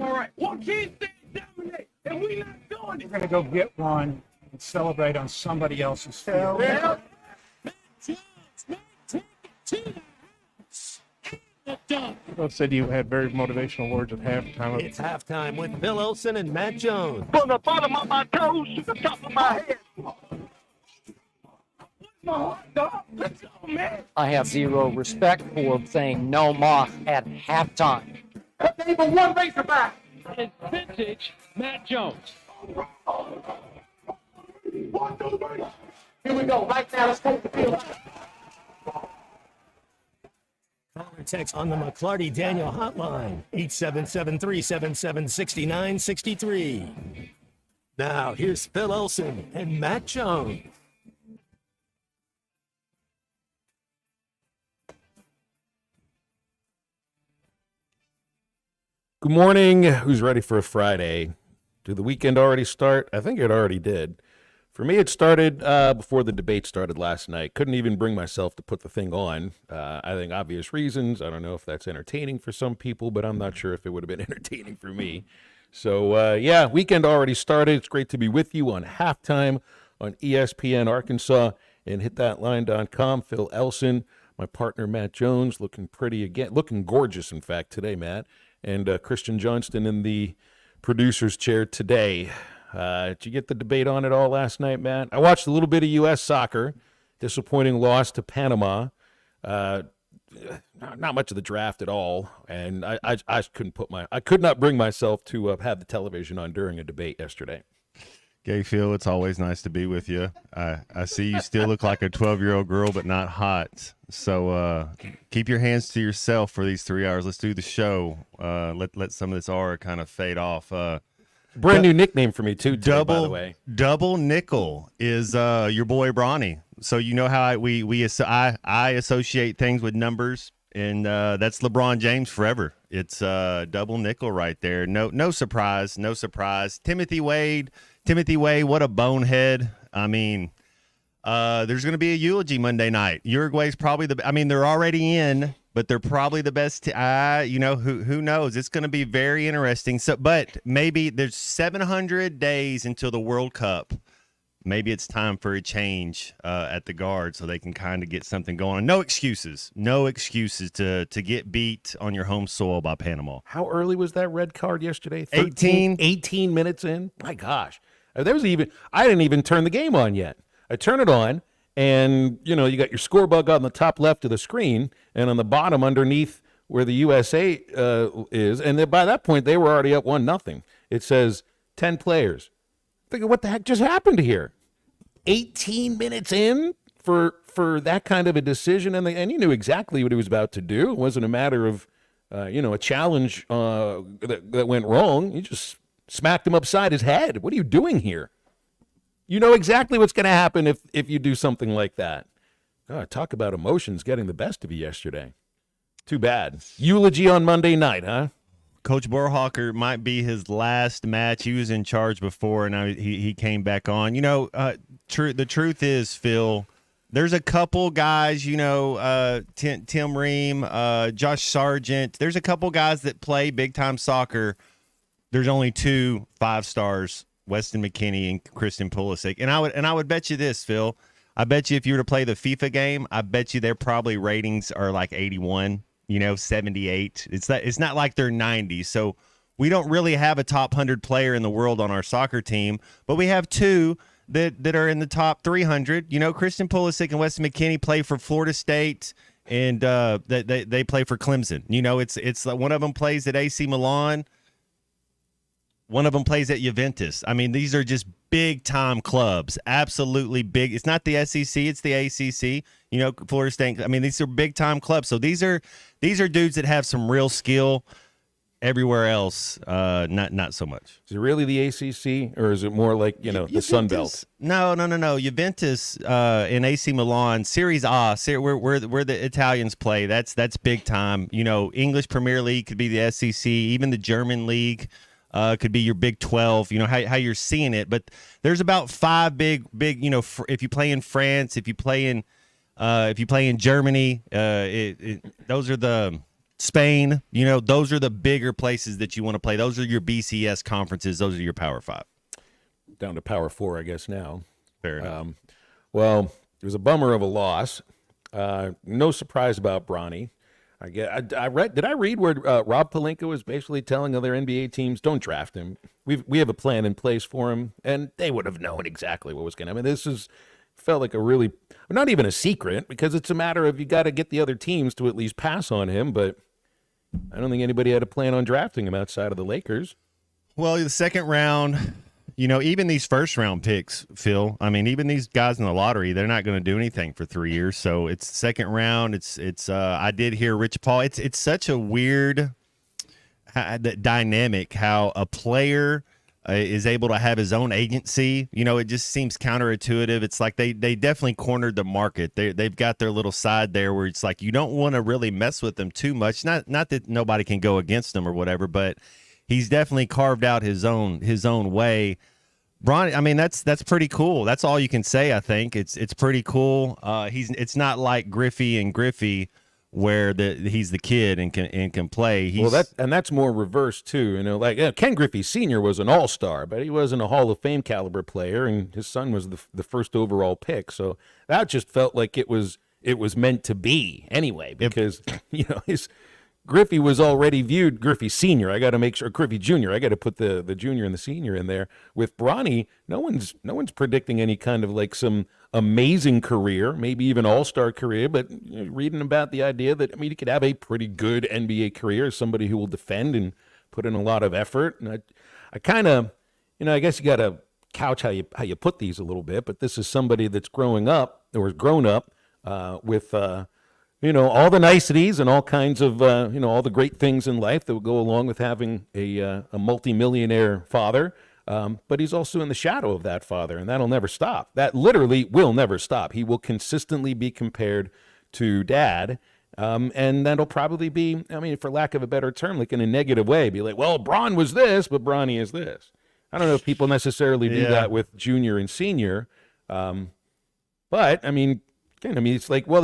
all right. What can't they dominate? And we not doing it. We're going to go get one and celebrate on somebody else's field. Yeah. Phil said you had very motivational words at halftime. It's halftime with Phil Olsen and Matt Jones. From the bottom of my toes to the top of my head. My heart, dog. Let's go, man. I have zero respect for saying no moss at halftime. That's even one Razorback. It's vintage Matt Jones. Here we go. Right now, let's take the field. Call or text on the McClarty Daniel hotline, 877-377-6963. Now, here's Phil Olsen and Matt Jones. Good morning. Who's ready for a Friday? Did the weekend already start? I think it already did. For me, it started before the debate started last night. Couldn't even bring myself to put the thing on. I think obvious reasons. I don't know if that's entertaining for some people, but I'm not sure if it would have been entertaining for me. So, yeah, weekend already started. It's great to be with you on halftime on ESPN Arkansas and hitthatline.com. Phil Elson, my partner Matt Jones, looking pretty again, looking gorgeous, in fact, today, Matt. And Christian Johnston in the producer's chair today. Did you get the debate on it all last night, Matt? I watched a little bit of U.S. soccer. Disappointing loss to Panama. Not much of the draft at all. And I could not bring myself to have the television on during a debate yesterday. Gay Phil, it's always nice to be with you. I see you still look like a 12-year-old girl, but not hot. So keep your hands to yourself for these 3 hours. Let's do the show. Let some of this aura kind of fade off. Brand new nickname for me, too, today, by the way. Double Nickel is your boy Bronny. So you know how I associate things with numbers, and that's LeBron James forever. It's double nickel right there. No surprise. Timothy Wade, what a bonehead. I mean, there's going to be a eulogy Monday night. Uruguay's probably they're already in, but they're probably the best. Who knows? It's going to be very interesting. So, but maybe there's 700 days until the World Cup. Maybe it's time for a change at the guard so they can kind of get something going. No excuses to get beat on your home soil by Panama. How early was that red card yesterday? 18 minutes in? My gosh. I didn't even turn the game on yet. I turn it on, and, you got your score bug on the top left of the screen, and on the bottom underneath where the USA is, and by that point, they were already up 1-0. It says 10 players. Thinking, what the heck just happened here? 18 minutes in for that kind of a decision, and you knew exactly what he was about to do. It wasn't a matter of, a challenge that went wrong. You just smacked him upside his head. What are you doing here? You know exactly what's going to happen if you do something like that. Talk about emotions getting the best of you yesterday. Too bad. Eulogy on Monday night, huh? Coach Borhalker might be his last match. He was in charge before, and now he came back on. The truth is, Phil, there's a couple guys, Tim Ream, Josh Sargent. There's a couple guys that play big-time soccer. There's only 2 5-stars, Weston McKennie and Christian Pulisic. And I would bet you this, Phil. I bet you if you were to play the FIFA game, I bet you their probably ratings are like 81. 78. It's not like they're 90. So we don't really have a top 100 player in the world on our soccer team, but we have 2 that are in the top 300. Christian Pulisic and Weston McKennie play for Florida State, and they play for Clemson. It's like one of them plays at AC Milan, one of them plays at Juventus. I mean, these are just big-time clubs, absolutely big. It's not the SEC, it's the ACC. Florida State. I mean, these are big-time clubs. So these are dudes that have some real skill. Everywhere else, not so much. Is it really the ACC, or is it more like the Sun Belt? No. Juventus and AC Milan, Series A, where the Italians play. That's big time. English Premier League could be the SEC, even the German league. Could be your Big 12, how you're seeing it. But there's about 5 big, if you play in France, if you play in Germany, those are the Spain, those are the bigger places that you want to play. Those are your BCS conferences. Those are your Power 5. Down to Power 4, I guess, now. Fair enough. Well, it was a bummer of a loss. No surprise about Bronny. I read. Did I read where Rob Pelinka was basically telling other NBA teams, "Don't draft him. We have a plan in place for him," and they would have known exactly what was going to. I mean, felt like a really not even a secret, because it's a matter of you got to get the other teams to at least pass on him. But I don't think anybody had a plan on drafting him outside of the Lakers. Well, the second round. Even these first-round picks, Phil, I mean, even these guys in the lottery, they're not going to do anything for 3 years. So it's second round. It's. I did hear Rich Paul. It's such a weird dynamic how a player is able to have his own agency. It just seems counterintuitive. It's like they definitely cornered the market. They've got their little side there where it's like you don't want to really mess with them too much. Not that nobody can go against them or whatever, but he's definitely carved out his own way. Bronny, I mean, that's pretty cool. That's all you can say. I think it's pretty cool. It's not like Griffey where he's the kid and can play. That's more reverse too. Ken Griffey Sr. was an all-star, but he wasn't a Hall of Fame caliber player, and his son was the first overall pick. So that just felt like it was meant to be anyway, because his. Griffey was already viewed, Griffey Sr. I got to make sure, Griffey Jr. I got to put the junior and the senior in there. With Bronny, no one's predicting any kind of like some amazing career, maybe even all-star career, but reading about the idea that, he could have a pretty good NBA career as somebody who will defend and put in a lot of effort. And I kind of, I guess you got to couch how you put these a little bit, but this is somebody that's grown up with all the niceties and all kinds of, all the great things in life that would go along with having a multimillionaire father. But he's also in the shadow of that father, and that'll never stop. That literally will never stop. He will consistently be compared to dad. And that'll probably be, for lack of a better term, like in a negative way, be like, well, Bron was this, but Bronny is this. I don't know if people necessarily do that with junior and senior. But, it's like, well,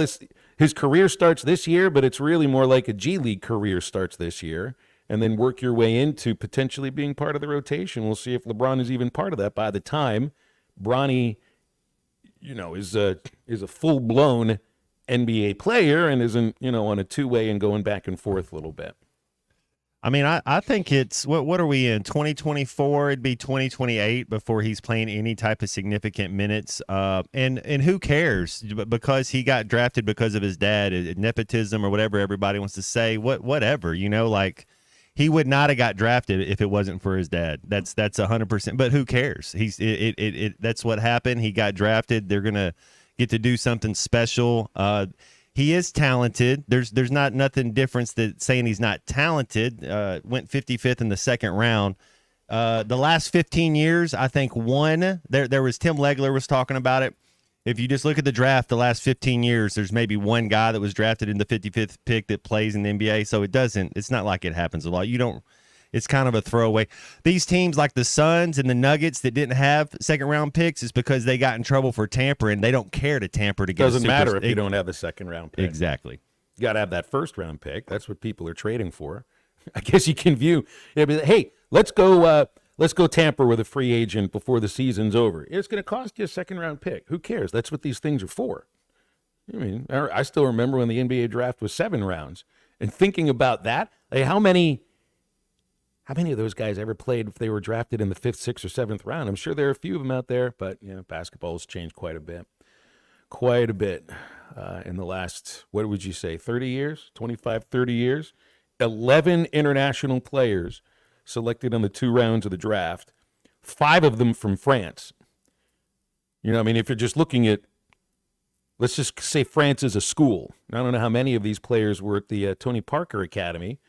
his career starts this year, but it's really more like a G League career starts this year, and then work your way into potentially being part of the rotation. We'll see if LeBron is even part of that by the time Bronny, is a full-blown NBA player and isn't, on a two-way and going back and forth a little bit. I think it's what are we in 2024? It'd be 2028 before he's playing any type of significant minutes. And who cares? Because he got drafted because of his dad, nepotism or whatever everybody wants to say. Whatever, like he would not have got drafted if it wasn't for his dad. That's 100%. But who cares? That's what happened. He got drafted. They're gonna get to do something special. He is talented. There's not nothing different that saying he's not talented. Went 55th in the second round. The last 15 years, I think there was Tim Legler was talking about it. If you just look at the draft, the last 15 years, there's maybe one guy that was drafted in the 55th pick that plays in the NBA. So it's not like it happens a lot. It's kind of a throwaway. These teams like the Suns and the Nuggets that didn't have second-round picks is because they got in trouble for tampering. They don't care to tamper to get Doesn't matter if you don't have the second-round pick. Exactly. You got to have that first-round pick. That's what people are trading for. I guess you can view, hey, let's go tamper with a free agent before the season's over. It's going to cost you a second-round pick. Who cares? That's what these things are for. I still remember when the NBA draft was 7 rounds. And thinking about that, how many of those guys ever played if they were drafted in the 5th, 6th, or 7th round? I'm sure there are a few of them out there, but basketball has changed quite a bit. In the last, what would you say, 30 years, 25, 30 years? 11 international players selected on the 2 rounds of the draft, 5 of them from France. If you're just looking at, let's just say France is a school. I don't know how many of these players were at the Tony Parker Academy,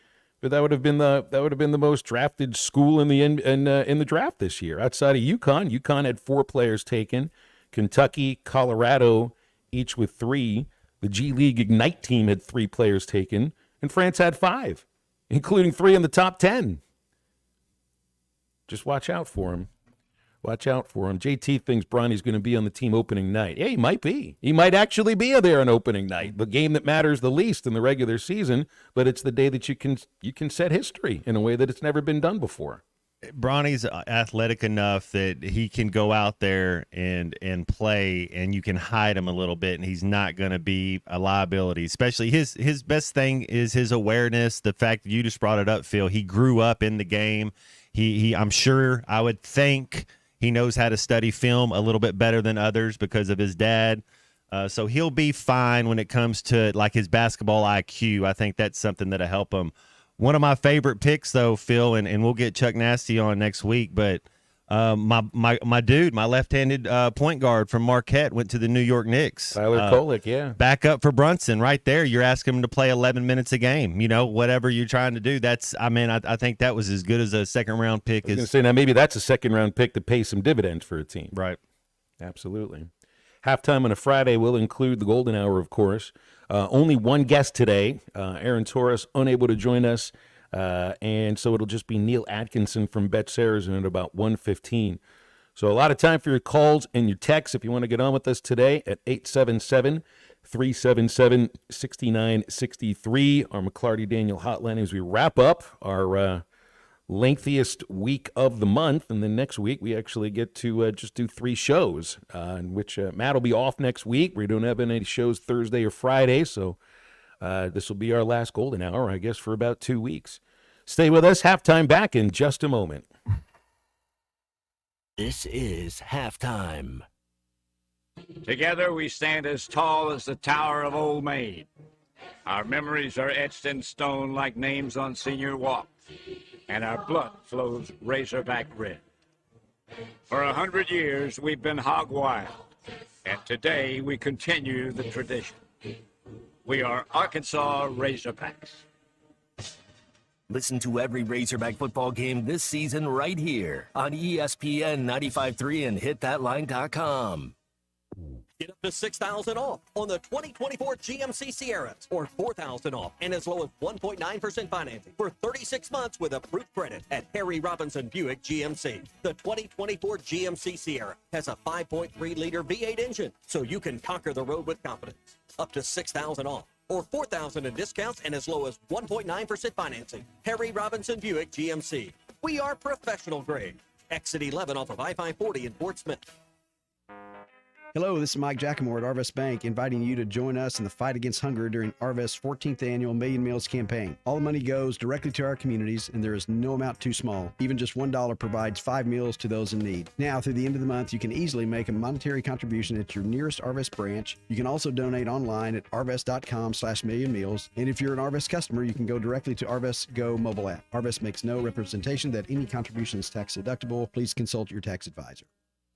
but that would have been the most drafted school in the draft this year. Outside of UConn had 4 players taken. Kentucky, Colorado, each with 3. The G League Ignite team had 3 players taken, and France had 5, including 3 in the top 10. Just watch out for them. Watch out for him. JT thinks Bronny's going to be on the team opening night. Yeah, he might be. He might actually be there on opening night, the game that matters the least in the regular season, but it's the day that you can set history in a way that it's never been done before. Bronny's athletic enough that he can go out there and play, and you can hide him a little bit, and he's not going to be a liability. Especially his best thing is his awareness. The fact that you just brought it up, Phil. He grew up in the game. I would think he knows how to study film a little bit better than others because of his dad. So he'll be fine when it comes to like his basketball IQ. I think that's something that'll help him. One of my favorite picks, though, Phil, and we'll get Chuck Nasty on next week, but my dude, my left-handed point guard from Marquette went to the New York Knicks. Tyler Kolek, yeah. Back up for Brunson right there. You're asking him to play 11 minutes a game. Whatever you're trying to do. I think that was as good as a second-round pick. I was going to say, now maybe that's a second-round pick to pay some dividends for a team. Right. Absolutely. Halftime on a Friday will include the Golden Hour, of course. Only one guest today, Aaron Torres, unable to join us, and so it'll just be Neil Atkinson from BetSarazin at about 1:15. So a lot of time for your calls and your texts if you want to get on with us today at 877-377-6963, our McClarty Daniel hotline as we wrap up our lengthiest week of the month, and then next week we actually get to just do 3 shows, in which Matt will be off next week. We don't have any shows Thursday or Friday, so this will be our last Golden Hour, I guess, for about 2 weeks. Stay with us. Halftime back in just a moment. This is Halftime. Together we stand as tall as the Tower of Old Maid. Our memories are etched in stone like names on senior walks, and our blood flows razorback red. For 100 years, we've been hog wild, and today we continue the tradition. We are Arkansas Razorbacks. Listen to every Razorback football game this season right here on ESPN 95.3 and hitthatline.com. Get up to $6,000 off on the 2024 GMC Sierras, or $4,000 off and as low as 1.9% financing for 36 months with approved credit at Harry Robinson Buick GMC. The 2024 GMC Sierra has a 5.3-liter V8 engine, so you can conquer the road with confidence. Up to $6,000 off, or $4,000 in discounts and as low as 1.9% financing. Harry Robinson Buick GMC. We are professional grade. Exit 11 off of I-540 in Fort Smith. Hello, this is Mike Giacomo at Arvest Bank, inviting you to join us in the fight against hunger during Arvest's 14th annual Million Meals campaign. All the money goes directly to our communities, and there is no amount too small. Even just $1 provides 5 meals to those in need. Now, through the end of the month, you can easily make a monetary contribution at your nearest Arvest branch. You can also donate online at arvest.com/millionmeals. And if you're an Arvest customer, you can go directly to Arvest Go mobile app. Arvest makes no representation that any contribution is tax deductible. Please consult your tax advisor.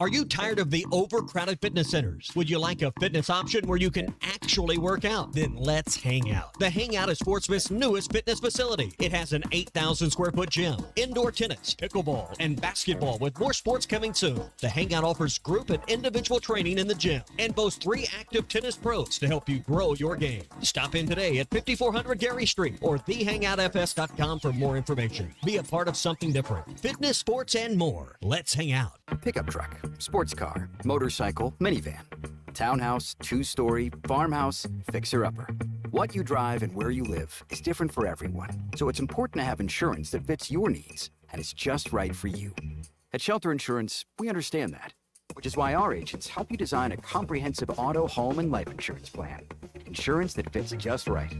Are you tired of the overcrowded fitness centers? Would you like a fitness option where you can actually work out? Then let's hang out. The Hangout is Fort Smith's newest fitness facility. It has an 8,000 square foot gym, indoor tennis, pickleball, and basketball with more sports coming soon. The Hangout offers group and individual training in the gym and boasts 3 active tennis pros to help you grow your game. Stop in today at 5400 Gary Street or thehangoutfs.com for more information. Be a part of something different. Fitness, sports, and more. Let's hang out. Pickup truck, sports car, motorcycle, minivan, townhouse, 2-story, farmhouse, fixer-upper. What you drive and where you live is different for everyone, so it's important to have insurance that fits your needs and is just right for you. At Shelter Insurance, we understand that, which is why our agents help you design a comprehensive auto, home, and life insurance plan. Insurance that fits just right.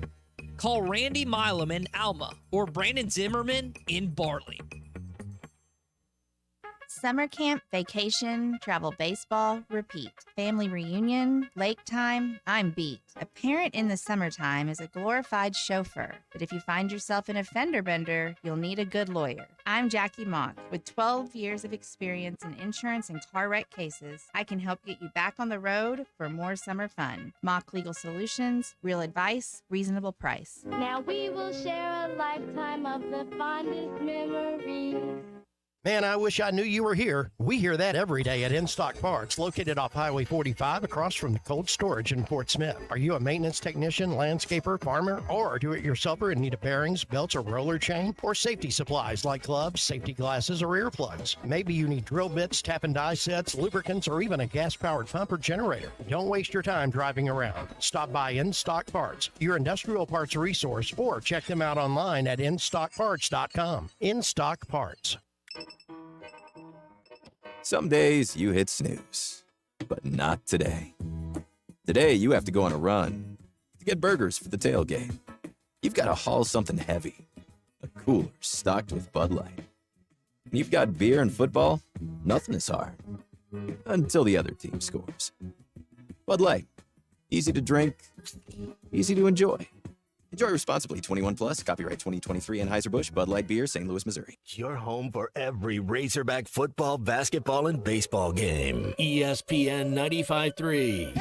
Call Randy Milam in Alma or Brandon Zimmerman in Bartley. Summer camp, vacation, travel baseball, repeat. Family reunion, lake time, I'm beat. A parent in the summertime is a glorified chauffeur, but if you find yourself in a fender bender, you'll need a good lawyer. I'm Jackie Mock. With 12 years of experience in insurance and car wreck cases, I can help get you back on the road for more summer fun. Mock Legal Solutions, real advice, reasonable price. Now we will share a lifetime of the fondest memories. Man, I wish I knew you were here. We hear that every day at InStock Parts, located off Highway 45 across from the cold storage in Fort Smith. Are you a maintenance technician, landscaper, farmer, or a do-it-yourselfer in need of bearings, belts, or roller chain? Or safety supplies like gloves, safety glasses, or earplugs? Maybe you need drill bits, tap and die sets, lubricants, or even a gas-powered pump or generator. Don't waste your time driving around. Stop by InStock Parts, your industrial parts resource, or check them out online at InStockParts.com. InStock Parts. Some days you hit snooze, but not today. Today you have to go on a run to get burgers for the tailgate. You've got to haul something heavy, a cooler stocked with Bud Light. And you've got beer and football, nothing is hard, until the other team scores. Bud Light, easy to drink, easy to enjoy. Enjoy responsibly. 21 plus. Copyright 2023 Anheuser-Busch Bud Light Beer, St. Louis, Missouri. Your home for every Razorback football, basketball, and baseball game. ESPN 95.3.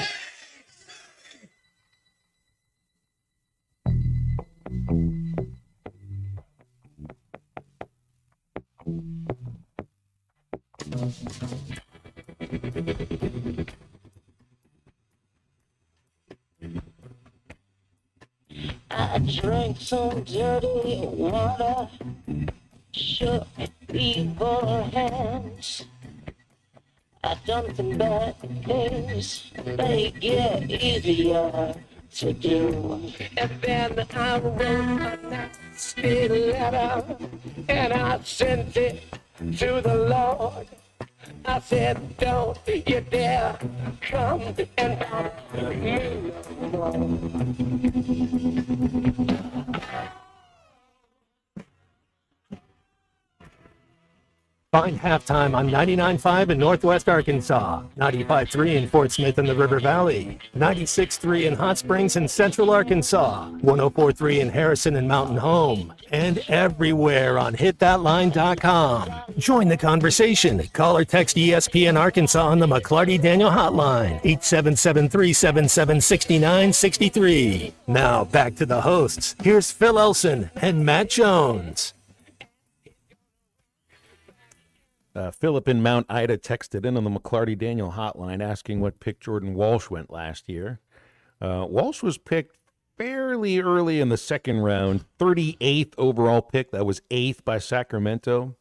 I drank some dirty water, shook evil hands. I done some bad things, they get easier to do. And then I wrote a nasty letter, and I sent it to the Lord. I said, don't you dare come and bother me no more. Find Halftime on 99.5 in Northwest Arkansas, 95.3 in Fort Smith and the River Valley, 96.3 in Hot Springs and Central Arkansas, 104.3 in Harrison and Mountain Home, and everywhere on hitthatline.com. Join the conversation. Call or text ESPN Arkansas on the McClarty Daniel Hotline, 877-377-6963. Now back to the hosts. Here's Phil Elson and Matt Jones. Philip in Mount Ida texted in on the McClarty Daniel hotline asking what pick Jordan Walsh went last year. Walsh was picked fairly early in the second round, 38th overall pick. That was 8th by Sacramento.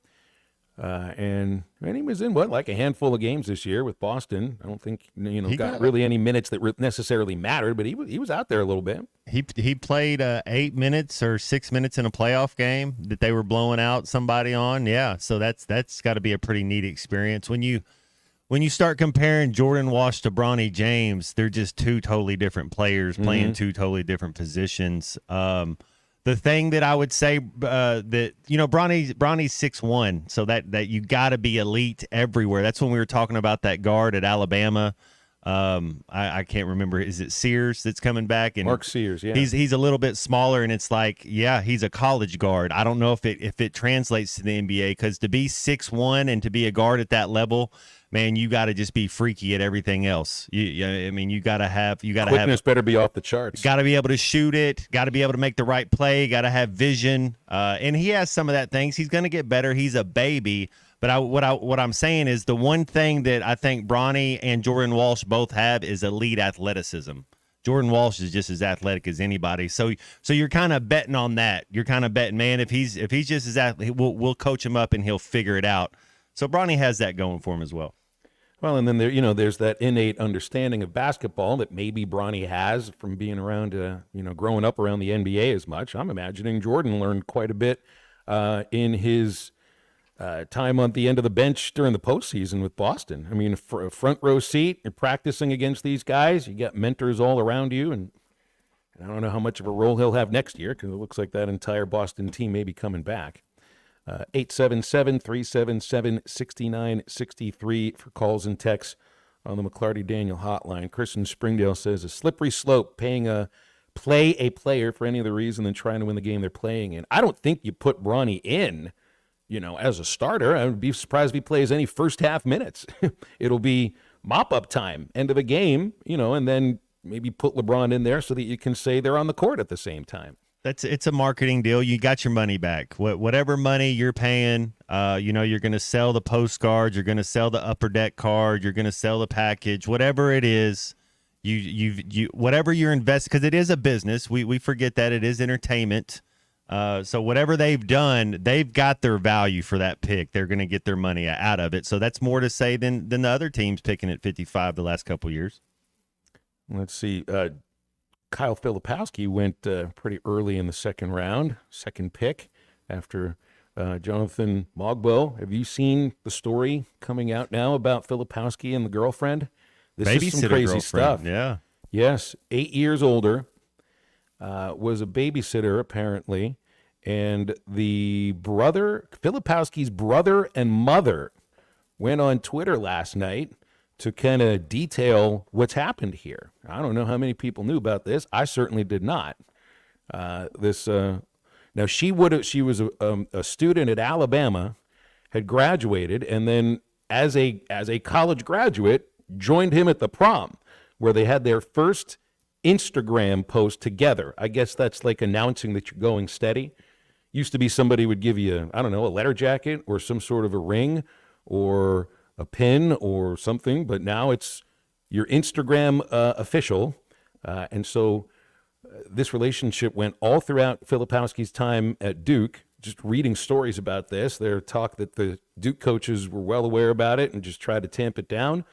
And he was in, like a handful of games this year with Boston. I don't think, he got really any minutes that necessarily mattered, but he was out there a little bit. He played 8 minutes or 6 minutes in a playoff game that they were blowing out somebody on. Yeah, so that's got to be a pretty neat experience. When you start comparing Jordan Walsh to Bronny James, they're just two totally different players playing two totally different positions. The thing that I would say that, Bronny's 6'1", so that you got to be elite everywhere. That's when we were talking about that guard at Alabama. I can't remember. Is it Sears that's coming back? And Mark Sears, yeah. He's a little bit smaller, and it's like, yeah, he's a college guard. I don't know if it translates to the NBA, because to be 6'1" and to be a guard at that level, man, you got to just be freaky at everything else. You got to have quickness better be off the charts. Got to be able to shoot it. Got to be able to make the right play. Got to have vision. And he has some of that things. He's going to get better. He's a baby. But what I'm saying is the one thing that I think Bronny and Jordan Walsh both have is elite athleticism. Jordan Walsh is just as athletic as anybody. So you're kind of betting on that. You're kind of betting, man, if he's just as athletic, we'll coach him up and he'll figure it out. So Bronny has that going for him as well. Well, and then there's that innate understanding of basketball that maybe Bronny has from being around, growing up around the NBA as much. I'm imagining Jordan learned quite a bit in his time on the end of the bench during the postseason with Boston. I mean, for a front row seat, you're practicing against these guys. You got mentors all around you, and I don't know how much of a role he'll have next year, because it looks like that entire Boston team may be coming back. 877-377-6963 for calls and texts on the McClarty Daniel hotline. Chris in Springdale says a slippery slope play a player for any other reason than trying to win the game they're playing in. I don't think you put Bronny in, as a starter. I would be surprised if he plays any first half minutes. It'll be mop-up time, end of the game, and then maybe put LeBron in there so that you can say they're on the court at the same time. It's a marketing deal. You got your money back. Whatever money you're paying, you're going to sell the postcards, you're going to sell the upper deck card, you're going to sell the package, whatever it is. You whatever you're investing, because it is a business. We forget that it is entertainment. So whatever they've done, they've got their value for that pick. They're going to get their money out of it. So that's more to say than the other teams picking at 55 the last couple years. Let's see. Kyle Filipowski went pretty early in the second round, second pick after Jonathan Mogbo. Have you seen the story coming out now about Filipowski and the girlfriend? This is some crazy stuff. Yeah. Yes, 8 years older, was a babysitter apparently, and the brother, Filipowski's brother and mother, went on Twitter last night to kind of detail what's happened here. I don't know how many people knew about this. I certainly did not. Now she was a student at Alabama, had graduated, and then as a college graduate, joined him at the prom, where they had their first Instagram post together. I guess that's like announcing that you're going steady. Used to be somebody would give you, I don't know, a letter jacket or some sort of a ring or a pin or something, but now it's your Instagram official. And so this relationship went all throughout Filipowski's time at Duke, just reading stories about this. There talk that the Duke coaches were well aware about it and just tried to tamp it down.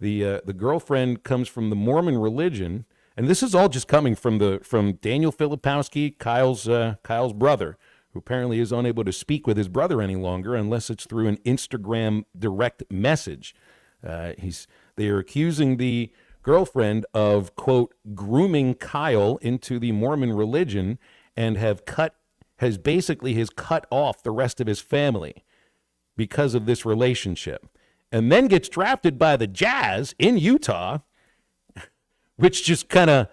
The girlfriend comes from the Mormon religion, and this is all just coming from Daniel Filipowski, Kyle's brother, who apparently is unable to speak with his brother any longer unless it's through an Instagram direct message. They are accusing the girlfriend of, quote, grooming Kyle into the Mormon religion and has cut off the rest of his family because of this relationship. And then gets drafted by the Jazz in Utah, which just kind of,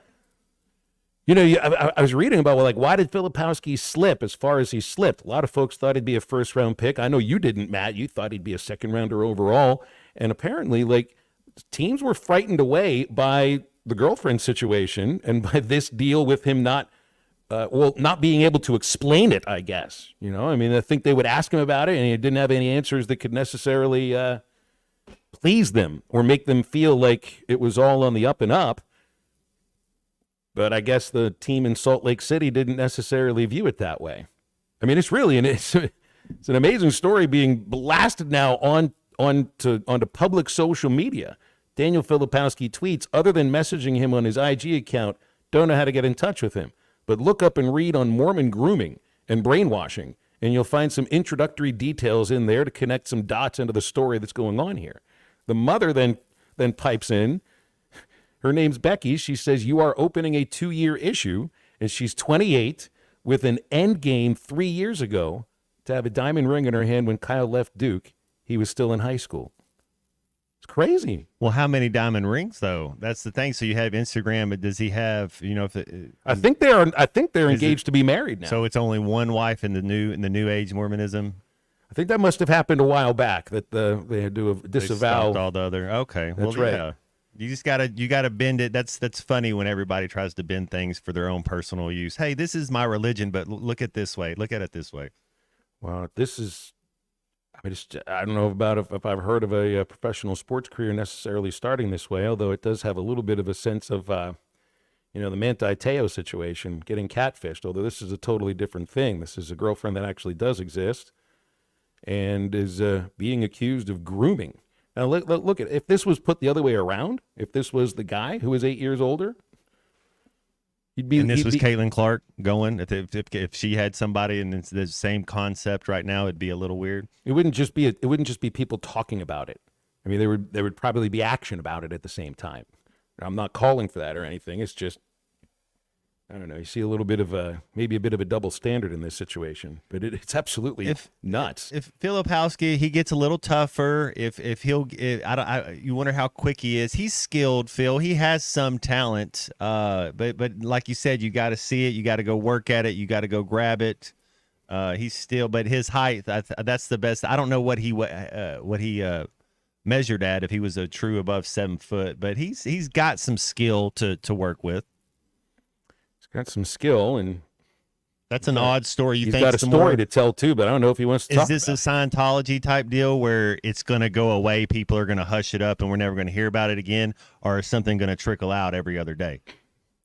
I was reading about, why did Filipowski slip as far as he slipped? A lot of folks thought he'd be a first-round pick. I know you didn't, Matt. You thought he'd be a second-rounder overall. And apparently, teams were frightened away by the girlfriend situation and by this deal with him not being able to explain it, I guess. I think they would ask him about it, and he didn't have any answers that could necessarily please them or make them feel like it was all on the up and up. But I guess the team in Salt Lake City didn't necessarily view it that way. It's really it's an amazing story being blasted now onto public social media. Daniel Filipowski tweets, other than messaging him on his IG account, don't know how to get in touch with him. But look up and read on Mormon grooming and brainwashing, and you'll find some introductory details in there to connect some dots into the story that's going on here. The mother then pipes in. Her name's Becky. She says, you are opening a 2-year issue, and she's 28 with an end game 3 years ago to have a diamond ring in her hand when Kyle left Duke. He was still in high school. It's crazy. Well, how many diamond rings, though? That's the thing. So you have Instagram, but does he have, I think they're engaged to be married now. So it's only one wife in the new age Mormonism? I think that must have happened a while back that they had to disavow. They stopped all the other. Okay. That's right. Yeah. You gotta bend it. That's funny when everybody tries to bend things for their own personal use. Hey, this is my religion, but look at it this way. Look at it this way. Well, this is. I don't know about if I've heard of a professional sports career necessarily starting this way. Although it does have a little bit of a sense of, the Manti Te'o situation, getting catfished. Although this is a totally different thing. This is a girlfriend that actually does exist, and is being accused of grooming. Now, look at if this was put the other way around, if this was the guy who was 8 years older, And this was Caitlin Clark going. If she had somebody and it's the same concept right now, it'd be a little weird. It wouldn't just be people talking about it. There would probably be action about it at the same time. I'm not calling for that or anything. It's just, I don't know. You see a little bit of maybe a bit of a double standard in this situation, but it's absolutely nuts. If Filipowski, he gets a little tougher. You wonder how quick he is. He's skilled, Phil. He has some talent. But like you said, you got to see it. You got to go work at it. You got to go grab it. But his height, that's the best. I don't know what he measured at if he was a true above 7 foot, but he's got some skill to work with. Got some skill, and That's an odd story. You He's think got a some story more- to tell too, but I don't know if he wants to. Is talk this a about Scientology type deal where it's going to go away, people are going to hush it up, and we're never going to hear about it again, or is something going to trickle out every other day?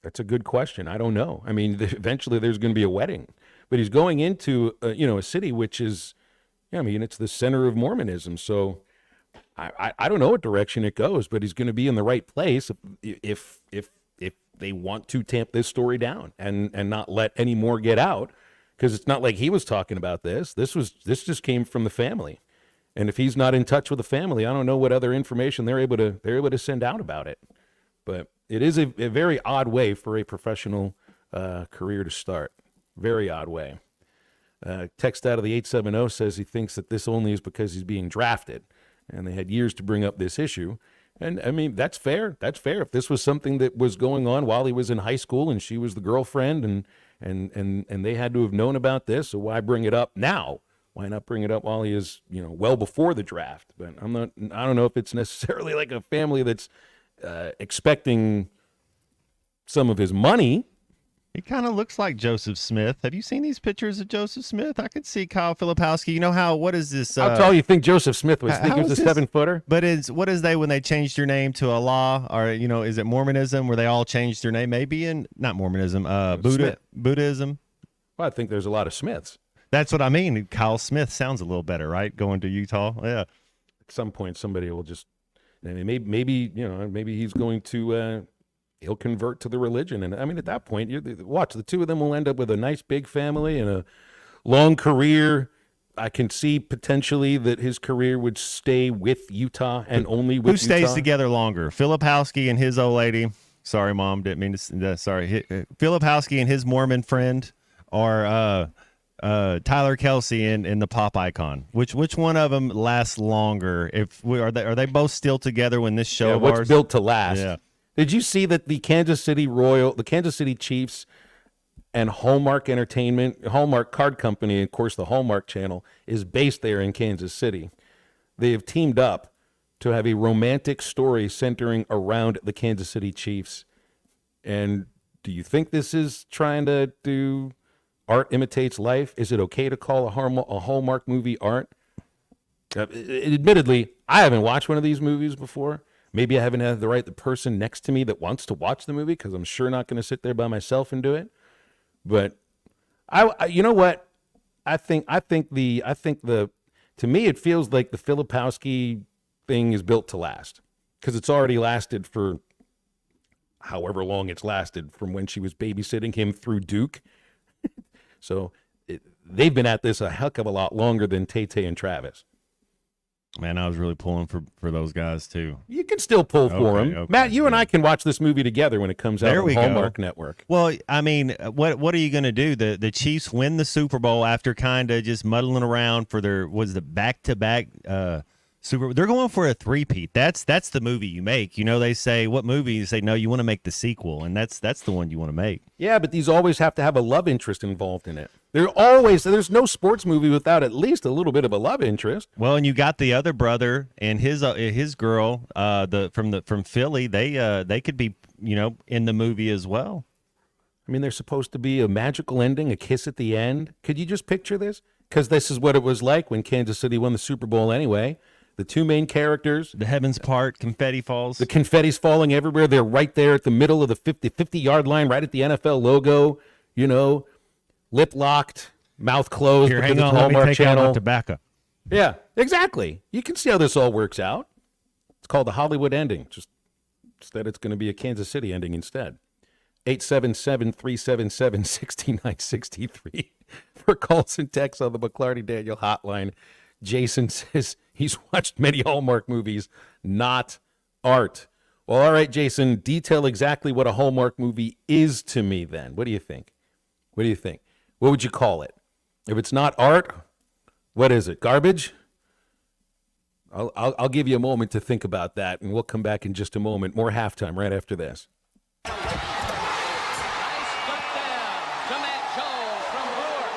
That's a good question. I don't know. I mean, eventually there's going to be a wedding, but he's going into a city which is, I mean, it's the center of Mormonism. So I don't know what direction it goes, but he's going to be in the right place if they want to tamp this story down and not let any more get out, because it's not like he was talking about this. This just came from the family, and if he's not in touch with the family, I don't know what other information they're able to send out about it. But it is a very odd way for a professional career to start. Very odd way. Text out of the 870 says he thinks that this only is because he's being drafted, and they had years to bring up this issue. And I mean, that's fair. That's fair. If this was something that was going on while he was in high school and she was the girlfriend and they had to have known about this, so why bring it up now? Why not bring it up while he is, well before the draft? But I don't know if it's necessarily like a family that's expecting some of his money. He kind of looks like Joseph Smith. Have you seen these pictures of Joseph Smith? I could see Kyle Filipowski. You know what is this? How tall you think Joseph Smith was? Think he was a 7-footer? But what is they when they changed their name to Allah, or is it Mormonism where they all changed their name? Maybe not Mormonism, Buddhism. Well, I think there's a lot of Smiths. That's what I mean. Kyle Smith sounds a little better, right? Going to Utah, yeah. At some point, somebody will just maybe he's going to. He'll convert to the religion. And I mean, at that point, watch, the two of them will end up with a nice big family and a long career. I can see potentially that his career would stay with Utah and only with Utah. Who stays together longer? Filipowski and his old lady. Sorry, Mom, didn't mean to. Sorry. Filipowski and his Mormon friend, or Tyler Kelsey and the pop icon. Which one of them lasts longer? Are they both still together when this show of ours? What's built to last? Yeah. Did you see that the Kansas City Chiefs and Hallmark Entertainment, Hallmark Card Company, and of course the Hallmark Channel, is based there in Kansas City? They have teamed up to have a romantic story centering around the Kansas City Chiefs. And do you think this is trying to do art imitates life? Is it okay to call a Hallmark movie art? Admittedly, I haven't watched one of these movies before. Maybe I haven't had the person next to me that wants to watch the movie, because I'm sure not going to sit there by myself and do it. But you know what? I think to me it feels like the Filipowski thing is built to last, because it's already lasted for however long it's lasted from when she was babysitting him through Duke. So they've been at this a heck of a lot longer than Tay-Tay and Travis. Man, I was really pulling for those guys too. You can still pull for them. Okay, Matt, you and I can watch this movie together when it comes out There on we Hallmark go. Network. Well, I mean, what are you going to do? The Chiefs win the Super Bowl after kind of just muddling around for their back-to-back Super Bowl. They're going for a three-peat. That's the movie you make. They say, what movie? You say, no, you want to make the sequel, and that's the one you want to make. Yeah, but these always have to have a love interest involved in it. There's no sports movie without at least a little bit of a love interest. Well, and you got the other brother and his girl from Philly. They could be in the movie as well. I mean, there's supposed to be a magical ending, a kiss at the end. Could you just picture this? Because this is what it was like when Kansas City won the Super Bowl anyway. The two main characters. The heavens part, confetti falls. The confetti's falling everywhere. They're right there at the middle of the 50-yard line, right at the NFL logo, lip locked, mouth closed. Here, because hang on, it's let me Hallmark take out Channel. my tobacco. Yeah, exactly. You can see how this all works out. It's called the Hollywood ending. Just that it's going to be a Kansas City ending instead. 877-377-6963 for calls and texts on the McLarty Daniel hotline. Jason says he's watched many Hallmark movies, not art. Well, all right, Jason, detail exactly what a Hallmark movie is to me then. What do you think? What would you call it? If it's not art, what is it? Garbage? I'll give you a moment to think about that, and we'll come back in just a moment. More halftime right after this.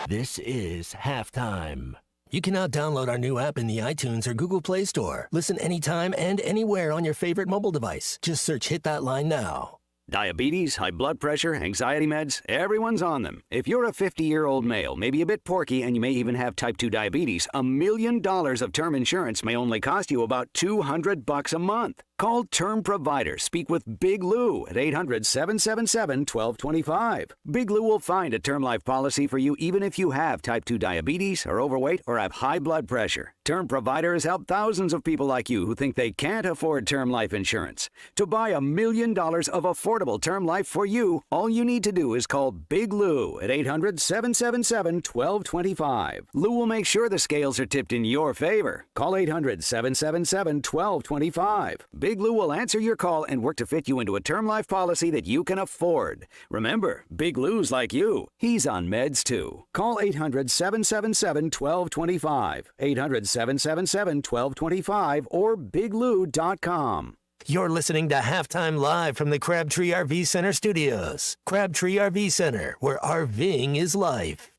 This is Halftime. You can now download our new app in the iTunes or Google Play Store. Listen anytime and anywhere on your favorite mobile device. Just search Hit That Line Now. Diabetes, high blood pressure, anxiety meds, everyone's on them. If you're a 50-year-old male, maybe a bit porky, and you may even have type 2 diabetes, $1 million of term insurance may only cost you about $200 a month. Call Term Provider. Speak with Big Lou at 800-777-1225. Big Lou will find a term life policy for you even if you have type 2 diabetes, are overweight, or have high blood pressure. Term Provider has helped thousands of people like you who think they can't afford term life insurance. To buy $1 million of affordable term life for you, all you need to do is call Big Lou at 800-777-1225. Lou will make sure the scales are tipped in your favor. Call 800-777-1225. Big Lou will answer your call and work to fit you into a term life policy that you can afford. Remember, Big Lou's like you. He's on meds too. Call 800-777-1225. 800-777-1225 or biglou.com. You're listening to Halftime Live from the Crabtree RV Center studios. Crabtree RV Center, where RVing is life.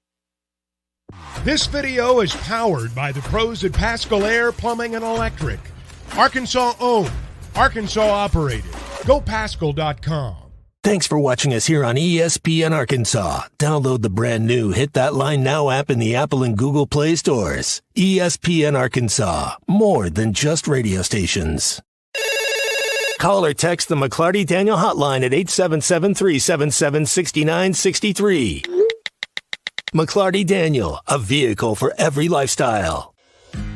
This video is powered by the pros at Pascal Air Plumbing and Electric. Arkansas owned, Arkansas operated. GoPascal.com. Thanks for watching us here on ESPN Arkansas. Download the brand new Hit That Line Now app in the Apple and Google Play stores. ESPN Arkansas, more than just radio stations. Call or text the McClarty Daniel hotline at 877-377-6963. McClarty Daniel, a vehicle for every lifestyle.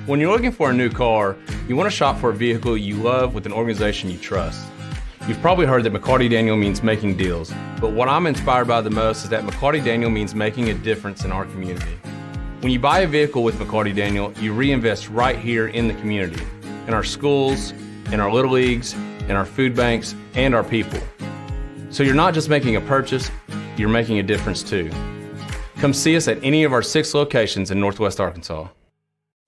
When you're looking for a new car, you want to shop for a vehicle you love with an organization you trust. You've probably heard that McClarty Daniel means making deals, but what I'm inspired by the most is that McClarty Daniel means making a difference in our community. When you buy a vehicle with McClarty Daniel, you reinvest right here in the community, in our schools, in our little leagues, in our food banks, and our people. So you're not just making a purchase, you're making a difference too. Come see us at any of our 6 locations in Northwest Arkansas.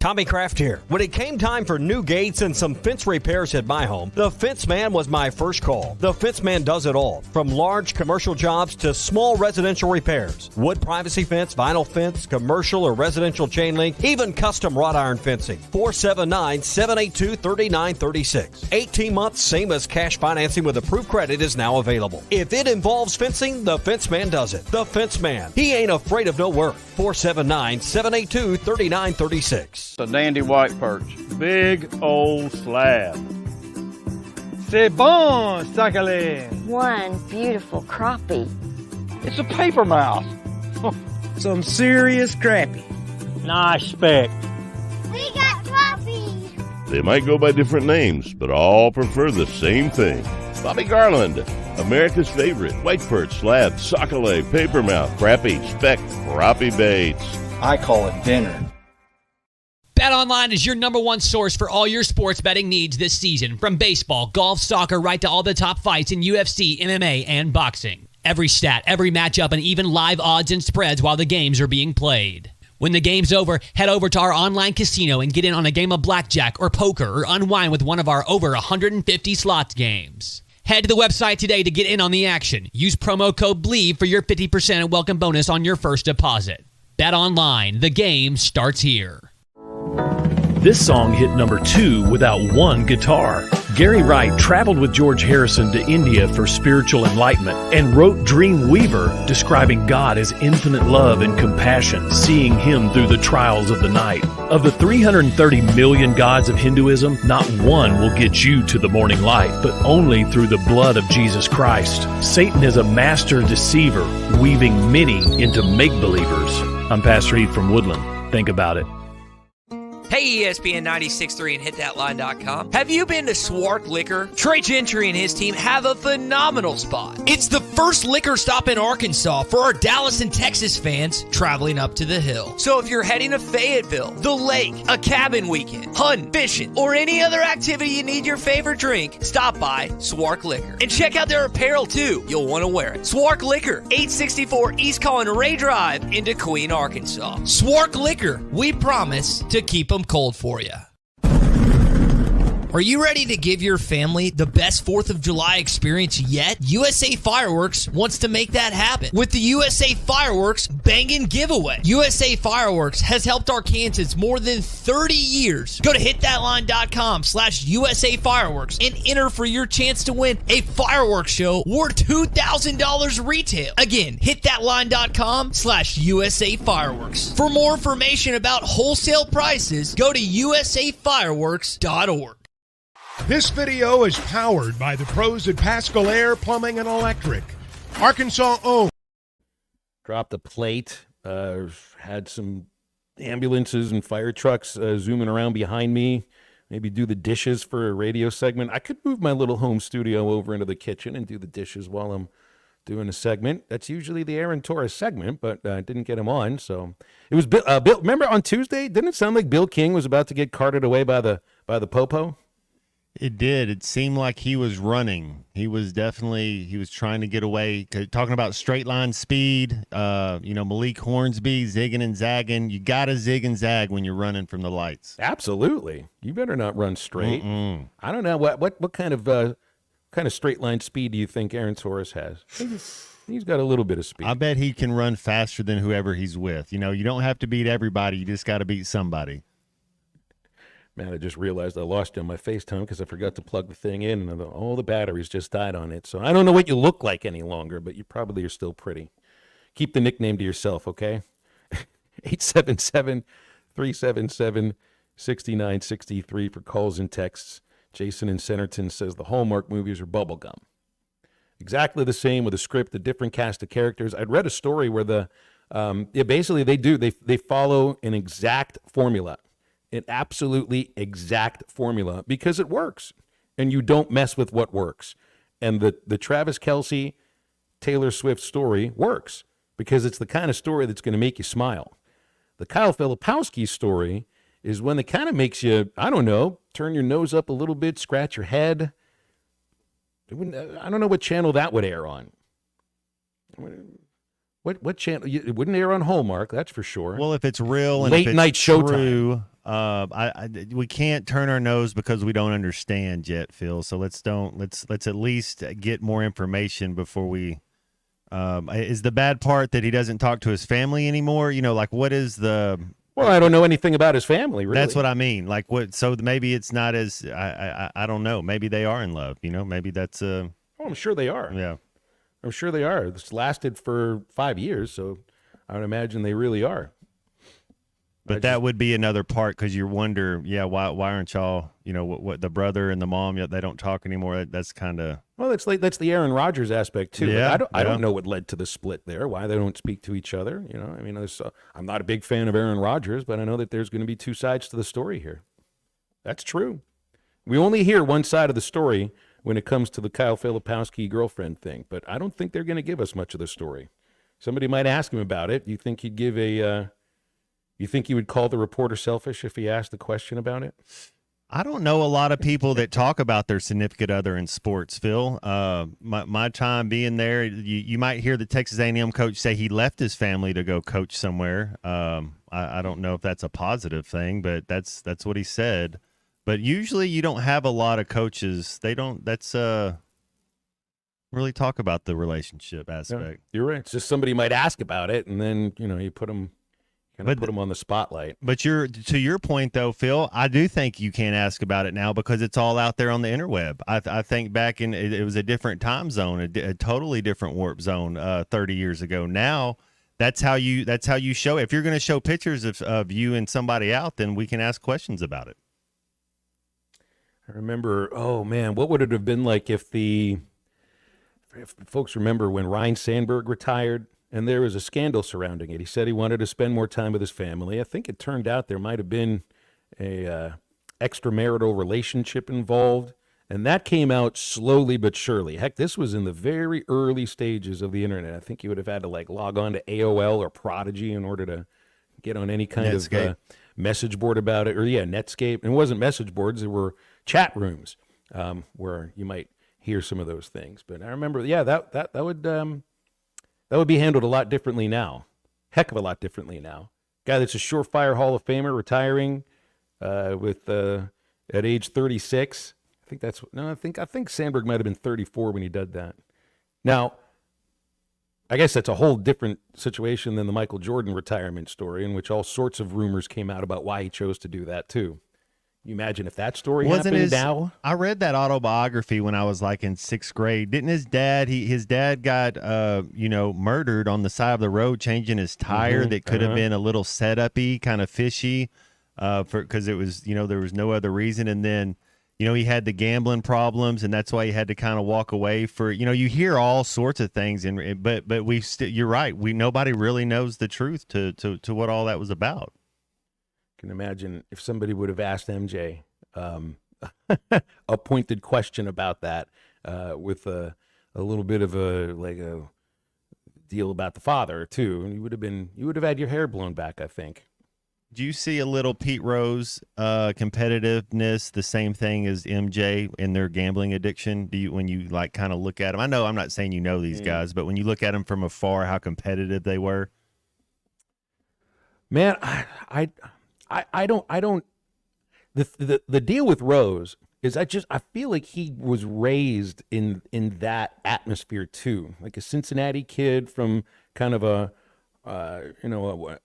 Tommy Kraft here. When it came time for new gates and some fence repairs at my home, the Fence Man was my first call. The Fence Man does it all, from large commercial jobs to small residential repairs. Wood privacy fence, vinyl fence, commercial or residential chain link, even custom wrought iron fencing. 479-782-3936. 18 months, same as cash financing with approved credit is now available. If it involves fencing, the Fence Man does it. The Fence Man. He ain't afraid of no work. 479-782-3936. A dandy white perch. Big old slab. C'est bon, sacalé. One beautiful crappie. It's a paper mouse. Some serious crappie. Nice speck. We got crappie. They might go by different names, but all prefer the same thing. Bobby Garland, America's favorite white perch, slab, sockeye, papermouth, crappie, speck, crappie baits. I call it dinner. BetOnline is your number one source for all your sports betting needs this season. From baseball, golf, soccer, right to all the top fights in UFC, MMA, and boxing. Every stat, every matchup, and even live odds and spreads while the games are being played. When the game's over, head over to our online casino and get in on a game of blackjack or poker or unwind with one of our over 150 slots games. Head to the website today to get in on the action. Use promo code BLEAV for your 50% welcome bonus on your first deposit. BetOnline, the game starts here. This song hit number 2 without one guitar. Gary Wright traveled with George Harrison to India for spiritual enlightenment and wrote Dream Weaver, describing God as infinite love and compassion, seeing him through the trials of the night. Of the 330 million gods of Hinduism, not one will get you to the morning light, but only through the blood of Jesus Christ. Satan is a master deceiver, weaving many into make-believers. I'm Pastor Heath from Woodland. Think about it. Hey, ESPN 96.3 and hitthatline.com. Have you been to Swark Liquor? Trey Gentry and his team have a phenomenal spot. It's the first liquor stop in Arkansas for our Dallas and Texas fans traveling up to the hill. So if you're heading to Fayetteville, the lake, a cabin weekend, hunting, fishing, or any other activity you need your favorite drink, stop by Swark Liquor. And check out their apparel too. You'll want to wear it. Swark Liquor, 864 East Collin Ray Drive in Queen, Arkansas. Swark Liquor, we promise to keep them cold for you. Are you ready to give your family the best 4th of July experience yet? USA Fireworks wants to make that happen with the USA Fireworks Bangin' Giveaway. USA Fireworks has helped Arkansans more than 30 years. Go to hitthatline.com/USA Fireworks and enter for your chance to win a fireworks show worth $2,000 retail. Again, hitthatline.com/USA Fireworks. For more information about wholesale prices, go to usafireworks.org. This video is powered by the pros at Pascal Air Plumbing and Electric. Arkansas owned. Dropped a plate. Had some ambulances and fire trucks zooming around behind me. Maybe do the dishes for a radio segment. I could move my little home studio over into the kitchen and do the dishes while I'm doing a segment. That's usually the Aaron Torres segment, but I didn't get him on. So it was Bill. Remember on Tuesday? Didn't it sound like Bill King was about to get carted away by the popo? It did. It seemed like he was running. He was trying to get away. Talking about straight line speed, Malik Hornsby zigging and zagging. You got to zig and zag when you're running from the lights. Absolutely. You better not run straight. I don't know what kind of straight line speed do you think Aaron Torres has? He's got a little bit of speed. I bet he can run faster than whoever he's with. You don't have to beat everybody. You just got to beat somebody. Man, I just realized I lost you on my FaceTime because I forgot to plug the thing in, and all the batteries just died on it. So I don't know what you look like any longer, but you probably are still pretty. Keep the nickname to yourself, okay? 877-377-6963 for calls and texts. Jason in Centerton says the Hallmark movies are bubblegum. Exactly the same with a script, a different cast of characters. I'd read a story where basically they follow an exact formula. An absolutely exact formula because it works and you don't mess with what works. And the Travis Kelce, Taylor Swift story works because it's the kind of story that's going to make you smile. The Kyle Filipowski story is one that kind of makes you, I don't know, turn your nose up a little bit, scratch your head. I don't know what channel that would air on. What channel? It wouldn't air on Hallmark, that's for sure. Well, if it's real and late if it's night showtime. True, we can't turn our nose because we don't understand yet, Phil. So let's at least get more information before we. Is the bad part that he doesn't talk to his family anymore? What is the? Well, I don't know anything about his family. Really, that's what I mean. Like what? So maybe it's not as I don't know. Maybe they are in love. Maybe that's Oh, I'm sure they are. Yeah. I'm sure they are. This lasted for 5 years, so I would imagine they really are. But that would be another part because you wonder, why aren't y'all, what the brother and the mom, they don't talk anymore. That's kind of. Well, that's the Aaron Rodgers aspect too. Yeah, I don't know what led to the split there. Why they don't speak to each other. I'm not a big fan of Aaron Rodgers, but I know that there's going to be two sides to the story here. That's true. We only hear one side of the story when it comes to the Kyle Filipowski girlfriend thing, but I don't think they're going to give us much of the story. Somebody might ask him about it. You think he'd give you think he would call the reporter selfish if he asked the question about it? I don't know a lot of people that talk about their significant other in sports, Phil. My time being there, you might hear the Texas A&M coach say he left his family to go coach somewhere. I don't know if that's a positive thing, but that's what he said. But usually you don't have a lot of coaches. They don't. That's really talk about the relationship aspect. Yeah, you're right. It's just somebody might ask about it, and then you put them. Put them on the spotlight. But to your point, though, Phil, I do think you can't ask about it now because it's all out there on the interweb. I think back in it was a different time zone, a totally different warp zone 30 years ago. Now that's how you show. If you're going to show pictures of you and somebody out, then we can ask questions about it. I remember, what would it have been like if folks remember when Ryne Sandberg retired and there was a scandal surrounding it. He said he wanted to spend more time with his family. I think it turned out there might have been a extramarital relationship involved, and that came out slowly but surely. Heck, this was in the very early stages of the internet. I think you would have had to log on to AOL or Prodigy in order to get on any kind of message board about it. Or Netscape. And it wasn't message boards. There were chat rooms where you might hear some of those things. But I remember, that would be handled a lot differently now. Heck of a lot differently now. Guy that's a surefire Hall of Famer retiring with at age 36. I think Sandberg might have been 34 when he did that. Now, I guess that's a whole different situation than the Michael Jordan retirement story, in which all sorts of rumors came out about why he chose to do that too. You imagine if that story happened now? I read that autobiography when I was like in 6th grade. Didn't his dad got murdered on the side of the road changing his tire that could have been a little setup-y, kind of fishy, because it was, there was no other reason. And then, he had the gambling problems, and that's why he had to kind of walk away for, you hear all sorts of things, but you're right. Nobody really knows the truth to what all that was about. Can imagine if somebody would have asked MJ a pointed question about that with a little bit of a deal about the father too, and you would have had your hair blown back, I think. Do you see a little Pete Rose competitiveness, the same thing as MJ in their gambling addiction? When you like kind of look at them? I know I'm not saying these guys, but when you look at them from afar, how competitive they were. Man, I don't. The deal with Rose is I feel like he was raised in that atmosphere too, like a Cincinnati kid from kind of a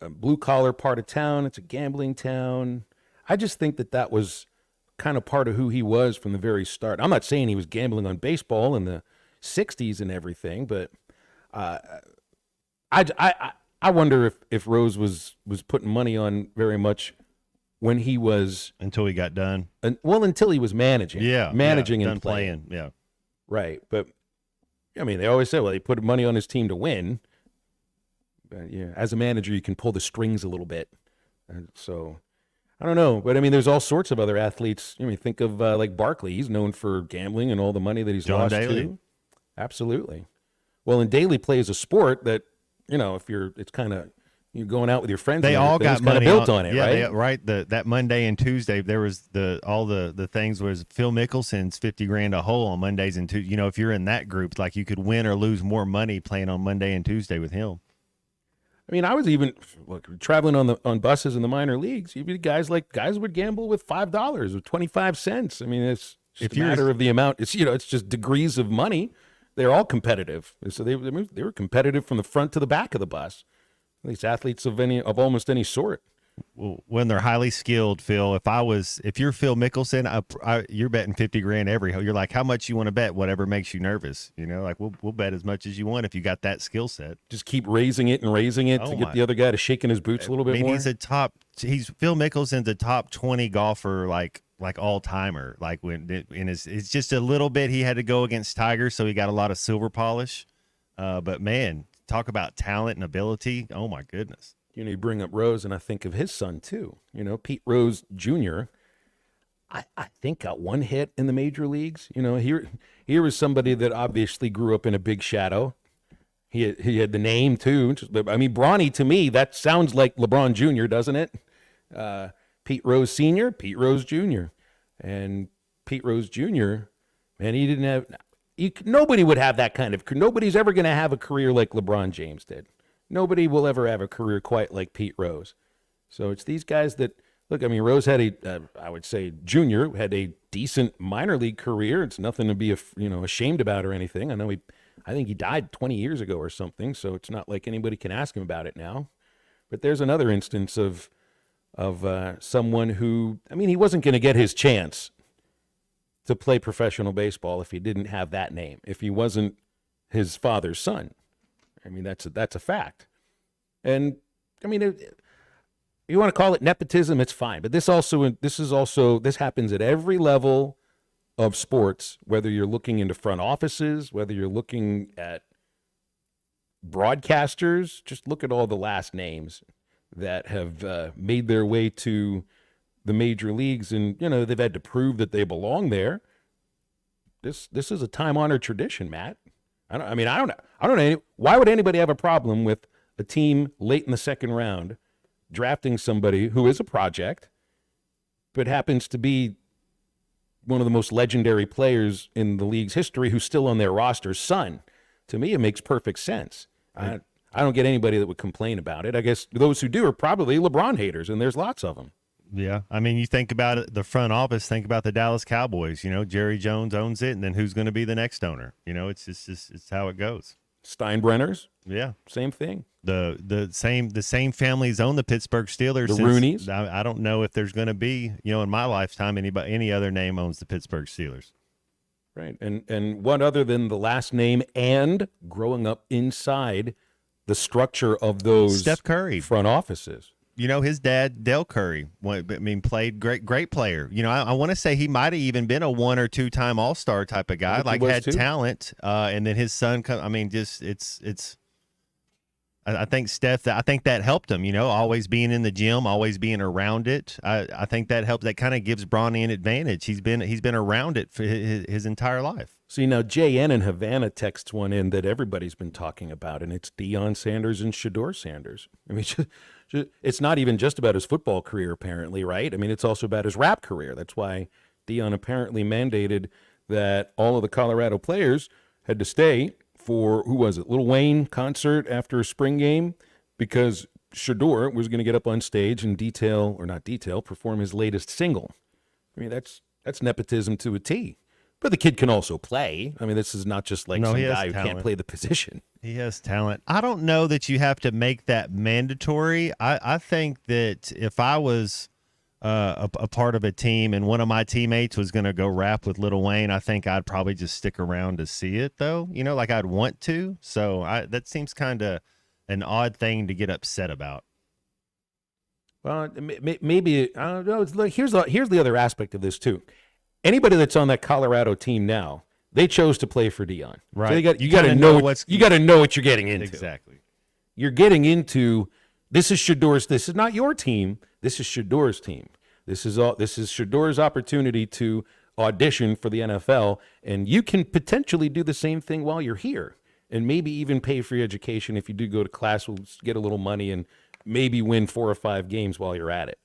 blue collar part of town. It's a gambling town. I just think that was kind of part of who he was from the very start. I'm not saying he was gambling on baseball in the 60s and everything, but I wonder if Rose was putting money on very much when he was until he got done. Until he was managing. Yeah, managing done and playing. Yeah, right. But I mean, they always say, well, he put money on his team to win. But, yeah, as a manager, you can pull the strings a little bit. And so I don't know, but I mean, there's all sorts of other athletes. Think of like Barkley. He's known for gambling and all the money that he's lost to. Absolutely. Well, and Daly plays a sport that, if it's kind of, you're going out with your friends. They all got money built on it, right? Right. That Monday and Tuesday, there was all the things was Phil Mickelson's $50,000 a hole on Mondays and Tuesdays. If you're in that group, like you could win or lose more money playing on Monday and Tuesday with him. I mean, I was even traveling on buses in the minor leagues. Guys would gamble with $5 or 25 cents. I mean, it's just a matter of the amount. It's it's just degrees of money. They're all competitive. So they were competitive from the front to the back of the bus. These athletes of almost any sort. Well, when they're highly skilled, Phil. If you're Phil Mickelson, you're betting $50,000 every. You're like, how much you want to bet? Whatever makes you nervous. Like we'll bet as much as you want if you got that skill set. Just keep raising it to get the other guy to shake in his boots a little bit more. He's Phil Mickelson's a top 20 golfer, like all timer. Like it's just a little bit. He had to go against Tiger, so he got a lot of silver polish. But man, talk about talent and ability. Oh my goodness. You bring up Rose, and I think of his son too. Pete Rose Jr. I think got one hit in the major leagues. Here was somebody that obviously grew up in a big shadow. He had the name too. I mean, Bronny, to me, that sounds like LeBron Jr., doesn't it? Pete Rose Sr., Pete Rose Jr., and Pete Rose Jr. Man, he didn't have. Nobody would have that kind of. Nobody's ever going to have a career like LeBron James did. Nobody will ever have a career quite like Pete Rose. So it's these guys that look. I mean, Rose had I would say Junior had a decent minor league career. It's nothing to be ashamed about or anything. I think he died 20 years ago or something. So it's not like anybody can ask him about it now. But there's another instance of someone who, I mean, he wasn't going to get his chance to play professional baseball if he didn't have that name. If he wasn't his father's son. I mean, that's a fact. And I mean, you want to call it nepotism, it's fine. But this happens at every level of sports, whether you're looking into front offices, whether you're looking at broadcasters. Just look at all the last names that have made their way to the major leagues, and they've had to prove that they belong there. This is a time-honored tradition, Matt. I don't know. Why would anybody have a problem with a team late in the second round drafting somebody who is a project, but happens to be one of the most legendary players in the league's history who's still on their roster's son? To me, it makes perfect sense. I don't get anybody that would complain about it. I guess those who do are probably LeBron haters, and there's lots of them. Yeah, I mean, you think about it, the front office. Think about the Dallas Cowboys. You know, Jerry Jones owns it, and then who's going to be the next owner? You know, it's just it's how it goes. Steinbrenners, yeah, same thing. The same families own the Pittsburgh Steelers. The Rooneys. I don't know if there's going to be, you know, in my lifetime, any other name owns the Pittsburgh Steelers. Right, and what other than the last name and growing up inside the structure of those Steph Curry front offices. You know, his dad, Dale Curry, played great player. You know, I want to say he might have even been a 1 or 2 time All-Star type of guy, like had talent. And then his son, I think Steph, I think that helped him, you know, always being in the gym, always being around it. I think that helps. That kind of gives Bronny an advantage. He's been around it for his entire life. See, now JN in Havana texts one in that everybody's been talking about, and it's Deion Sanders and Shedeur Sanders. I mean, it's not even just about his football career, apparently, right? I mean, it's also about his rap career. That's why Deion apparently mandated that all of the Colorado players had to stay for, who was it, Lil Wayne concert after a spring game, because Shedeur was going to get up on stage and perform his latest single. I mean, that's nepotism to a T. But the kid can also play. I mean, this is not just like some guy who can't play the position. He has talent. I don't know that you have to make that mandatory. I think that if I was a part of a team and one of my teammates was going to go rap with Lil Wayne, I think I'd probably just stick around to see it, though. You know, like I'd want to. So that seems kind of an odd thing to get upset about. Well, maybe I don't know. Here's the other aspect of this too. Anybody that's on that Colorado team now, they chose to play for Deion. Right. So you got to know what you're getting into. Exactly. You're getting into, this is Shedeur's. This is not your team. This is Shedeur's team. This is Shedeur's opportunity to audition for the NFL, and you can potentially do the same thing while you're here, and maybe even pay for your education if you do go to class. We'll get a little money and maybe win 4 or 5 games while you're at it.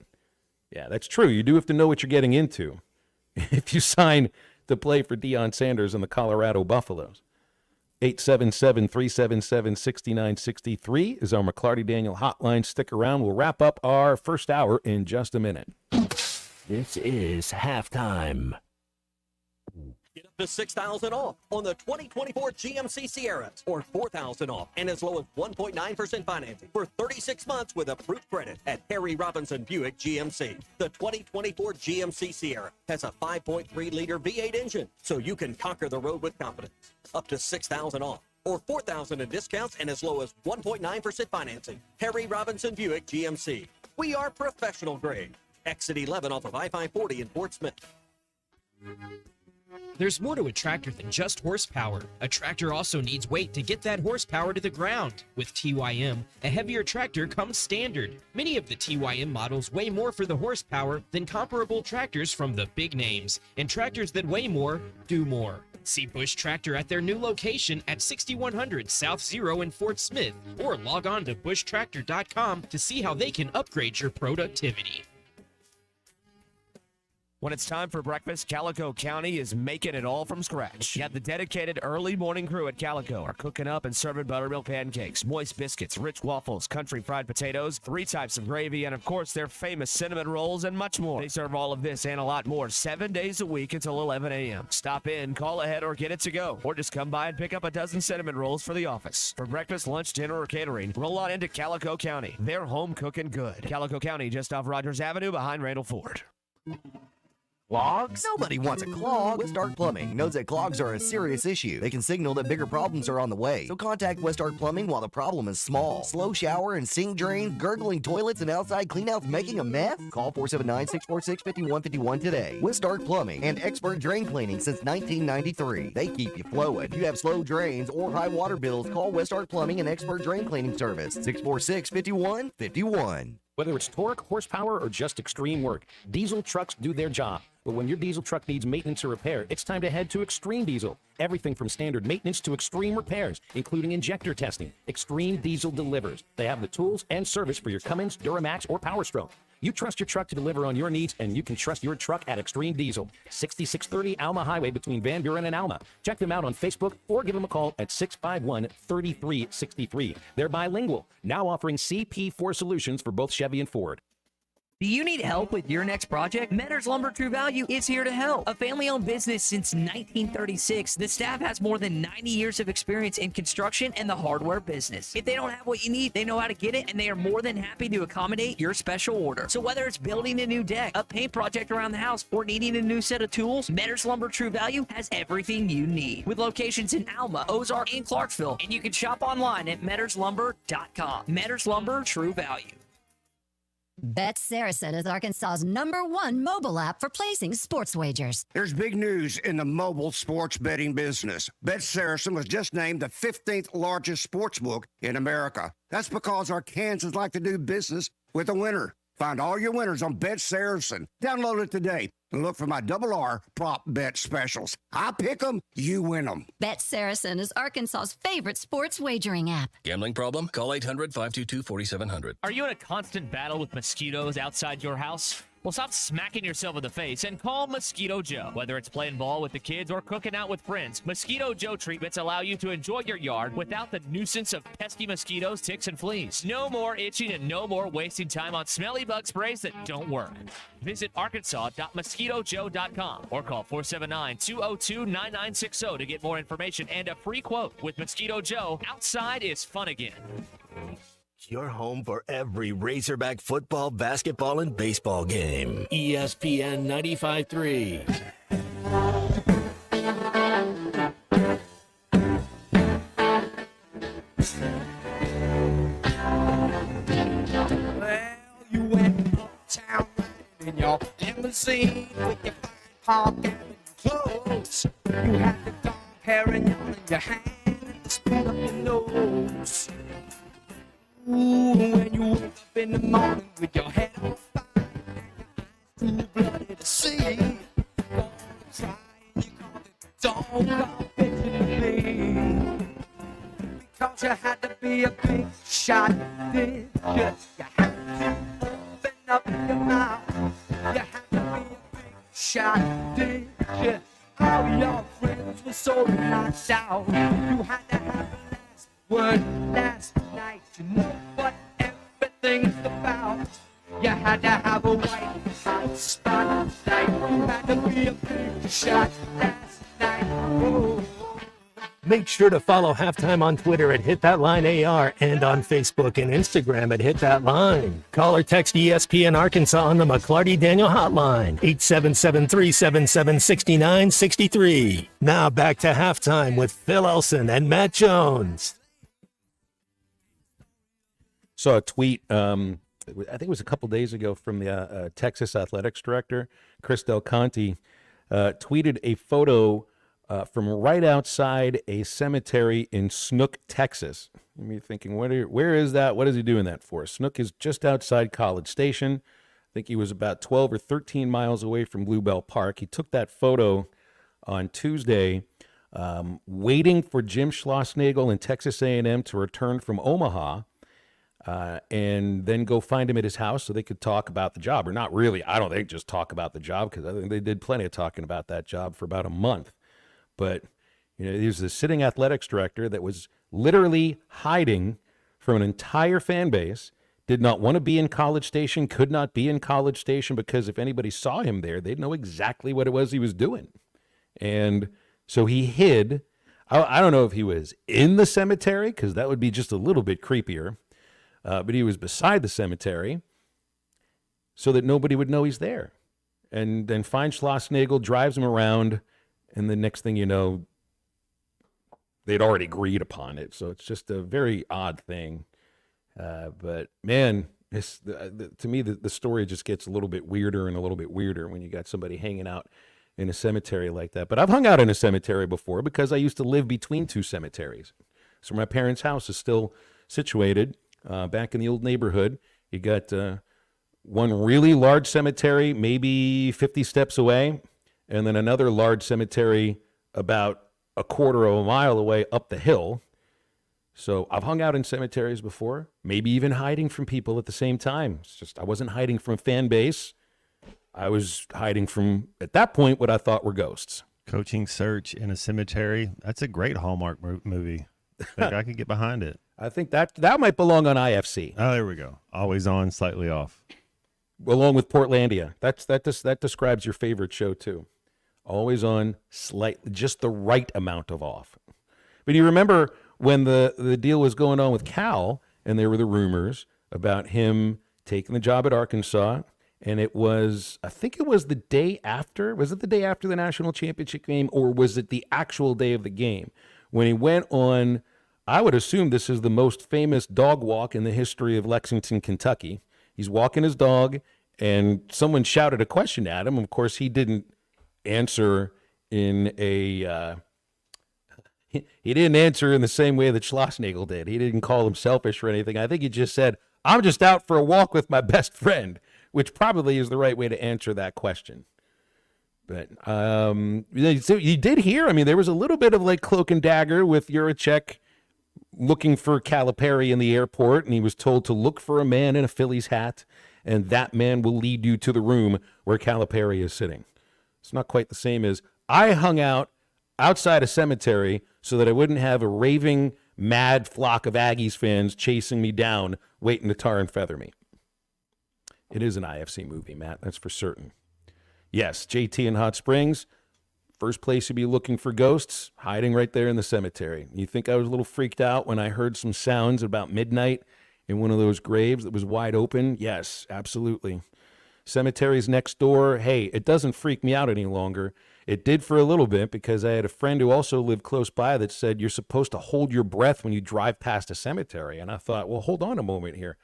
Yeah, that's true. You do have to know what you're getting into if you sign to play for Deion Sanders and the Colorado Buffaloes. 877-377-6963 is our McLarty Daniel hotline. Stick around. We'll wrap up our first hour in just a minute. This is halftime. Get up to $6,000 off on the 2024 GMC Sierras, or $4,000 off and as low as 1.9% financing for 36 months with approved credit at Harry Robinson Buick GMC. The 2024 GMC Sierra has a 5.3-liter V8 engine, so you can conquer the road with confidence. Up to $6,000 off, or $4,000 in discounts and as low as 1.9% financing. Harry Robinson Buick GMC. We are professional grade. Exit 11 off of I-540 in Fort Smith. There's more to a tractor than just horsepower. A tractor also needs weight to get that horsepower to the ground. With TYM, a heavier tractor comes standard. Many of the TYM models weigh more for the horsepower than comparable tractors from the big names, and tractors that weigh more do more. See Bush Tractor at their new location at 6100 South Zero in Fort Smith, or log on to bushtractor.com to see how they can upgrade your productivity. When it's time for breakfast, Calico County is making it all from scratch. Yet the dedicated early morning crew at Calico are cooking up and serving buttermilk pancakes, moist biscuits, rich waffles, country fried potatoes, 3 types of gravy, and of course their famous cinnamon rolls and much more. They serve all of this and a lot more 7 days a week until 11 a.m. Stop in, call ahead, or get it to go. Or just come by and pick up a dozen cinnamon rolls for the office. For breakfast, lunch, dinner, or catering, roll on into Calico County. They're home cooking good. Calico County, just off Rogers Avenue behind Randall Ford. Clogs? Nobody wants a clog. Westart Plumbing knows that clogs are a serious issue. They can signal that bigger problems are on the way. So contact Westart Plumbing while the problem is small. Slow shower and sink drains, gurgling toilets, and outside cleanouts making a mess? Call 479-646-5151 today. Westart Plumbing and expert drain cleaning since 1993. They keep you flowing. If you have slow drains or high water bills, call Westart Plumbing and expert drain cleaning service. 646-5151. Whether it's torque, horsepower, or just extreme work, diesel trucks do their job. But when your diesel truck needs maintenance or repair, it's time to head to Extreme Diesel. Everything from standard maintenance to extreme repairs, including injector testing. Extreme Diesel delivers. They have the tools and service for your Cummins, Duramax, or Power Stroke. You trust your truck to deliver on your needs, and you can trust your truck at Extreme Diesel. 6630 Alma Highway between Van Buren and Alma. Check them out on Facebook or give them a call at 651-3363. They're bilingual, now offering CP4 solutions for both Chevy and Ford. Do you need help with your next project? Metters Lumber True Value is here to help. A family-owned business since 1936, the staff has more than 90 years of experience in construction and the hardware business. If they don't have what you need, they know how to get it, and they are more than happy to accommodate your special order. So whether it's building a new deck, a paint project around the house, or needing a new set of tools, Metters Lumber True Value has everything you need. With locations in Alma, Ozark, and Clarksville, and you can shop online at metterslumber.com. Metters Lumber True Value. Bet Saracen is Arkansas's #1 mobile app for placing sports wagers. There's big news in the mobile sports betting business. Bet Saracen was just named the 15th largest sports book in America. That's because Arkansans like to do business with a winner. Find all your winners on Bet Saracen. Download it today and look for my RR prop bet specials. I pick them, you win them. Bet Saracen is Arkansas's favorite sports wagering app. Gambling problem? Call 800-522-4700. Are you in a constant battle with mosquitoes outside your house? Well, stop smacking yourself in the face and call Mosquito Joe. Whether it's playing ball with the kids or cooking out with friends, Mosquito Joe treatments allow you to enjoy your yard without the nuisance of pesky mosquitoes, ticks, and fleas. No more itching and no more wasting time on smelly bug sprays that don't work. Visit arkansas.mosquitojoe.com or call 479-202-9960 to get more information and a free quote. With Mosquito Joe, outside is fun again. Your home for every Razorback football, basketball, and baseball game. ESPN 95.3. Well, you went uptown in your limousine with your fine Park Avenue clothes. You had the dark hair and yarn in your hand, spin up your nose. Ooh, when you wake up in the morning with your head on fire, too bloody to see. Trying, you call it dog competition. Because you had to be a big shot, did you? You had to open up your mouth. You had to be a big shot, did you? All your friends were so knocked out. You had to have the last word last night. You know what everything's about. You had to have a white hot spotlight. You had to be a big shot last night. Oh. Make sure to follow Halftime on Twitter at HitThatLineAR and on Facebook and Instagram at HitThatLine. Call or text ESPN Arkansas on the McClarty Daniel Hotline, 877-377-6963. Now back to Halftime with Phil Elson and Matt Jones. Saw a tweet, I think it was a couple days ago, from the Texas Athletics director, Chris Del Conte, tweeted a photo from right outside a cemetery in Snook, Texas. You're thinking, where is that? What is he doing that for? Snook is just outside College Station. I think he was about 12 or 13 miles away from Bluebell Park. He took that photo on Tuesday, waiting for Jim Schlossnagle and Texas A&M to return from Omaha, and then go find him at his house so they could talk about the job. Or not really, I don't think just talk about the job, because I think they did plenty of talking about that job for about a month. But he was the sitting athletics director that was literally hiding from an entire fan base, did not want to be in College Station, could not be in College Station, because if anybody saw him there, they'd know exactly what it was he was doing. And so he hid. I don't know if he was in the cemetery, because that would be just a little bit creepier. But he was beside the cemetery so that nobody would know he's there. And then finds Schlossnagle, drives him around, and the next thing you know, they'd already agreed upon it. So it's just a very odd thing. But, man, to me, the story just gets a little bit weirder and a little bit weirder when you got somebody hanging out in a cemetery like that. But I've hung out in a cemetery before because I used to live between two cemeteries. So my parents' house is still situated back in the old neighborhood. You got one really large cemetery, maybe 50 steps away, and then another large cemetery about a quarter of a mile away up the hill. So I've hung out in cemeteries before, maybe even hiding from people at the same time. It's just I wasn't hiding from a fan base. I was hiding from, at that point, what I thought were ghosts. Coaching search in a cemetery. That's a great Hallmark movie. I think I could get behind it. I think that might belong on IFC. Oh, there we go. Always on, slightly off. along with Portlandia. That describes your favorite show too. Always on, just the right amount of off. But you remember when the deal was going on with Cal, and there were the rumors about him taking the job at Arkansas, and it was, I think it was the day after. Was it the day after the national championship game, or was it the actual day of the game when he went on? I would assume this is the most famous dog walk in the history of Lexington, Kentucky. He's walking his dog, and someone shouted a question at him. Of course, he didn't answer in a he didn't answer in the same way that Schlossnagel did. He didn't call him selfish or anything. I think he just said, "I'm just out for a walk with my best friend," which probably is the right way to answer that question. But so you did hear, I mean, there was a little bit of like cloak and dagger with Juracek looking for Calipari in the airport, and he was told to look for a man in a Phillies hat, and that man will lead you to the room where Calipari is sitting. It's not quite the same as I hung out outside a cemetery so that I wouldn't have a raving, mad flock of Aggies fans chasing me down, waiting to tar and feather me. It is an IFC movie, Matt, that's for certain. Yes, JT in Hot Springs, first place you'd be looking for ghosts, hiding right there in the cemetery. You think I was a little freaked out when I heard some sounds about midnight in one of those graves that was wide open? Yes, absolutely. Cemeteries next door, hey, it doesn't freak me out any longer. It did for a little bit because I had a friend who also lived close by that said you're supposed to hold your breath when you drive past a cemetery. And I thought, well, hold on a moment here.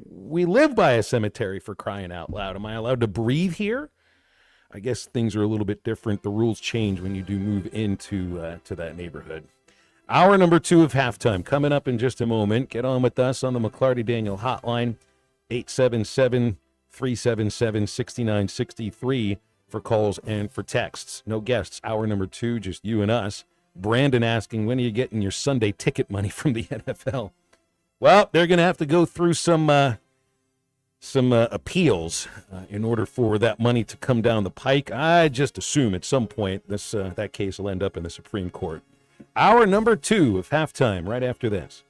We live by a cemetery, for crying out loud. Am I allowed to breathe here? I guess things are a little bit different. The rules change when you do move into to that neighborhood. Hour number 2 of halftime coming up in just a moment. Get on with us on the McLarty Daniel hotline, 877-377-6963 for calls and for texts. No guests. Hour number 2, just you and us. Brandon asking, when are you getting your Sunday ticket money from the NFL? Well, they're going to have to go through some appeals in order for that money to come down the pike. I just assume at some point that case will end up in the Supreme Court. Hour number 2 of halftime right after this.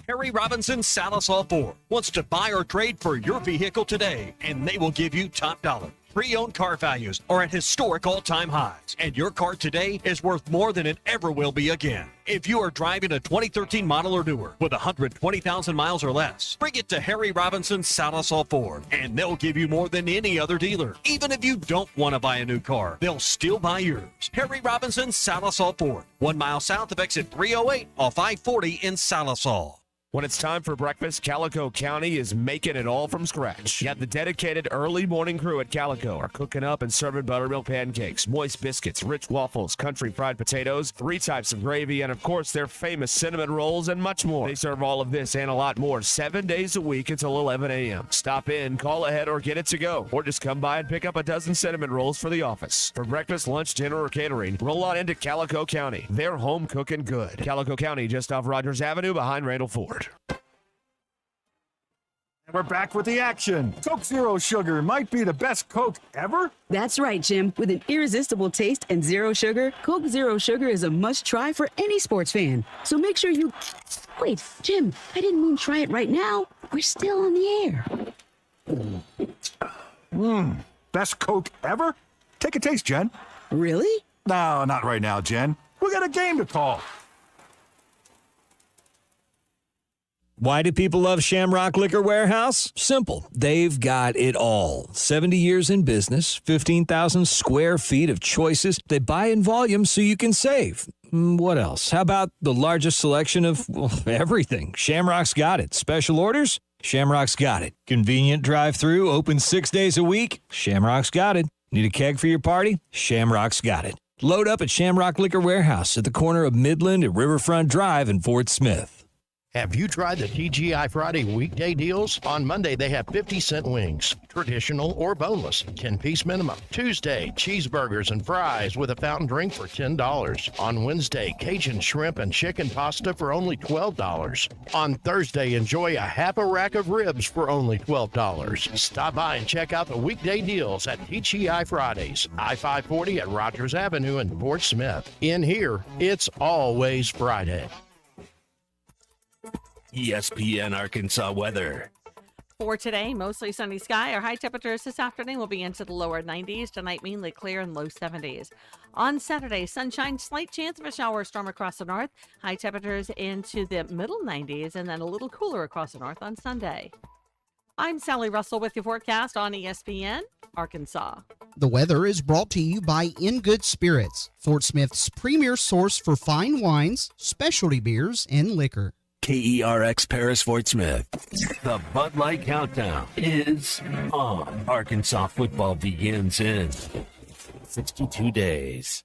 Harry Robinson Salisol Ford wants to buy or trade for your vehicle today, and they will give you top dollar. Pre-owned car values are at historic all-time highs, and your car today is worth more than it ever will be again. If you are driving a 2013 model or newer with 120,000 miles or less, bring it to Harry Robinson Salisol Ford, and they'll give you more than any other dealer. Even if you don't want to buy a new car, they'll still buy yours. Harry Robinson Salisol Ford, 1 mile south of exit 308 off I-40 in Salisol. When it's time for breakfast, Calico County is making it all from scratch. You got the dedicated early morning crew at Calico are cooking up and serving buttermilk pancakes, moist biscuits, rich waffles, country fried potatoes, 3 types of gravy, and of course their famous cinnamon rolls and much more. They serve all of this and a lot more 7 days a week until 11 a.m. Stop in, call ahead, or get it to go. Or just come by and pick up a dozen cinnamon rolls for the office. For breakfast, lunch, dinner, or catering, roll on into Calico County. They're home cooking good. Calico County, just off Rogers Avenue behind Randall Ford. We're back with the action. Coke Zero Sugar might be the best Coke ever. That's right, Jim. With an irresistible taste and zero sugar, Coke Zero Sugar is a must-try for any sports fan. So make sure you... Wait, Jim, I didn't mean try it right now. We're still on the air. Best Coke ever? Take a taste, Jen. Really? No, not right now, Jen. We got a game to call. Why do people love Shamrock Liquor Warehouse? Simple. They've got it all. 70 years in business, 15,000 square feet of choices. They buy in volume so you can save. What else? How about the largest selection of everything? Shamrock's got it. Special orders? Shamrock's got it. Convenient drive-through, open 6 days a week? Shamrock's got it. Need a keg for your party? Shamrock's got it. Load up at Shamrock Liquor Warehouse at the corner of Midland and Riverfront Drive in Fort Smith. Have you tried the TGI Friday weekday deals? On Monday, they have 50-cent wings, traditional or boneless, 10-piece minimum. Tuesday, cheeseburgers and fries with a fountain drink for $10. On Wednesday, Cajun shrimp and chicken pasta for only $12. On Thursday, enjoy a half a rack of ribs for only $12. Stop by and check out the weekday deals at TGI Fridays, I-540 at Rogers Avenue in Fort Smith. In here, it's always Friday. ESPN Arkansas weather. For today, mostly sunny sky. Our high temperatures this afternoon will be into the lower 90s. Tonight, mainly clear and low 70s. On Saturday, sunshine, slight chance of a shower or storm across the north. High temperatures into the middle 90s, and then a little cooler across the north on Sunday. I'm Sally Russell with your forecast on ESPN Arkansas. The weather is brought to you by In Good Spirits, Fort Smith's premier source for fine wines, specialty beers, and liquor. KERX Paris Fort Smith. The Bud Light Countdown is on. Arkansas football begins in 62 days.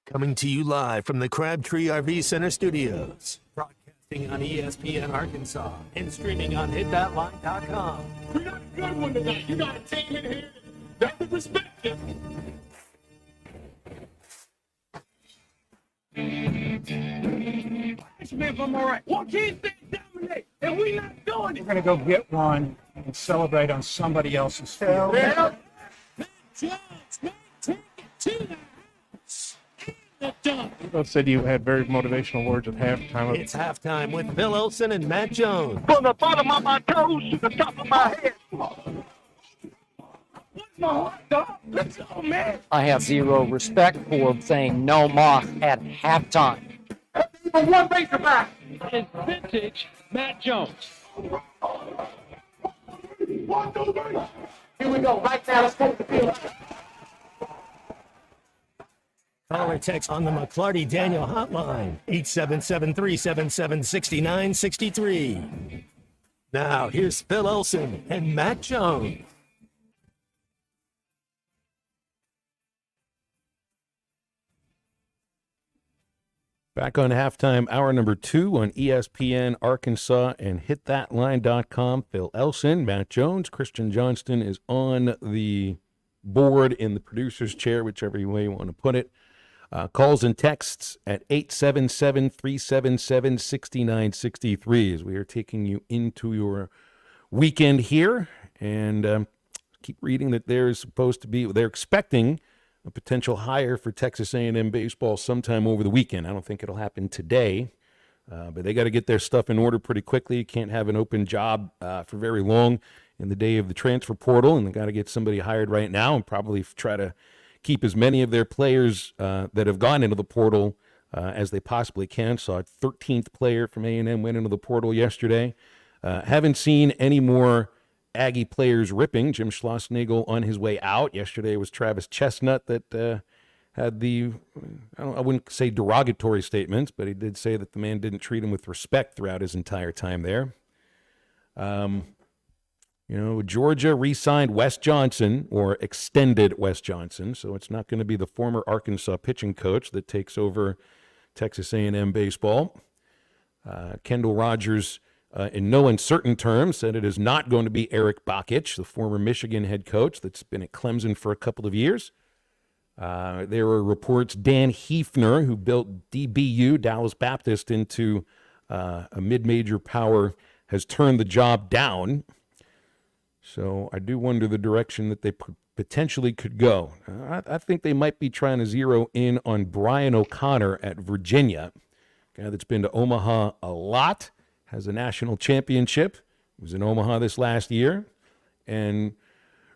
Coming to you live from the Crabtree RV Center studios. Broadcasting on ESPN Arkansas and streaming on hitthatline.com. We got a good one tonight. You got a team in here that will respect you. If I'm all right. Why can't they dominate? And we not doing it. We're going to go get one and celebrate on somebody else's field. Well, Jones may take it to the house. The dunk. You both said you had very motivational words at halftime. It's halftime with Phil Olsen and Matt Jones. From the bottom of my toes to the top of my head. What's my hot dog? Let's go, man. I have zero respect for saying no moss at halftime. For one Razorback is vintage Matt Jones. 1, 2, 3. Here we go. Right now, let's go to the field. Call or text on the McClarty Daniel hotline, 877-377-6963. Now, here's Phil Olsen and Matt Jones. Back on halftime, hour number 2 on ESPN Arkansas and hitthatline.com. Phil Elson, Matt Jones, Christian Johnston is on the board in the producer's chair, whichever way you want to put it. Calls and texts at 877-377-6963 as we are taking you into your weekend here. And keep reading that they're expecting a potential hire for Texas A&M baseball sometime over the weekend. I don't think it'll happen today, but they got to get their stuff in order pretty quickly. Can't have an open job for very long in the day of the transfer portal, and they got to get somebody hired right now and probably try to keep as many of their players that have gone into the portal as they possibly can. Saw a 13th player from A&M went into the portal yesterday. Haven't seen any more Aggie players ripping. Jim Schlossnagle on his way out. Yesterday was Travis Chestnut that had the, I wouldn't say derogatory statements, but he did say that the man didn't treat him with respect throughout his entire time there. Georgia re-signed Wes Johnson, or extended Wes Johnson, so it's not going to be the former Arkansas pitching coach that takes over Texas A&M baseball. Kendall Rogers, in no uncertain terms, said it is not going to be Eric Bakich, the former Michigan head coach that's been at Clemson for a couple of years. There were reports Dan Hefner, who built DBU, Dallas Baptist, into a mid-major power, has turned the job down. So I do wonder the direction that they potentially could go. I think they might be trying to zero in on Brian O'Connor at Virginia, a guy that's been to Omaha a lot, has a national championship, was in Omaha this last year. And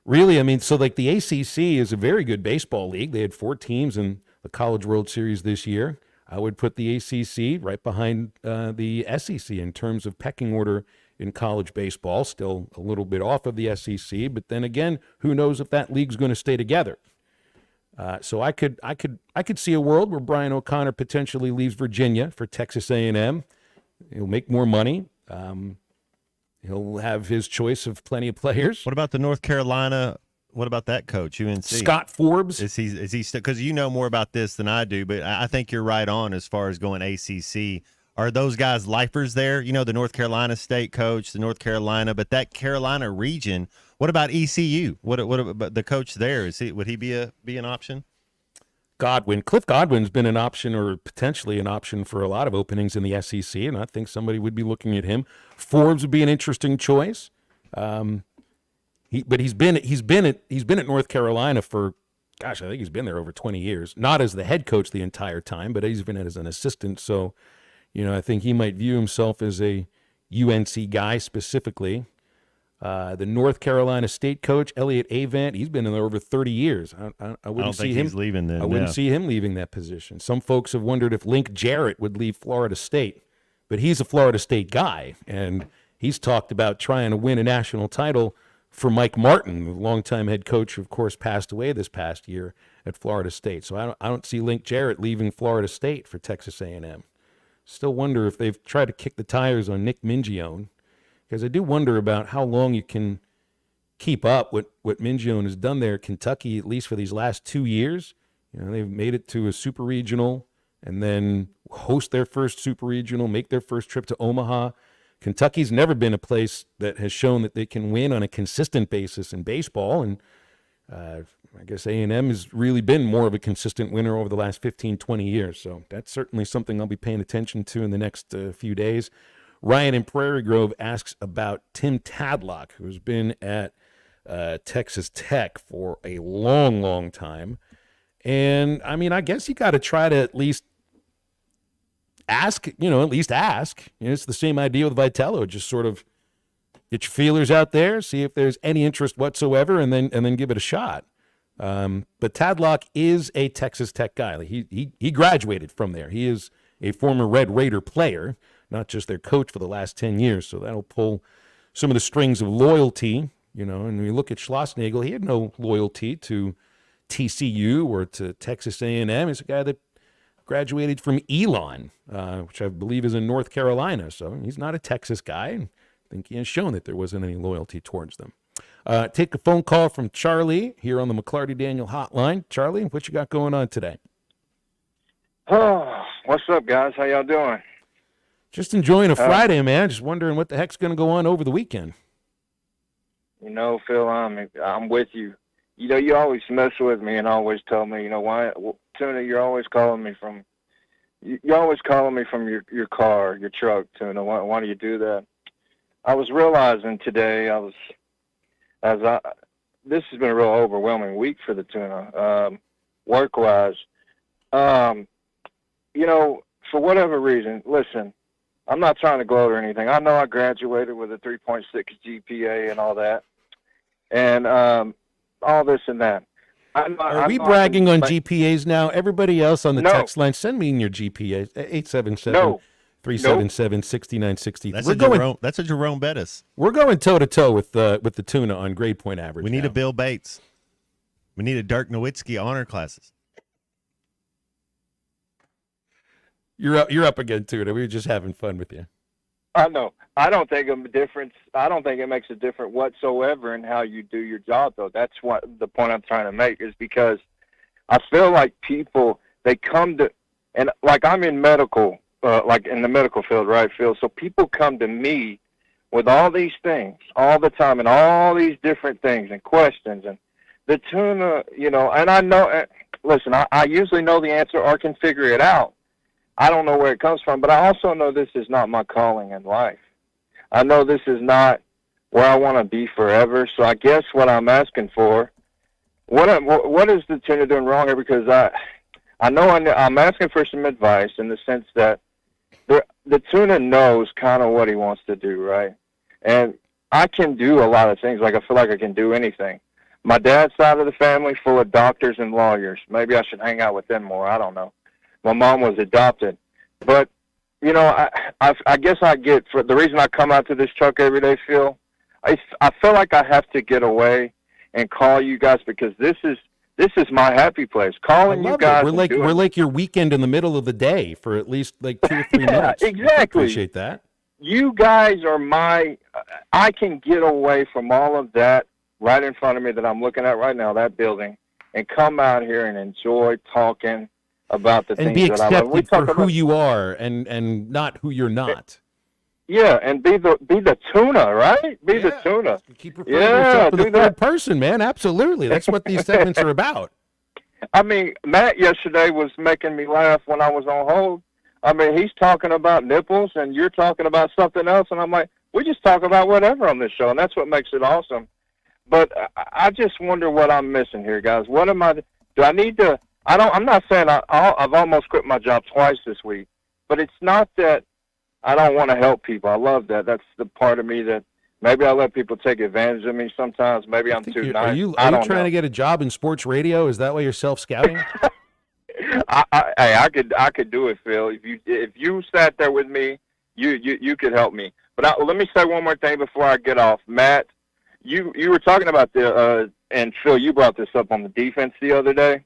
really, the ACC is a very good baseball league. They had 4 teams in the College World Series this year. I would put the ACC right behind the SEC in terms of pecking order in college baseball. Still a little bit off of the SEC, but then again, who knows if that league's going to stay together. So I could see a world where Brian O'Connor potentially leaves Virginia for Texas A&M. He'll make more money. He'll have his choice of plenty of players. What about the North Carolina What about that coach, UNC? Scott Forbes. Is he because you know more about this than I do, but I think you're right on as far as going ACC. Are those guys lifers there? You know, the North Carolina State coach, the North Carolina, but that Carolina region. What about ECU? What about the coach there? Would he be an option? Godwin. Cliff Godwin's been an option, or potentially an option, for a lot of openings in the SEC, and I think somebody would be looking at him. Forbes would be an interesting choice. But he's been at North Carolina for, gosh, I think he's been there over 20 years. Not as the head coach the entire time, but he's been as an assistant. So, I think he might view himself as a UNC guy specifically. The North Carolina State coach, Elliott Avent, he's been in there over 30 years. I wouldn't see him leaving then. I wouldn't see him leaving that position. Some folks have wondered if Link Jarrett would leave Florida State, but he's a Florida State guy, and he's talked about trying to win a national title for Mike Martin, the longtime head coach who, of course, passed away this past year at Florida State. So I don't see Link Jarrett leaving Florida State for Texas A&M. Still wonder if they've tried to kick the tires on Nick Mingione, because I do wonder about how long you can keep up what Mingione has done there at Kentucky, at least for these last 2 years. They've made it to a super regional and then host their first super regional, make their first trip to Omaha. Kentucky's never been a place that has shown that they can win on a consistent basis in baseball, and I guess A&M has really been more of a consistent winner over the last 15, 20 years. So that's certainly something I'll be paying attention to in the next few days. Ryan in Prairie Grove asks about Tim Tadlock, who's been at Texas Tech for a long, long time. And, I guess you got to try to at least ask. It's the same idea with Vitello. Just sort of get your feelers out there, see if there's any interest whatsoever, and then give it a shot. But Tadlock is a Texas Tech guy. He graduated from there. He is a former Red Raider player, not just their coach for the last 10 years. So that'll pull some of the strings of loyalty, and when you look at Schlossnagle, he had no loyalty to TCU or to Texas A&M. He's a guy that graduated from Elon, which I believe is in North Carolina. So he's not a Texas guy. I think he has shown that there wasn't any loyalty towards them. Take a phone call from Charlie here on the McClarty Daniel hotline. Charlie, what you got going on today? Oh, what's up, guys? How y'all doing? Just enjoying a Friday, man. Just wondering what the heck's going to go on over the weekend. Phil, I'm with you. You always mess with me and always tell me, why, Tuna, you're always calling me from your car, your truck, Tuna. Why do you do that? I was realizing today, this has been a real overwhelming week for the Tuna, work-wise. For whatever reason, listen, I'm not trying to gloat or anything. I know I graduated with a 3.6 GPA and all that, and all this and that. Are we bragging on GPAs now? Everybody else on the text line, send me in your GPAs. 877-377-6963. That's a Jerome Bettis. We're going toe-to-toe with the Tuna on grade point average. We need now. a Bill Bates. We need a Dirk Nowitzki honor classes. You're up again, Tuna. We were just having fun with you. I know. I don't think it makes a difference whatsoever in how you do your job, though. That's what the point I'm trying to make, is because I feel like people, they come to, and like I'm in medical, like in the medical field, right, Phil? So people come to me with all these things all the time and all these different things and questions. And the Tuna, and I know, listen, I usually know the answer or can figure it out. I don't know where it comes from, but I also know this is not my calling in life. I know this is not where I want to be forever. So I guess what I'm asking for, what is the Tuna doing wrong here? Because I know I'm asking for some advice in the sense that the Tuna knows kind of what he wants to do, right? And I can do a lot of things. Like, I feel like I can do anything. My dad's side of the family full of doctors and lawyers. Maybe I should hang out with them more. I don't know. My mom was adopted. But, I guess I get, for the reason I come out to this truck every day, Phil, I feel like I have to get away and call you guys, because this is my happy place. Calling you guys. We're like your weekend in the middle of the day for at least like 2 or 3 minutes. Exactly. I appreciate that. You guys are I can get away from all of that right in front of me that I'm looking at right now, that building, and come out here and enjoy talking about the And things be that I love. We accepted for talk who about, you are and not who you're not. yeah, and be the tuna, right? Be the tuna. Keep referring to yourself to the do third that. person, man. Absolutely. That's what these segments are about. I mean, Matt yesterday was making me laugh when I was on hold. I mean, he's talking about nipples, and you're talking about something else, and I'm like, we just talk about whatever on this show, and that's what makes it awesome. But I just wonder what I'm missing here, guys. What am I? Do I need to? I'm not saying I've almost quit my job twice this week, but it's not that I don't want to help people. I love that. That's the part of me that maybe I let people take advantage of me sometimes. Maybe I'm too nice. Are you I don't trying know. to get a job in sports radio? Is that why you're self-scouting? I could do it, Phil. If you sat there with me, you could help me. But let me say one more thing before I get off, Matt. You were talking about and Phil, you brought this up on the defense the other day.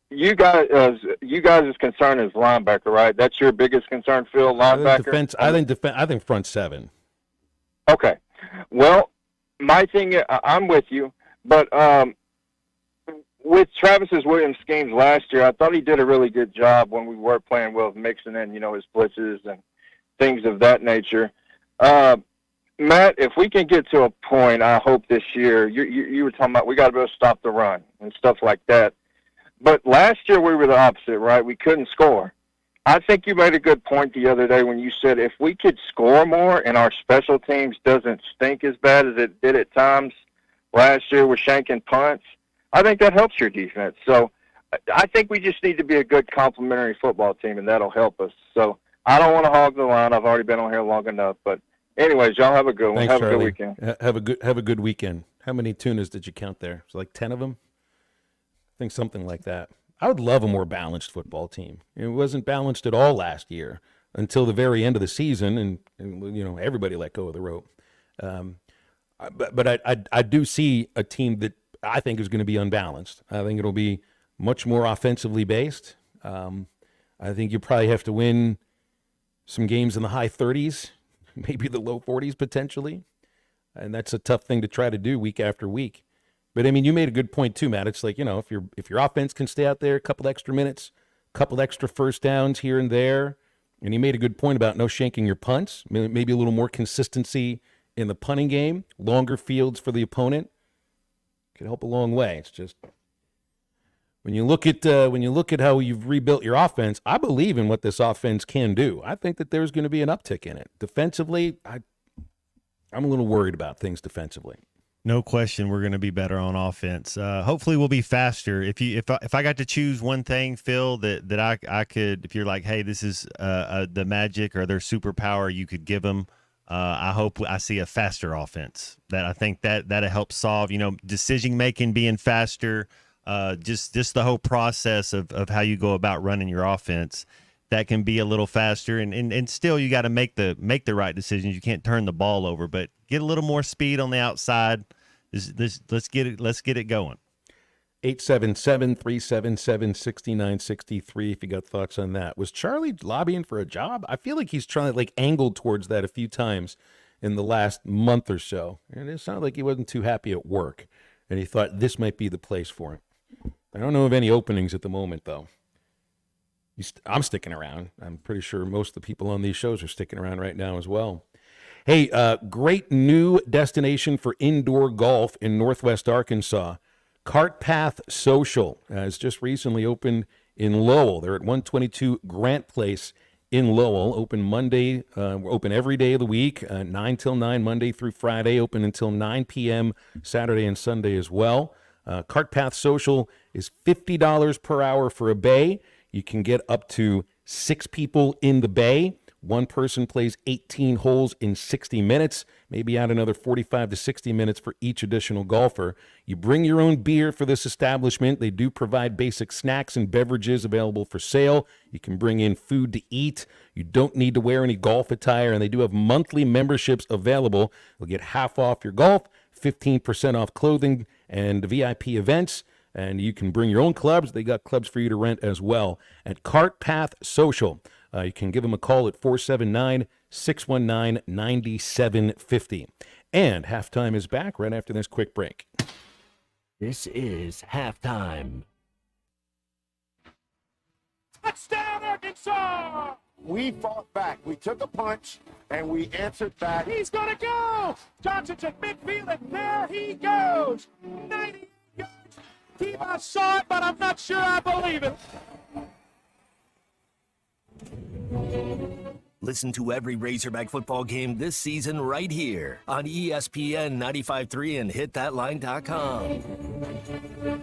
You guys' concern is linebacker, right? That's your biggest concern, Phil. Linebacker. I think front seven. Okay. Well, my thing, I'm with you, but with Travis's Williams schemes last year, I thought he did a really good job when we were playing well, mixing in, his blitzes and things of that nature. Matt, if we can get to a point, I hope this year, you were talking about we got to be able to stop the run and stuff like that. But last year we were the opposite, right? We couldn't score. I think you made a good point the other day when you said if we could score more and our special teams doesn't stink as bad as it did at times last year with shanking punts, I think that helps your defense. So I think we just need to be a good complementary football team, and that'll help us. So I don't want to hog the line. I've already been on here long enough. But anyways, y'all have a good one. Thanks, have Charlie. a good weekend. Have a good weekend. How many tunas did you count there? It's like 10 of them? I think something like that. I would love a more balanced football team. It wasn't balanced at all last year until the very end of the season, and everybody let go of the rope. But I do see a team that I think is going to be unbalanced. I think it'll be much more offensively based. I think you probably have to win some games in the high 30s, maybe the low 40s potentially, and that's a tough thing to try to do week after week. But I mean, you made a good point too, Matt. It's like, if your offense can stay out there a couple extra minutes, a couple extra first downs here and there, and you made a good point about no shanking your punts, maybe a little more consistency in the punting game, longer fields for the opponent, could help a long way. It's just when you look at how you've rebuilt your offense, I believe in what this offense can do. I think that there's going to be an uptick in it. Defensively, I'm a little worried about things defensively. No question, we're going to be better on offense. Hopefully, we'll be faster. If I got to choose one thing, Phil, that I could, if you're like, hey, this is the magic or their superpower, you could give them. I hope I see a faster offense. That I think that'll help solve, decision making being faster. Just the whole process of how you go about running your offense. That can be a little faster, and still you got to make the right decisions. You can't turn the ball over, but get a little more speed on the outside. Let's get it going. 877-377-6963 if you got thoughts on that. Was Charlie lobbying for a job? I feel like he's trying to angle towards that a few times in the last month or so. And it sounded like he wasn't too happy at work, and he thought this might be the place for him. I don't know of any openings at the moment, though. I'm sticking around. I'm pretty sure most of the people on these shows are sticking around right now as well. Hey, great new destination for indoor golf in Northwest Arkansas. Cart Path Social has just recently opened in Lowell. They're at 122 Grant Place in Lowell. Open Monday, open every day of the week, 9 till 9, Monday through Friday. Open until 9 p.m. Saturday and Sunday as well. Cart Path Social is $50 per hour for a bay. You can get up to 6 people in the bay. One person plays 18 holes in 60 minutes, maybe add another 45 to 60 minutes for each additional golfer. You bring your own beer for this establishment. They do provide basic snacks and beverages available for sale. You can bring in food to eat. You don't need to wear any golf attire, and they do have monthly memberships available. You'll get half off your golf, 15% off clothing and VIP events. And you can bring your own clubs. They got clubs for you to rent as well at Cart Path Social. You can give them a call at 479-619-9750. And halftime is back right after this quick break. This is halftime. Touchdown, Arkansas! We fought back. We took a punch, and we answered back. He's going to go! Johnson's at midfield, and there he goes! 90 yards. I saw it, but I'm not sure I believe it. Listen to every Razorback football game this season right here on ESPN 95.3 and hitthatline.com.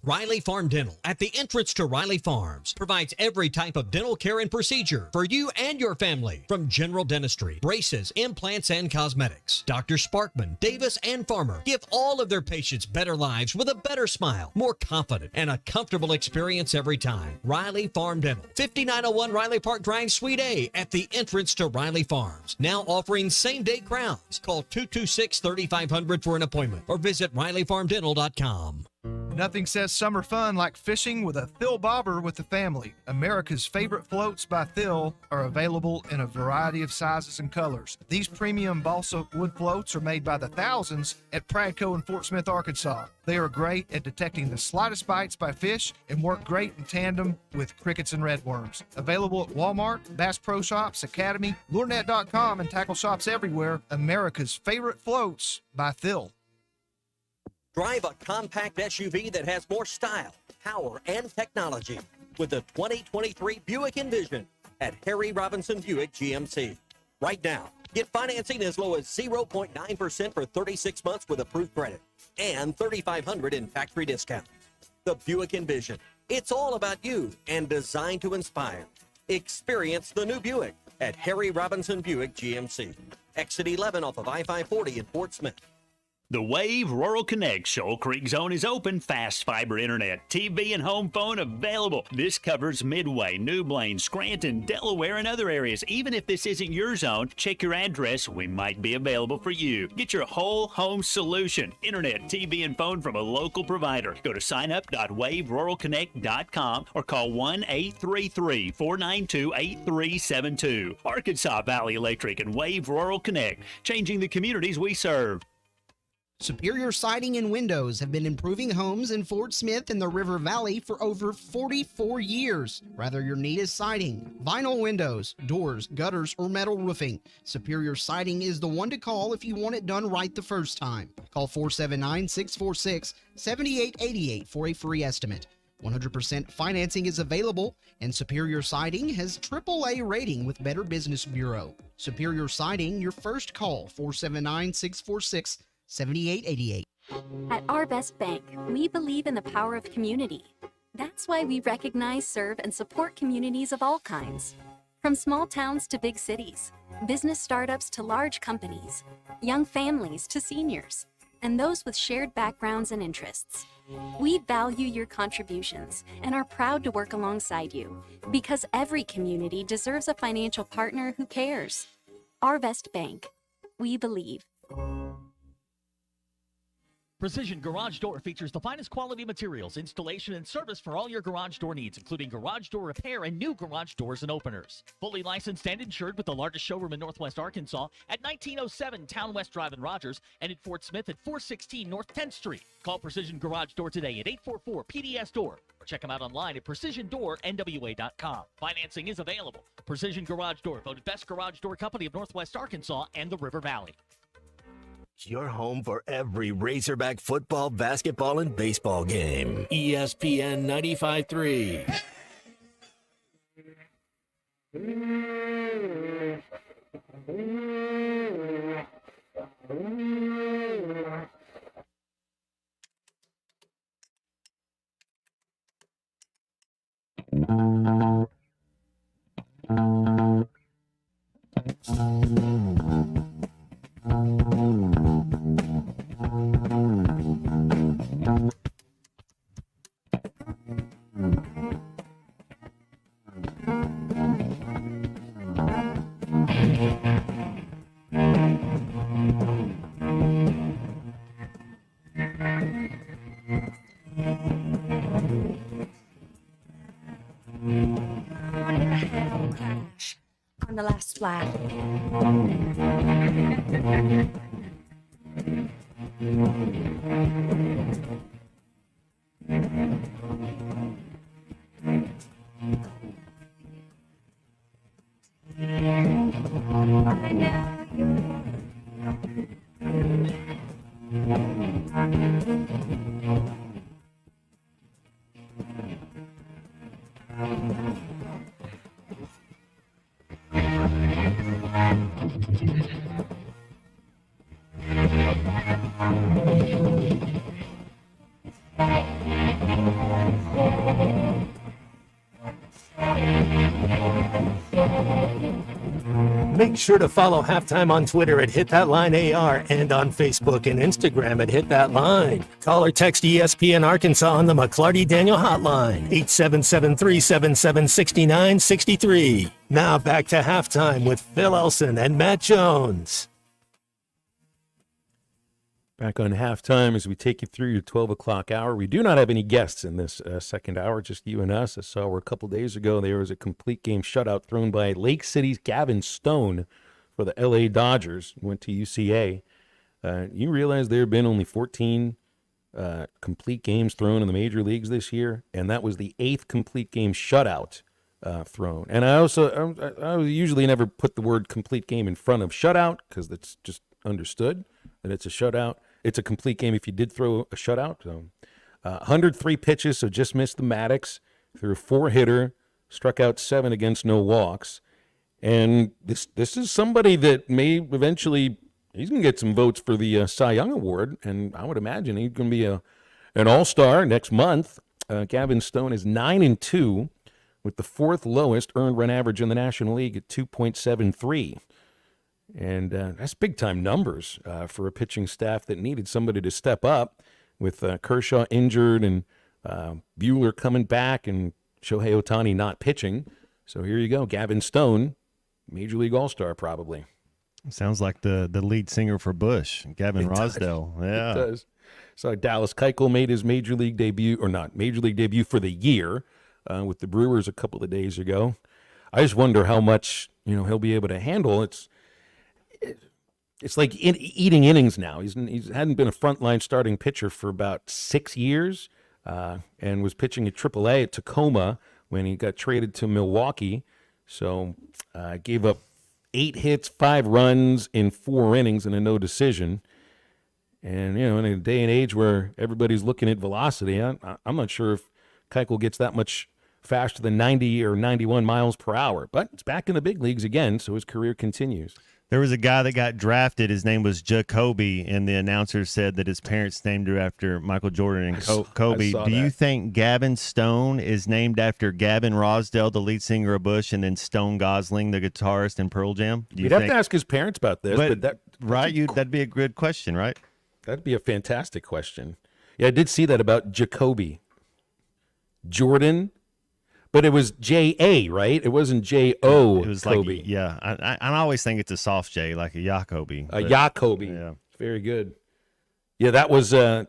Riley Farm Dental, at the entrance to Riley Farms, provides every type of dental care and procedure for you and your family, from general dentistry, braces, implants, and cosmetics. Dr. Sparkman, Davis, and Farmer give all of their patients better lives with a better smile, more confident, and a comfortable experience every time. Riley Farm Dental, 5901 Riley Park Drive, Suite A, at the entrance to Riley Farms. Now offering same-day crowns. Call 226-3500 for an appointment or visit RileyFarmDental.com. Nothing says summer fun like fishing with a Thill Bobber with the family. America's favorite floats by Thill are available in a variety of sizes and colors. These premium balsa wood floats are made by the thousands at Pradco in Fort Smith, Arkansas. They are great at detecting the slightest bites by fish and work great in tandem with crickets and redworms. Available at Walmart, Bass Pro Shops, Academy, LureNet.com, and tackle shops everywhere. America's favorite floats by Thill. Drive a compact SUV that has more style, power, and technology with the 2023 Buick Envision at Harry Robinson Buick GMC. Right now, get financing as low as 0.9% for 36 months with approved credit and $3,500 in factory discounts. The Buick Envision. It's all about you and designed to inspire. Experience the new Buick at Harry Robinson Buick GMC. Exit 11 off of I-540 in Fort Smith. The Wave Rural Connect Shoal Creek Zone is open. Fast fiber internet, TV, and home phone available. This covers Midway, New Blaine, Scranton, Delaware, and other areas. Even if this isn't your zone, check your address. We might be available for you. Get your whole home solution. Internet, TV, and phone from a local provider. Go to signup.waveruralconnect.com or call 1-833-492-8372. Arkansas Valley Electric and Wave Rural Connect, changing the communities we serve. Superior Siding and Windows have been improving homes in Fort Smith and the River Valley for over 44 years. Whether your need is siding, vinyl windows, doors, gutters, or metal roofing, Superior Siding is the one to call if you want it done right the first time. Call 479-646-7888 for a free estimate. 100% financing is available, and Superior Siding has AAA rating with Better Business Bureau. Superior Siding, your first call, 479-646-7888. At Our Best Bank, we believe in the power of community. That's why we recognize, serve, and support communities of all kinds. From small towns to big cities, business startups to large companies, young families to seniors, and those with shared backgrounds and interests. We value your contributions and are proud to work alongside you because every community deserves a financial partner who cares. Our Best Bank. We believe. Precision Garage Door features the finest quality materials, installation, and service for all your garage door needs, including garage door repair and new garage doors and openers. Fully licensed and insured with the largest showroom in Northwest Arkansas at 1907 Town West Drive in Rogers and in Fort Smith at 416 North 10th Street. Call Precision Garage Door today at 844-PDS-DOOR or check them out online at PrecisionDoorNWA.com. Financing is available. Precision Garage Door, voted Best Garage Door Company of Northwest Arkansas and the River Valley. Your home for every Razorback football, basketball, and baseball game. ESPN 95.3. on the last flag. Make sure to follow Halftime on Twitter at HitThatLineAR and on Facebook and Instagram at HitThatLine. Call or text ESPN Arkansas on the McClarty Daniel Hotline, 877-377-6963. Now back to Halftime with Phil Elson and Matt Jones. Back on Halftime as we take you through your 12 o'clock hour. We do not have any guests in this second hour, just you and us. I saw where a couple days ago there was a complete game shutout thrown by Lake City's Gavin Stone for the L.A. Dodgers. Went to UCA. You realize there have been only 14 complete games thrown in the major leagues this year, and that was the 8th complete game shutout thrown. And I usually never put the word complete game in front of shutout because that's just understood that it's a shutout. It's a complete game if you did throw a shutout. So, 103 pitches, so just missed the Maddox. Threw a 4-hitter, struck out 7 against no walks. And this is somebody that may eventually, he's going to get some votes for the Cy Young Award, and I would imagine he's going to be an all-star next month. Gavin Stone is 9-2 with the 4th lowest earned run average in the National League at 2.73. And that's big-time numbers for a pitching staff that needed somebody to step up with Kershaw injured and Buehler coming back and Shohei Ohtani not pitching. So here you go, Gavin Stone, Major League All-Star probably. Sounds like the lead singer for Bush, Gavin Rosdale. Yeah, it does. So Dallas Keuchel made his Major League debut, or not Major League debut for the year with the Brewers a couple of days ago. I just wonder how much he'll be able to handle. It's like eating innings now. He hadn't been a frontline starting pitcher for about 6 years and was pitching at AAA at Tacoma when he got traded to Milwaukee. So gave up 8 hits, 5 runs in 4 innings and a no decision. And, in a day and age where everybody's looking at velocity, I'm not sure if Keuchel gets that much faster than 90 or 91 miles per hour. But it's back in the big leagues again, so his career continues. There was a guy that got drafted. His name was Jacoby, and the announcer said that his parents named her after Michael Jordan and Kobe. Do you think Gavin Stone is named after Gavin Rosdale, the lead singer of Bush, and then Stone Gosling, the guitarist in Pearl Jam? You'd have to ask his parents about this. But that'd be a good question, right? That'd be a fantastic question. Yeah, I did see that about Jacoby. Jordan. But it was J-A, right? It wasn't J-O. It was Kobe. like, yeah. I always think it's a soft J, like a Jacoby. A Jacoby. Yeah. Very good. Yeah, that was that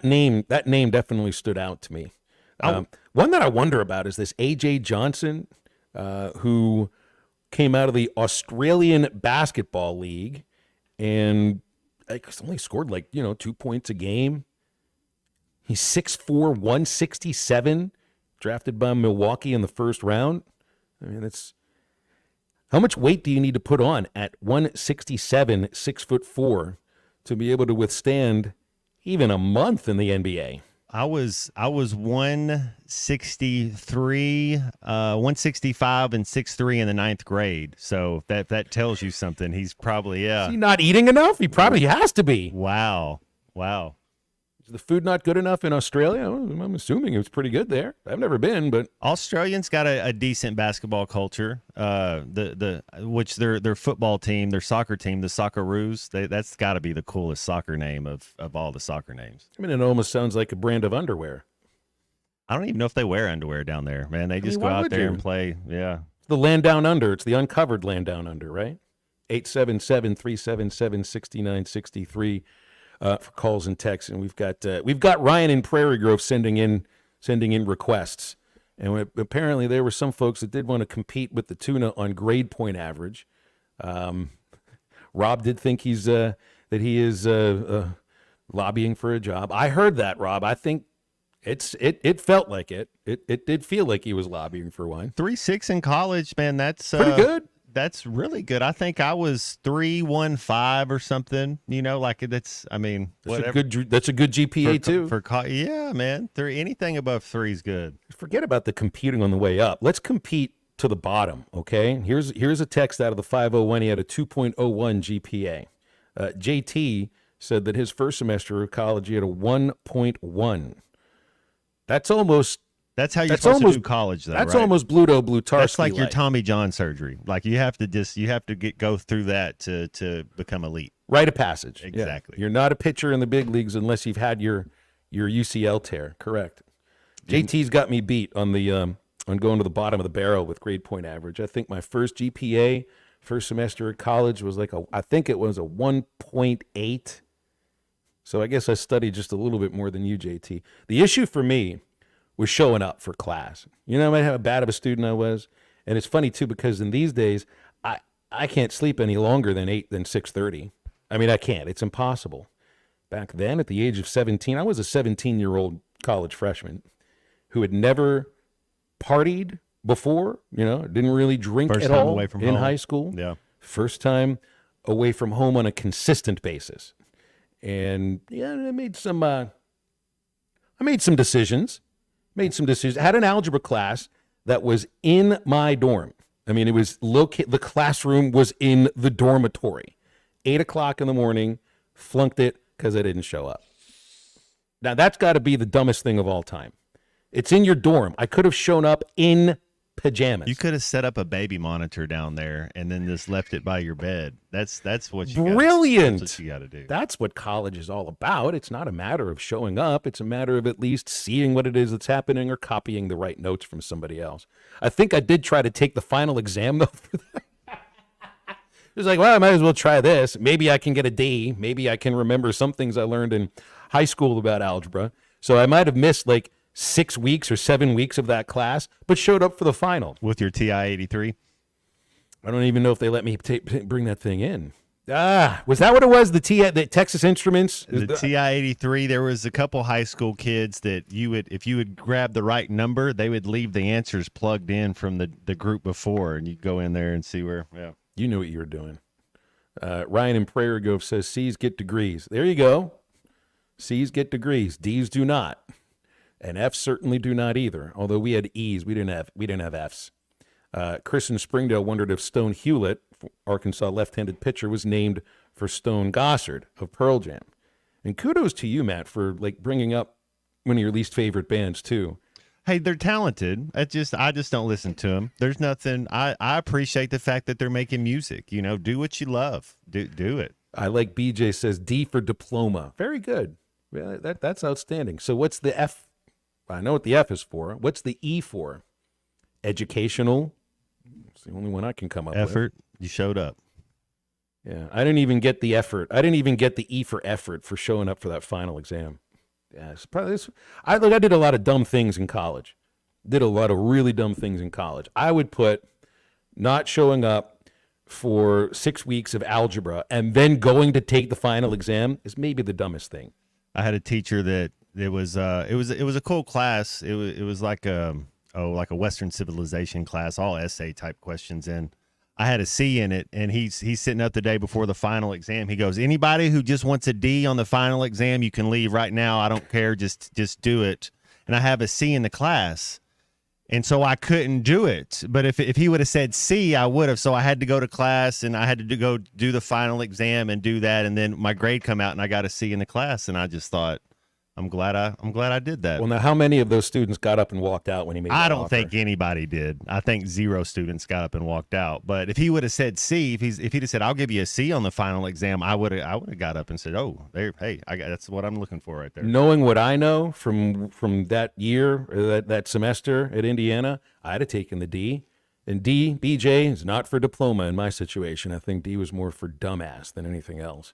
name definitely stood out to me. One that I wonder about is this A.J. Johnson, who came out of the Australian Basketball League and only scored 2 points a game. He's 6'4", 167. Drafted by Milwaukee in the first round. I mean, that's how much weight do you need to put on at 167, 6'4", to be able to withstand even a month in the NBA? I was 163, 165, and 6'3" in the 9th grade. So that tells you something. He's probably Is he not eating enough? He probably has to be. Wow. Is the food not good enough in Australia? I'm assuming it was pretty good there. I've never been, but Australians got a decent basketball culture. Which their football team, their soccer team, the Socceroos, that's got to be the coolest soccer name of all the soccer names. I mean, it almost sounds like a brand of underwear. I don't even know if they wear underwear down there, man. They just go out there and play. Yeah, the Land Down Under. It's the uncovered Land Down Under, right? 877-377-6963. For calls and texts, and we've got Ryan in Prairie Grove sending in requests. And apparently there were some folks that did want to compete with the tuna on grade point average. Rob did think that he is lobbying for a job. I heard that, Rob. I think it felt like it. It did feel like he was lobbying for one. 3.6 in college, man. That's pretty good. That's really good. I think I was 3.15 or something. You know, like that's. I mean, That's whatever. a good GPA too. Yeah, man. Anything above 3 is good. Forget about the competing on the way up. Let's compete to the bottom. Okay. Here's a text out of the 501. He had a 2.01 GPA. JT said that his first semester of college he had a 1.1. That's almost. That's how you're supposed to do college, though. That's right? almost Bluto-Blutarski. That's like your Tommy John surgery. Like you have to go through that to become elite. Rite of passage. Exactly. Yeah. You're not a pitcher in the big leagues unless you've had your UCL tear. Correct. JT's got me beat on the on going to the bottom of the barrel with grade point average. I think my first GPA, first semester of college, was I think it was a 1.8. So I guess I studied just a little bit more than you, JT. The issue for me was showing up for class. You know how bad of a student I was? And it's funny, too, because in these days, I can't sleep any longer than 6:30. I mean, I can't. It's impossible. Back then, at the age of 17, I was a 17-year-old college freshman who had never partied before, didn't really drink First at time all away from in home. high school. Yeah. First time away from home on a consistent basis. And, yeah, I made some decisions. I had an algebra class that was in my dorm. I mean, it was the classroom was in the dormitory. 8 o'clock in the morning, flunked it because I didn't show up. Now, that's got to be the dumbest thing of all time. It's in your dorm. I could have shown up in pajamas. You could have set up a baby monitor down there and then just left it by your bed. That's what you Brilliant. That's what you got to do. That's what college is all about. It's not a matter of showing up. It's a matter of at least seeing what it is that's happening or copying the right notes from somebody else. I think I did try to take the final exam, though, for that. It was like, well, I might as well try this. Maybe I can get a D. Maybe I can remember some things I learned in high school about algebra. So I might have missed 6 weeks or 7 weeks of that class, but showed up for the final. With your TI-83? I don't even know if they let me bring that thing in. Was that what it was? The Texas Instruments? The TI-83, there was a couple high school kids that if you would grab the right number, they would leave the answers plugged in from the group before, and you'd go in there and see where, yeah. You knew what you were doing. Ryan in Prairie Grove says C's get degrees. There you go. C's get degrees. D's do not. And F's certainly do not either. Although we had E's, we didn't have F's. Chris in Springdale wondered if Stone Hewlett, Arkansas left-handed pitcher, was named for Stone Gossard of Pearl Jam. And kudos to you, Matt, for bringing up one of your least favorite bands too. Hey, they're talented. I just don't listen to them. There's nothing. I appreciate the fact that they're making music. Do what you love. Do it. I like BJ says D for diploma. Very good. Yeah, that's outstanding. So what's the F? I know what the F is for. What's the E for? Educational. It's the only one I can come up with. Effort. You showed up. Yeah, I didn't even get the effort. I didn't even get the E for effort for showing up for that final exam. Yeah, I did a lot of dumb things in college. Did a lot of really dumb things in college. I would put not showing up for 6 weeks of algebra and then going to take the final exam is maybe the dumbest thing. I had a teacher that it was a cool class. It was like a Western civilization class, all essay type questions, and I had a C in it, and he's sitting up the day before the final exam. He goes, anybody who just wants a D on the final exam, you can leave right now. I don't care. Just do it. And I have a C in the class, and so I couldn't do it. But if he would have said C, I would have. So I had to go to class, and I had to go do the final exam and do that. And then my grade come out, and I got a C in the class, and I just thought, I'm glad I did that. Well, now, how many of those students got up and walked out when he made that I don't offer? think anybody did. I think 0 students got up and walked out. But if he would have said C, if he'd have said, I'll give you a C on the final exam, I would have got up and said, oh, that's what I'm looking for right there. Knowing what I know from that year, or that semester at Indiana, I'd have taken the D. And D, BJ, is not for diploma in my situation. I think D was more for dumbass than anything else.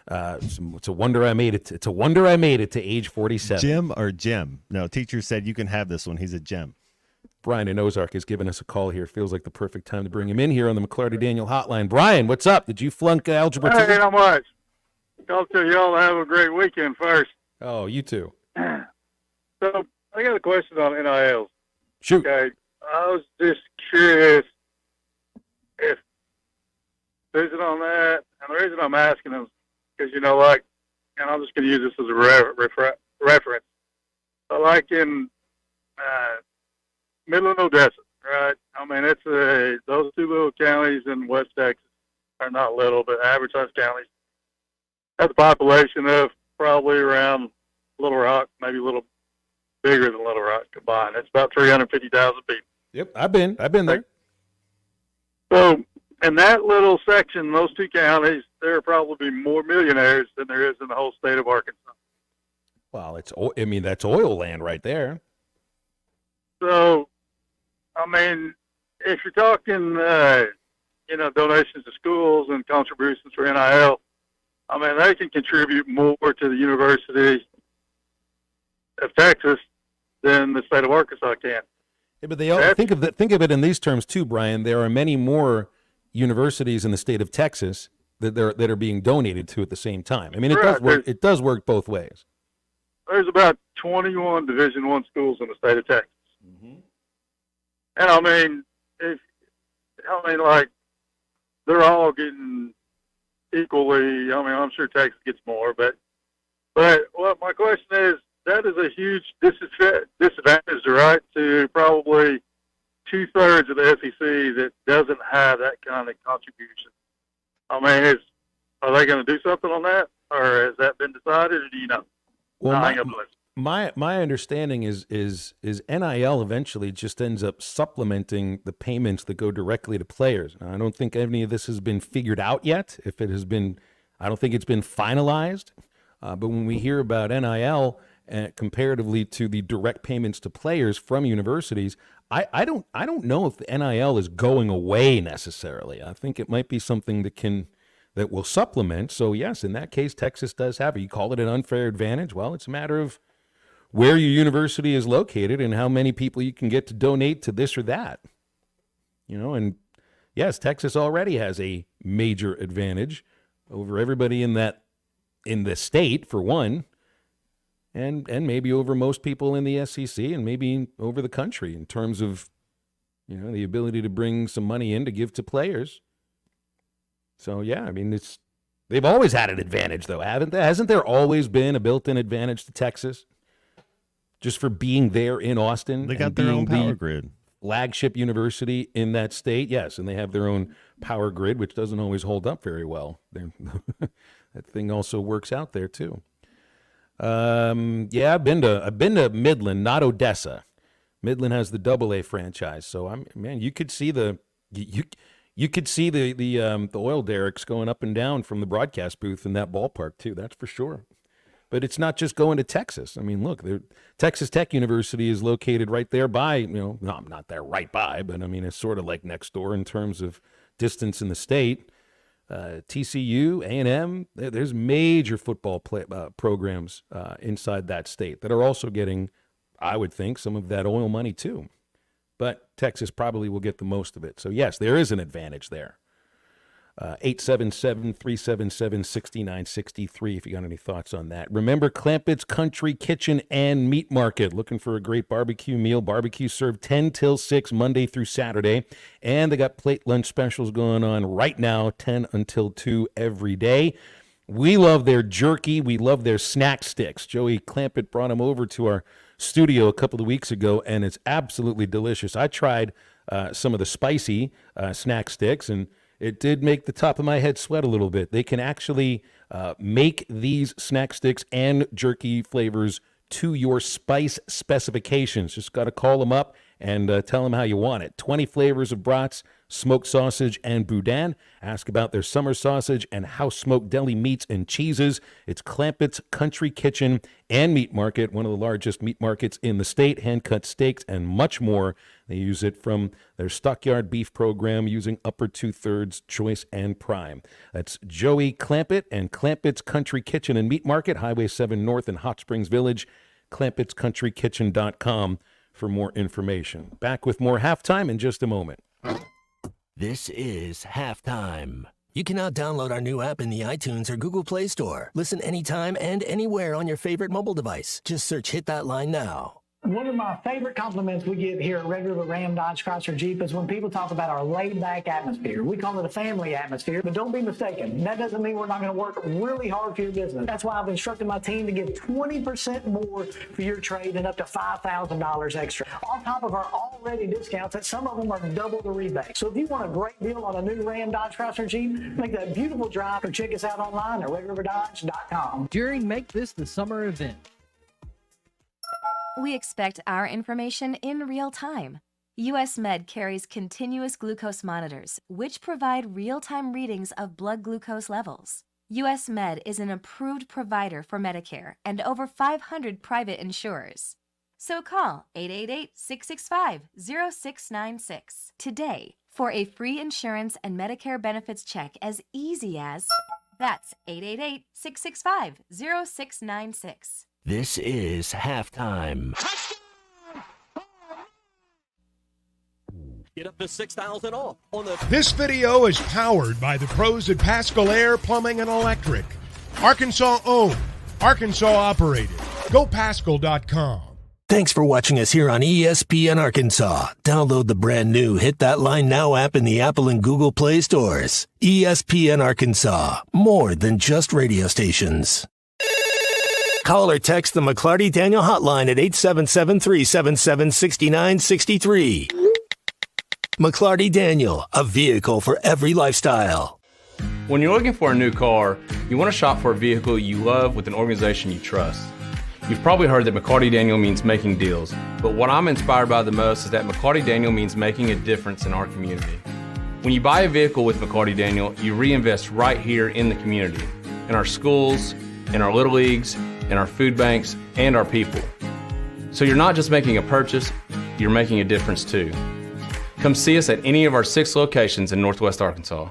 It's a wonder I made it. It's a wonder I made it to age 47. Jim or Jim? No, teacher said you can have this one. He's a Jim. Brian in Ozark has given us a call here. Feels like the perfect time to bring him in here on the McClarty Daniel hotline. Brian, what's up? Did you flunk Algebra 2? Hey, not much. Hope to y'all have a great weekend first. Oh, you too. So I got a question on NILs. Shoot. Okay, I was just curious if visit on that, and the reason I'm asking is because and I'm just going to use this as a reference. So like in Midland, Odessa, right? I mean, those two little counties in West Texas are not little, but average-sized counties have a population of probably around Little Rock, maybe a little bigger than Little Rock combined. It's about 350,000 people. Yep, I've been there. So in that little section, those two counties, there are probably more millionaires than there is in the whole state of Arkansas. Well, that's oil land right there. So, I mean, if you're talking, donations to schools and contributions for NIL, I mean, they can contribute more to the University of Texas than the state of Arkansas can. Yeah, but they all think of it in these terms too, Brian. There are many more universities in the state of Texas that are being donated to at the same time. I mean, it does work both ways. There's about 21 Division I schools in the state of Texas. Mm-hmm. And I mean, they're all getting equally. I mean, I'm sure Texas gets more, but what my question is, that is a huge disadvantage, right, to probably 2/3 of the SEC that doesn't have that kind of contribution. I mean, are they going to do something on that, or has that been decided, or do you know? Well, my understanding is NIL eventually just ends up supplementing the payments that go directly to players. Now, I don't think any of this has been figured out yet. If it has been, I don't think it's been finalized. But when we hear about NIL comparatively to the direct payments to players from universities, I don't know if the NIL is going away necessarily. I think it might be something that will supplement. So yes, in that case, Texas does have it. You call it an unfair advantage. Well, it's a matter of where your university is located and how many people you can get to donate to this or that. And yes, Texas already has a major advantage over everybody in the state, for one, and maybe over most people in the SEC and maybe over the country in terms of, the ability to bring some money in to give to players. So, yeah, I mean, they've always had an advantage, though, haven't they? Hasn't there always been a built-in advantage to Texas just for being there in Austin? They got their own power grid. Flagship university in that state, yes, and they have their own power grid, which doesn't always hold up very well. That thing also works out there, too. Yeah, I've been to Midland, not Odessa. Midland has the AA franchise, so you could see you could see the oil derricks going up and down from the broadcast booth in that ballpark too. That's for sure. But it's not just going to Texas. I mean, look, Texas Tech University is located right there by, no, not there right by, but I mean, it's sort of like next door in terms of distance in the state. TCU, A&M, there's major football programs inside that state that are also getting, I would think, some of that oil money too. But Texas probably will get the most of it. So, yes, there is an advantage there. 877-377-6963 if you got any thoughts on that. Remember, Clampett's Country Kitchen and Meat Market. Looking for a great barbecue meal. Barbecue served 10 till 6 Monday through Saturday. And they got plate lunch specials going on right now, 10 until 2 every day. We love their jerky. We love their snack sticks. Joey Clampett brought them over to our studio a couple of weeks ago, and it's absolutely delicious. I tried some of the spicy snack sticks, and it did make the top of my head sweat a little bit. They can actually make these snack sticks and jerky flavors to your spice specifications. Just got to call them up and tell them how you want it. 20 flavors of brats, smoked sausage, and boudin. Ask about their summer sausage and house-smoked deli meats and cheeses. It's Clampett's Country Kitchen and Meat Market, one of the largest meat markets in the state. Hand-cut steaks and much more. They use it from their Stockyard Beef program using upper 2/3 choice and prime. That's Joey Clampett and Clampett's Country Kitchen and Meat Market, Highway 7 North in Hot Springs Village, clampettscountrykitchen.com for more information. Back with more Halftime in just a moment. This is Halftime. You can now download our new app in the iTunes or Google Play Store. Listen anytime and anywhere on your favorite mobile device. Just search Hit That Line Now. One of my favorite compliments we get here at Red River Ram Dodge Chrysler Jeep is when people talk about our laid-back atmosphere. We call it a family atmosphere, but don't be mistaken. That doesn't mean we're not going to work really hard for your business. That's why I've instructed my team to give 20% more for your trade and up to $5,000 extra. On top of our already discounts, that some of them are double the rebate. So if you want a great deal on a new Ram Dodge Chrysler Jeep, make that beautiful drive or check us out online at RedRiverDodge.com. During Make This the Summer event, we expect our information in real time. US Med carries continuous glucose monitors, which provide real-time readings of blood glucose levels. US Med is an approved provider for Medicare and over 500 private insurers. So call 888-665-0696 today for a free insurance and Medicare benefits check as easy as... That's 888-665-0696. This is Halftime. Get up to $6,000 off on the... This video is powered by the pros at Pascal Air Plumbing and Electric. Arkansas owned, Arkansas operated. GoPascal.com. Thanks for watching us here on ESPN Arkansas. Download the brand new Hit That Line Now app in the Apple and Google Play stores. ESPN Arkansas, more than just radio stations. Call or text the McClarty Daniel hotline at 877-377-6963. McClarty Daniel, a vehicle for every lifestyle. When you're looking for a new car, you want to shop for a vehicle you love with an organization you trust. You've probably heard that McClarty Daniel means making deals, but what I'm inspired by the most is that McClarty Daniel means making a difference in our community. When you buy a vehicle with McClarty Daniel, you reinvest right here in the community, in our schools, in our little leagues, in our food banks, and our people. So you're not just making a purchase, you're making a difference too. Come see us at any of our 6 locations in Northwest Arkansas.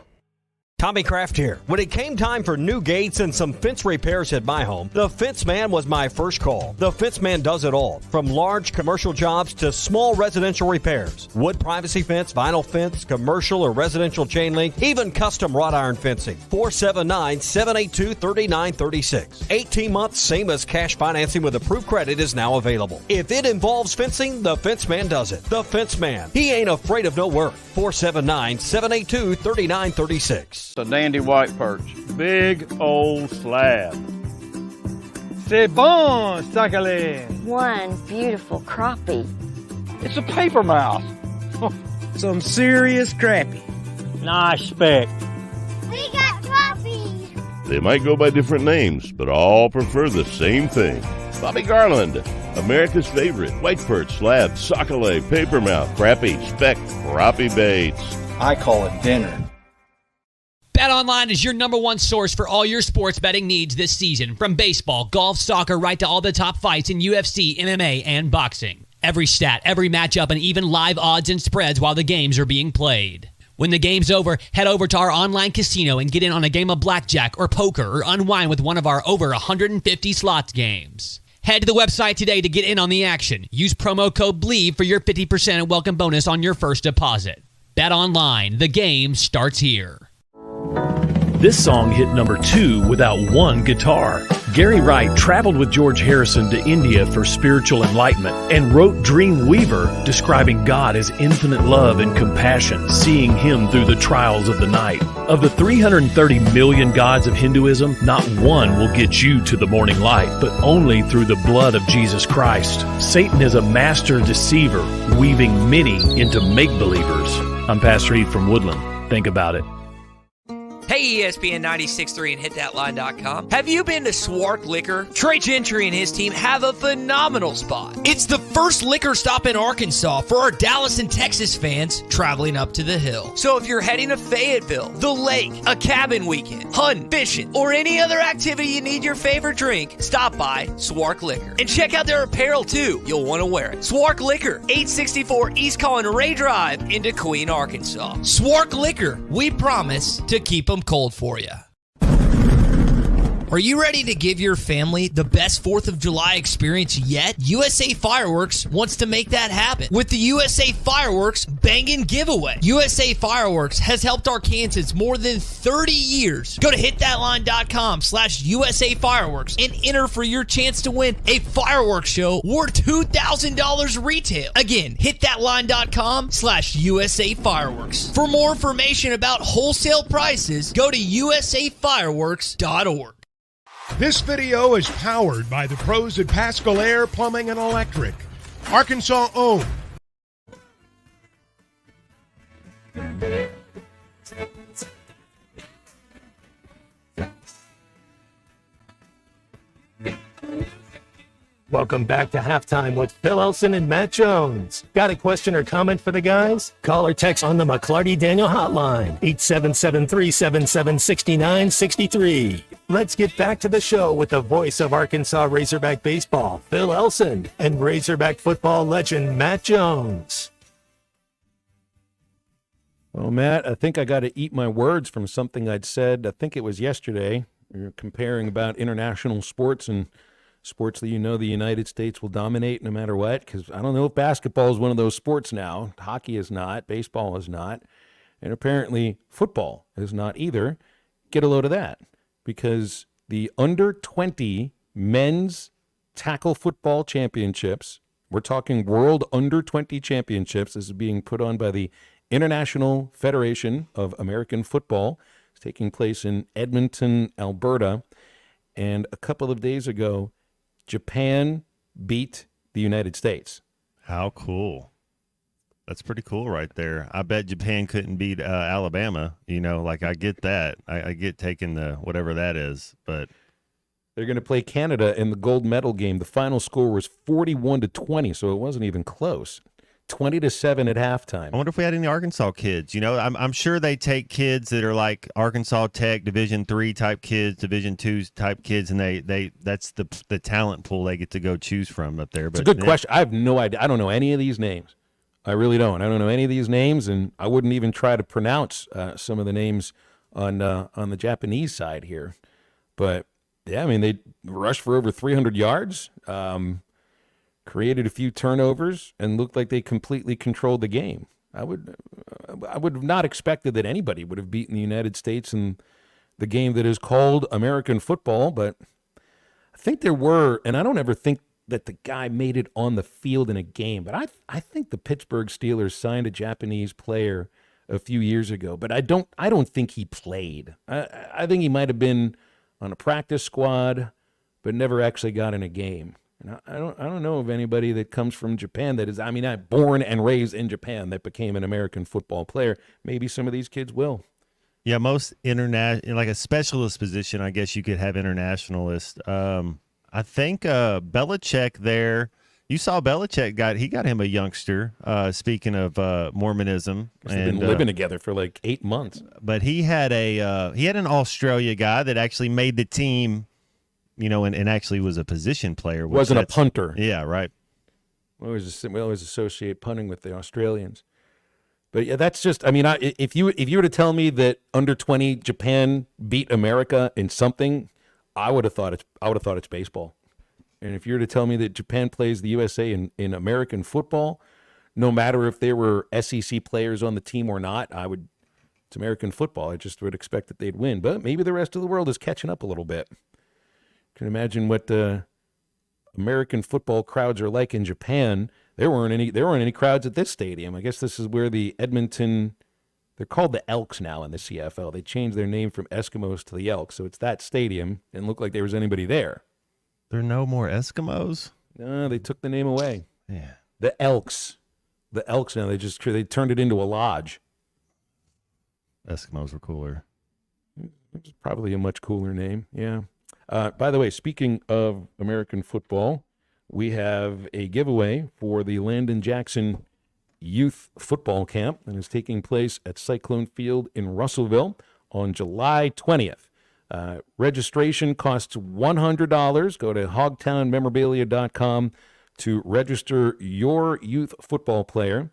Tommy Kraft here. When it came time for new gates and some fence repairs at my home, the Fence Man was my first call. The Fence Man does it all, from large commercial jobs to small residential repairs. Wood privacy fence, vinyl fence, commercial or residential chain link, even custom wrought iron fencing. 479-782-3936. 18 months, same as cash financing with approved credit is now available. If it involves fencing, the Fence Man does it. The Fence Man. He ain't afraid of no work. 479-782-3936. A dandy white perch. Big old slab. C'est bon, Sakale. One beautiful crappie. It's a paper mouse. Some serious crappie. Nice speck. We got crappies. They might go by different names, but all prefer the same thing. Bobby Garland, America's favorite white perch, slab, Sakale, papermouth, crappie, speck, crappie baits. I call it dinner. BetOnline is your number one source for all your sports betting needs this season. From baseball, golf, soccer, right to all the top fights in UFC, MMA, and boxing. Every stat, every matchup, and even live odds and spreads while the games are being played. When the game's over, head over to our online casino and get in on a game of blackjack or poker or unwind with one of our over 150 slots games. Head to the website today to get in on the action. Use promo code BLEAV for your 50% and welcome bonus on your first deposit. BetOnline, the game starts here. This song hit number 2 without one guitar. Gary Wright traveled with George Harrison to India for spiritual enlightenment and wrote Dream Weaver, describing God as infinite love and compassion, seeing him through the trials of the night. Of the 330 million gods of Hinduism, not one will get you to the morning light, but only through the blood of Jesus Christ. Satan is a master deceiver, weaving many into make-believers. I'm Pastor Heath from Woodland. Think about it. Hey, ESPN 96.3 and HitThatLine.com. Have you been to Swark Liquor? Trey Gentry and his team have a phenomenal spot. It's the first liquor stop in Arkansas for our Dallas and Texas fans traveling up to the hill. So if you're heading to Fayetteville, the lake, a cabin weekend, hunting, fishing, or any other activity you need your favorite drink, stop by Swark Liquor. And check out their apparel too. You'll want to wear it. Swark Liquor, 864 East Collin Ray Drive into Queen, Are you ready to give your family the best 4th of July experience yet? USA Fireworks wants to make that happen with the USA Fireworks Bangin' Giveaway. USA Fireworks has helped Arkansans more than 30 years. Go to hitthatline.com/USA Fireworks and enter for your chance to win a fireworks show worth $2,000 retail. Again, hitthatline.com/USA Fireworks. For more information about wholesale prices, go to usafireworks.org. This video is powered by the pros at Paschal Air Plumbing and Electric, Arkansas owned. Welcome back to Halftime with Phil Elson and Matt Jones. Got a question or comment for the guys? Call or text on the McClarty Daniel hotline, 877-377-6963. Let's get back to the show with the voice of Arkansas Razorback baseball, Phil Elson, and Razorback football legend Matt Jones. Well, Matt, I think I got to eat my words from something I'd said. I think it was yesterday. We were comparing about international sports and sports that the United States will dominate no matter what, because I don't know if basketball is one of those sports now. Hockey is not. Baseball is not. And apparently football is not either. Get a load of that, because the under-20 men's tackle football championships, we're talking World Under-20 Championships, this is being put on by the International Federation of American Football. It's taking place in Edmonton, Alberta. And a couple of days ago, Japan beat the United States. How cool. That's pretty cool right there. I bet Japan couldn't beat Alabama. I get that. I get taking the whatever that is, but they're going to play Canada in the gold medal game. The final score was 41-20, so it wasn't even close. 20-7 at halftime. I wonder if we had any Arkansas kids. I'm sure they take kids that are like Arkansas Tech Division III type kids, Division II type kids, and they that's the talent pool they get to go choose from up there. But it's a good question. I have no idea. I don't know any of these names. I really don't. I don't know any of these names, and I wouldn't even try to pronounce some of the names on the Japanese side here. But yeah, I mean, they rushed for over 300 yards. Created a few turnovers and looked like they completely controlled the game. I would have not expected that anybody would have beaten the United States in the game that is called American football, but I think there were, and I don't ever think that the guy made it on the field in a game, but I think the Pittsburgh Steelers signed a Japanese player a few years ago, but I don't think he played. I think he might have been on a practice squad, but never actually got in a game. And I don't know of anybody that comes from Japan that is, born and raised in Japan that became an American football player. Maybe some of these kids will. Yeah, most international, like a specialist position, I guess you could have internationalist. I think Belichick there. You saw Belichick got him a youngster. Speaking of Mormonism, they've been living together for like 8 months. But he had an Australia guy that actually made the team. And actually was a position player. Wasn't a punter. Yeah, right. We always associate punting with the Australians. But yeah, that's just, if you were to tell me that under 20 Japan beat America in something, I would have thought it's baseball. And if you were to tell me that Japan plays the USA in American football, no matter if there were SEC players on the team or not, it's American football. I just would expect that they'd win. But maybe the rest of the world is catching up a little bit. Can imagine what the American football crowds are like in Japan. There weren't any crowds at this stadium. I guess this is where the Edmonton, they're called the Elks now in the CFL. They changed their name from Eskimos to the Elks, so it's that stadium. Didn't look like there was anybody there. There are no more Eskimos? No, they took the name away. Yeah. The Elks now, they turned it into a lodge. Eskimos were cooler. It's probably a much cooler name, yeah. By the way, speaking of American football, we have a giveaway for the Landon Jackson Youth Football Camp that is taking place at Cyclone Field in Russellville on July 20th. Registration costs $100. Go to hogtownmemorabilia.com to register your youth football player.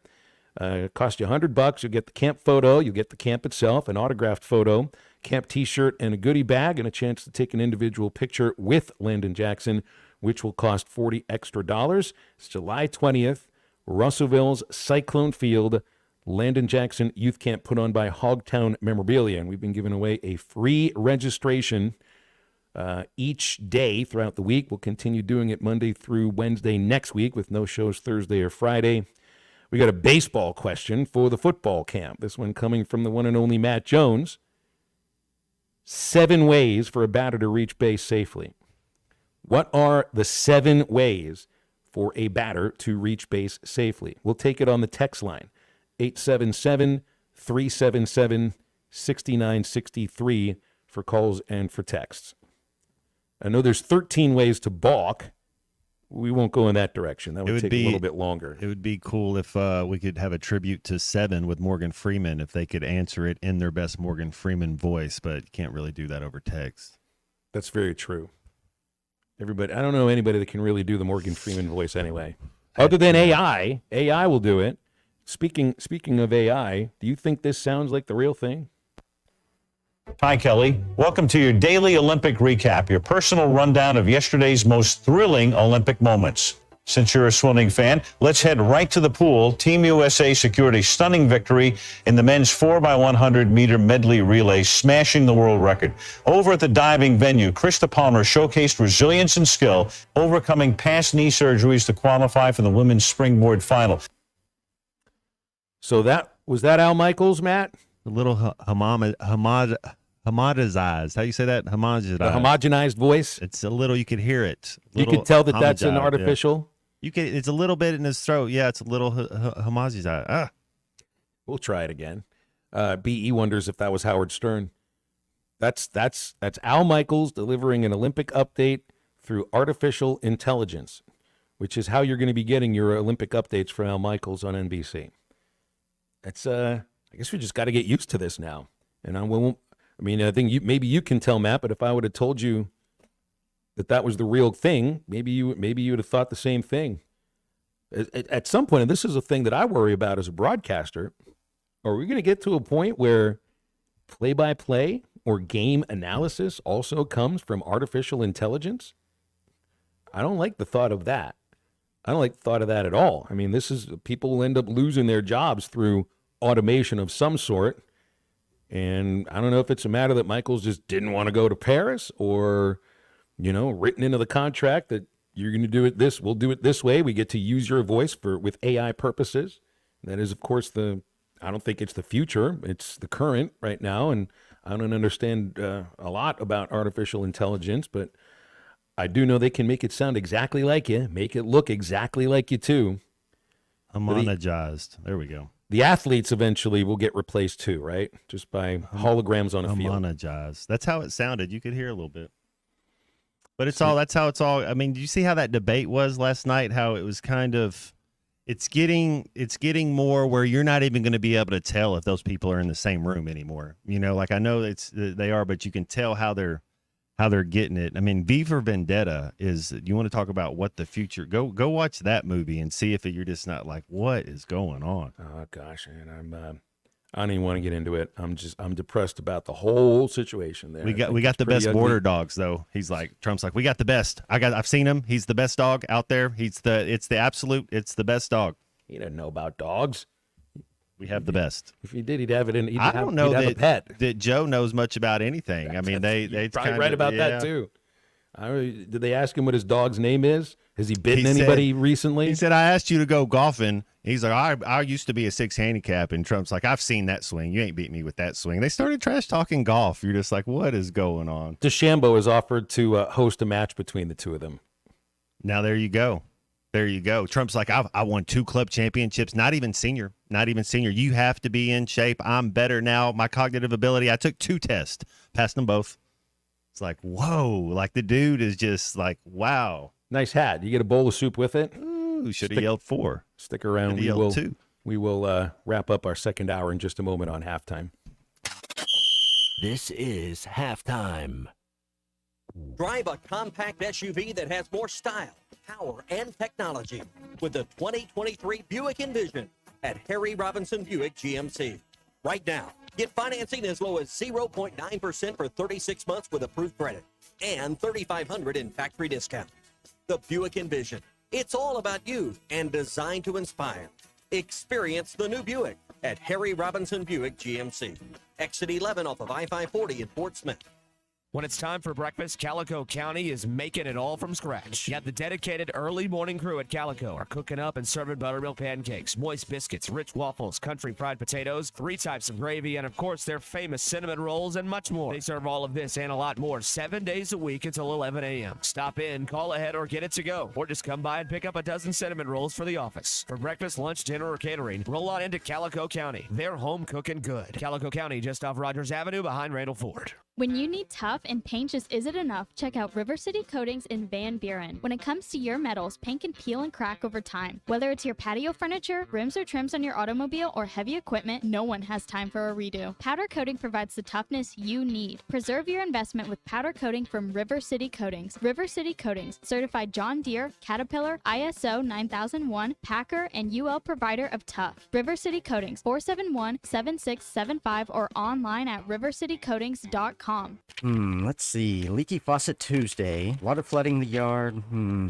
It costs you $100. You'll get the camp photo. You'll get the camp itself, an autographed photo, camp T-shirt, and a goodie bag, and a chance to take an individual picture with Landon Jackson, which will cost $40 extra. It's July 20th, Russellville's Cyclone Field, Landon Jackson Youth Camp put on by Hogtown Memorabilia, and we've been giving away a free registration each day throughout the week. We'll continue doing it Monday through Wednesday next week with no shows Thursday or Friday. We got a baseball question for the football camp. This one coming from the one and only Matt Jones. 7 ways for a batter to reach base safely. What are the 7 ways for a batter to reach base safely? We'll take it on the text line, 877-377-6963 for calls and for texts. I know there's 13 ways to balk. We won't go in that direction. That would take a little bit longer. It would be cool if we could have a tribute to 7 with Morgan Freeman, if they could answer it in their best Morgan Freeman voice, but you can't really do that over text. That's very true. Everybody, I don't know anybody that can really do the Morgan Freeman voice anyway. Other than AI. AI will do it. Speaking of AI, do you think this sounds like the real thing? Hi, Kelly. Welcome to your daily Olympic recap, your personal rundown of yesterday's most thrilling Olympic moments. Since you're a swimming fan, let's head right to the pool. Team USA secured a stunning victory in the men's 4x100-meter medley relay, smashing the world record. Over at the diving venue, Krista Palmer showcased resilience and skill, overcoming past knee surgeries to qualify for the women's springboard final. So was that Al Michaels, Matt? A little homogenized. How you say that? Homogenized. The homogenized voice? It's a little, you could hear it. You could tell that that's an artificial? Yeah. It's a little bit in his throat. Yeah, it's a little homogenized. We'll try it again. BE wonders if that was Howard Stern. That's Al Michaels delivering an Olympic update through artificial intelligence, which is how you're going to be getting your Olympic updates from Al Michaels on NBC. That's I guess we just got to get used to this now. And I think maybe you can tell, Matt, but if I would have told you that was the real thing, maybe you would have thought the same thing. At some point, and this is a thing that I worry about as a broadcaster, are we going to get to a point where play-by-play or game analysis also comes from artificial intelligence? I don't like the thought of that. I don't like the thought of that at all. I mean, people will end up losing their jobs through automation of some sort. And I don't know if it's a matter that Michaels just didn't want to go to Paris, or, written into the contract that you're going to do it we'll do it this way. We get to use your voice with AI purposes. That is, of course, I don't think it's the future. It's the current right now. And I don't understand a lot about artificial intelligence, but I do know they can make it sound exactly like you, make it look exactly like you too. Homogenized. There we go. The athletes eventually will get replaced too, right? Just by holograms on a field. Homogenized. That's how it sounded. You could hear a little bit. But that's how it's all. I mean, do you see how that debate was last night? How it was kind of, it's getting more where you're not even going to be able to tell if those people are in the same room anymore. I know they are, but you can tell how they're getting it. I mean, V for Vendetta is, you want to talk about what the future, go watch that movie and see if you're just not like, what is going on? Oh gosh, man, I don't even want to get into it. I'm depressed about the whole situation there. We got the best border dogs though. Trump's like, we got the best. I've seen him. He's the best dog out there. It's the best dog. He doesn't know about dogs. We have the best. If he did, he'd have it in. I don't know a pet. that Joe knows much about anything. I mean, they probably right about that too. Did they ask him what his dog's name is? Has he bitten anybody recently? He said, I asked you to go golfing. He's like, I used to be a 6 handicap, and Trump's like, I've seen that swing. You ain't beat me with that swing. They started trash talking golf. You're just like, what is going on? DeChambeau has offered to host a match between the two of them. Now there you go. There you go. Trump's like, I won 2 club championships, not even senior. You have to be in shape. I'm better now. My cognitive ability, I took 2 tests, passed them both. It's like, whoa, like the dude is just like, wow. Nice hat. You get a bowl of soup with it? Ooh, should have yelled 4. Stick around. We will wrap up our second hour in just a moment on halftime. This is halftime. Drive a compact SUV that has more style, power, and technology with the 2023 Buick Envision. at Harry Robinson Buick GMC. Right now, get financing as low as 0.9% for 36 months with approved credit and $3,500 in factory discount. The Buick Envision. It's all about you and designed to inspire. Experience the new Buick at Harry Robinson Buick GMC. Exit 11 off of I-540 in Fort Smith. When it's time for breakfast, Calico County is making it all from scratch. Yet the dedicated early morning crew at Calico are cooking up and serving buttermilk pancakes, moist biscuits, rich waffles, country fried potatoes, 3 types of gravy, and of course their famous cinnamon rolls and much more. They serve all of this and a lot more 7 days a week until 11 a.m. Stop in, call ahead, or get it to go. Or just come by and pick up a dozen cinnamon rolls for the office. For breakfast, lunch, dinner, or catering, roll on into Calico County. They're home cooking good. Calico County, just off Rogers Avenue behind Randall Ford. When you need tough and paint just isn't enough, check out River City Coatings in Van Buren. When it comes to your metals, paint can peel and crack over time. Whether it's your patio furniture, rims or trims on your automobile, or heavy equipment, no one has time for a redo. Powder coating provides the toughness you need. Preserve your investment with powder coating from River City Coatings. River City Coatings, certified John Deere, Caterpillar, ISO 9001, Packer, and UL provider of tough. River City Coatings, 471-7675 or online at rivercitycoatings.com. Let's see. Leaky faucet Tuesday. Water flooding the yard.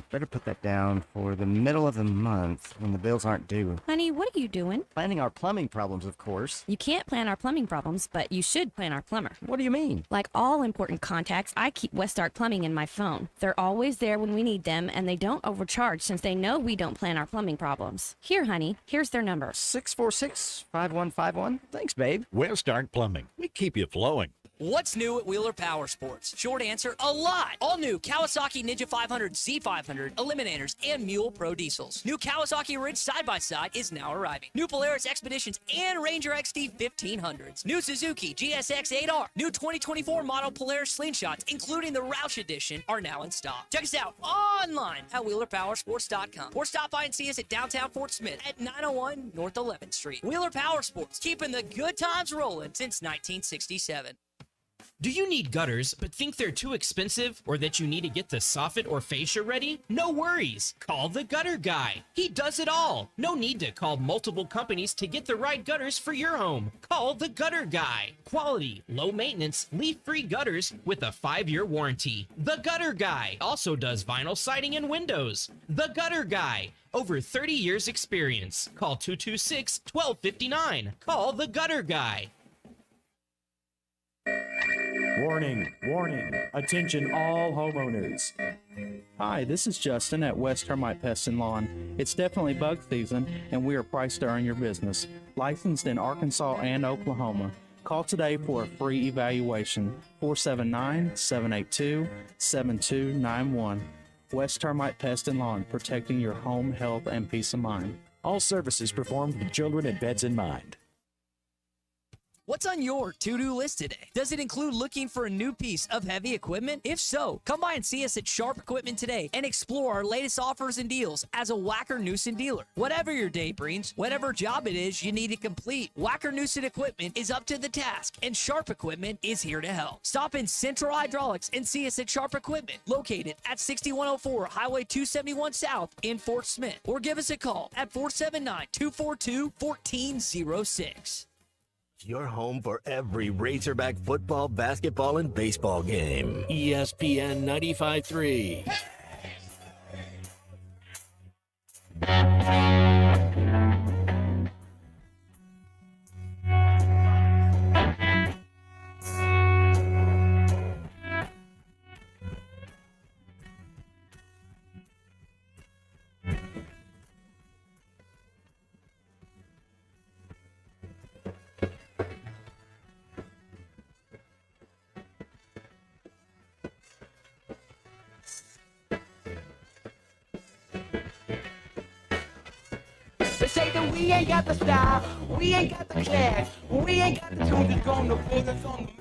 Better put that down for the middle of the month when the bills aren't due. Honey, what are you doing? Planning our plumbing problems, of course. You can't plan our plumbing problems, but you should plan our plumber. What do you mean? Like all important contacts, I keep Westark Plumbing in my phone. They're always there when we need them, and they don't overcharge since they know we don't plan our plumbing problems. Here, honey, here's their number. 646-5151. Thanks, babe. Westark Plumbing. We keep you flowing. What's new at Wheeler Power Sports? Short answer, a lot. All new Kawasaki Ninja 500, Z500, Eliminators, and Mule Pro diesels. New Kawasaki Ridge side-by-side is now arriving. New Polaris Expeditions and Ranger XD 1500s. New Suzuki GSX 8R. New 2024 model Polaris Slingshots, including the Roush Edition, are now in stock. Check us out online at WheelerPowersports.com or stop by and see us at downtown Fort Smith at 901 North 11th Street. Wheeler Power Sports, keeping the good times rolling since 1967. Do you need gutters but think they're too expensive, or that you need to get the soffit or fascia ready? No worries. Call the Gutter Guy. He does it all. No need to call multiple companies to get the right gutters for your home. Call the Gutter Guy. Quality, low maintenance, leak-free gutters with a 5-year warranty. The Gutter Guy also does vinyl siding and windows. The Gutter Guy. Over 30 years experience. Call 226-1259. Call the Gutter Guy. Warning, warning, attention all homeowners. Hi, this is Justin at West Termite Pest and Lawn. It's definitely bug season and we are priced to earn your business. Licensed in Arkansas and Oklahoma. Call today for a free evaluation. 479-782-7291. West Termite Pest and Lawn, protecting your home, health, and peace of mind. All services performed with children and pets in mind. What's on your to-do list today? Does it include looking for a new piece of heavy equipment? If so, come by and see us at Sharp Equipment today and explore our latest offers and deals as a Wacker Newson dealer. Whatever your day brings, whatever job it is you need to complete, Wacker Newson Equipment is up to the task, and Sharp Equipment is here to help. Stop in Central Hydraulics and see us at Sharp Equipment, located at 6104 Highway 271 South in Fort Smith, or give us a call at 479-242-1406. Your home for every Razorback football, basketball, and baseball game. ESPN 95.3. They say that we ain't got the style, we ain't got the cash, we ain't got the tune that's gonna put us on the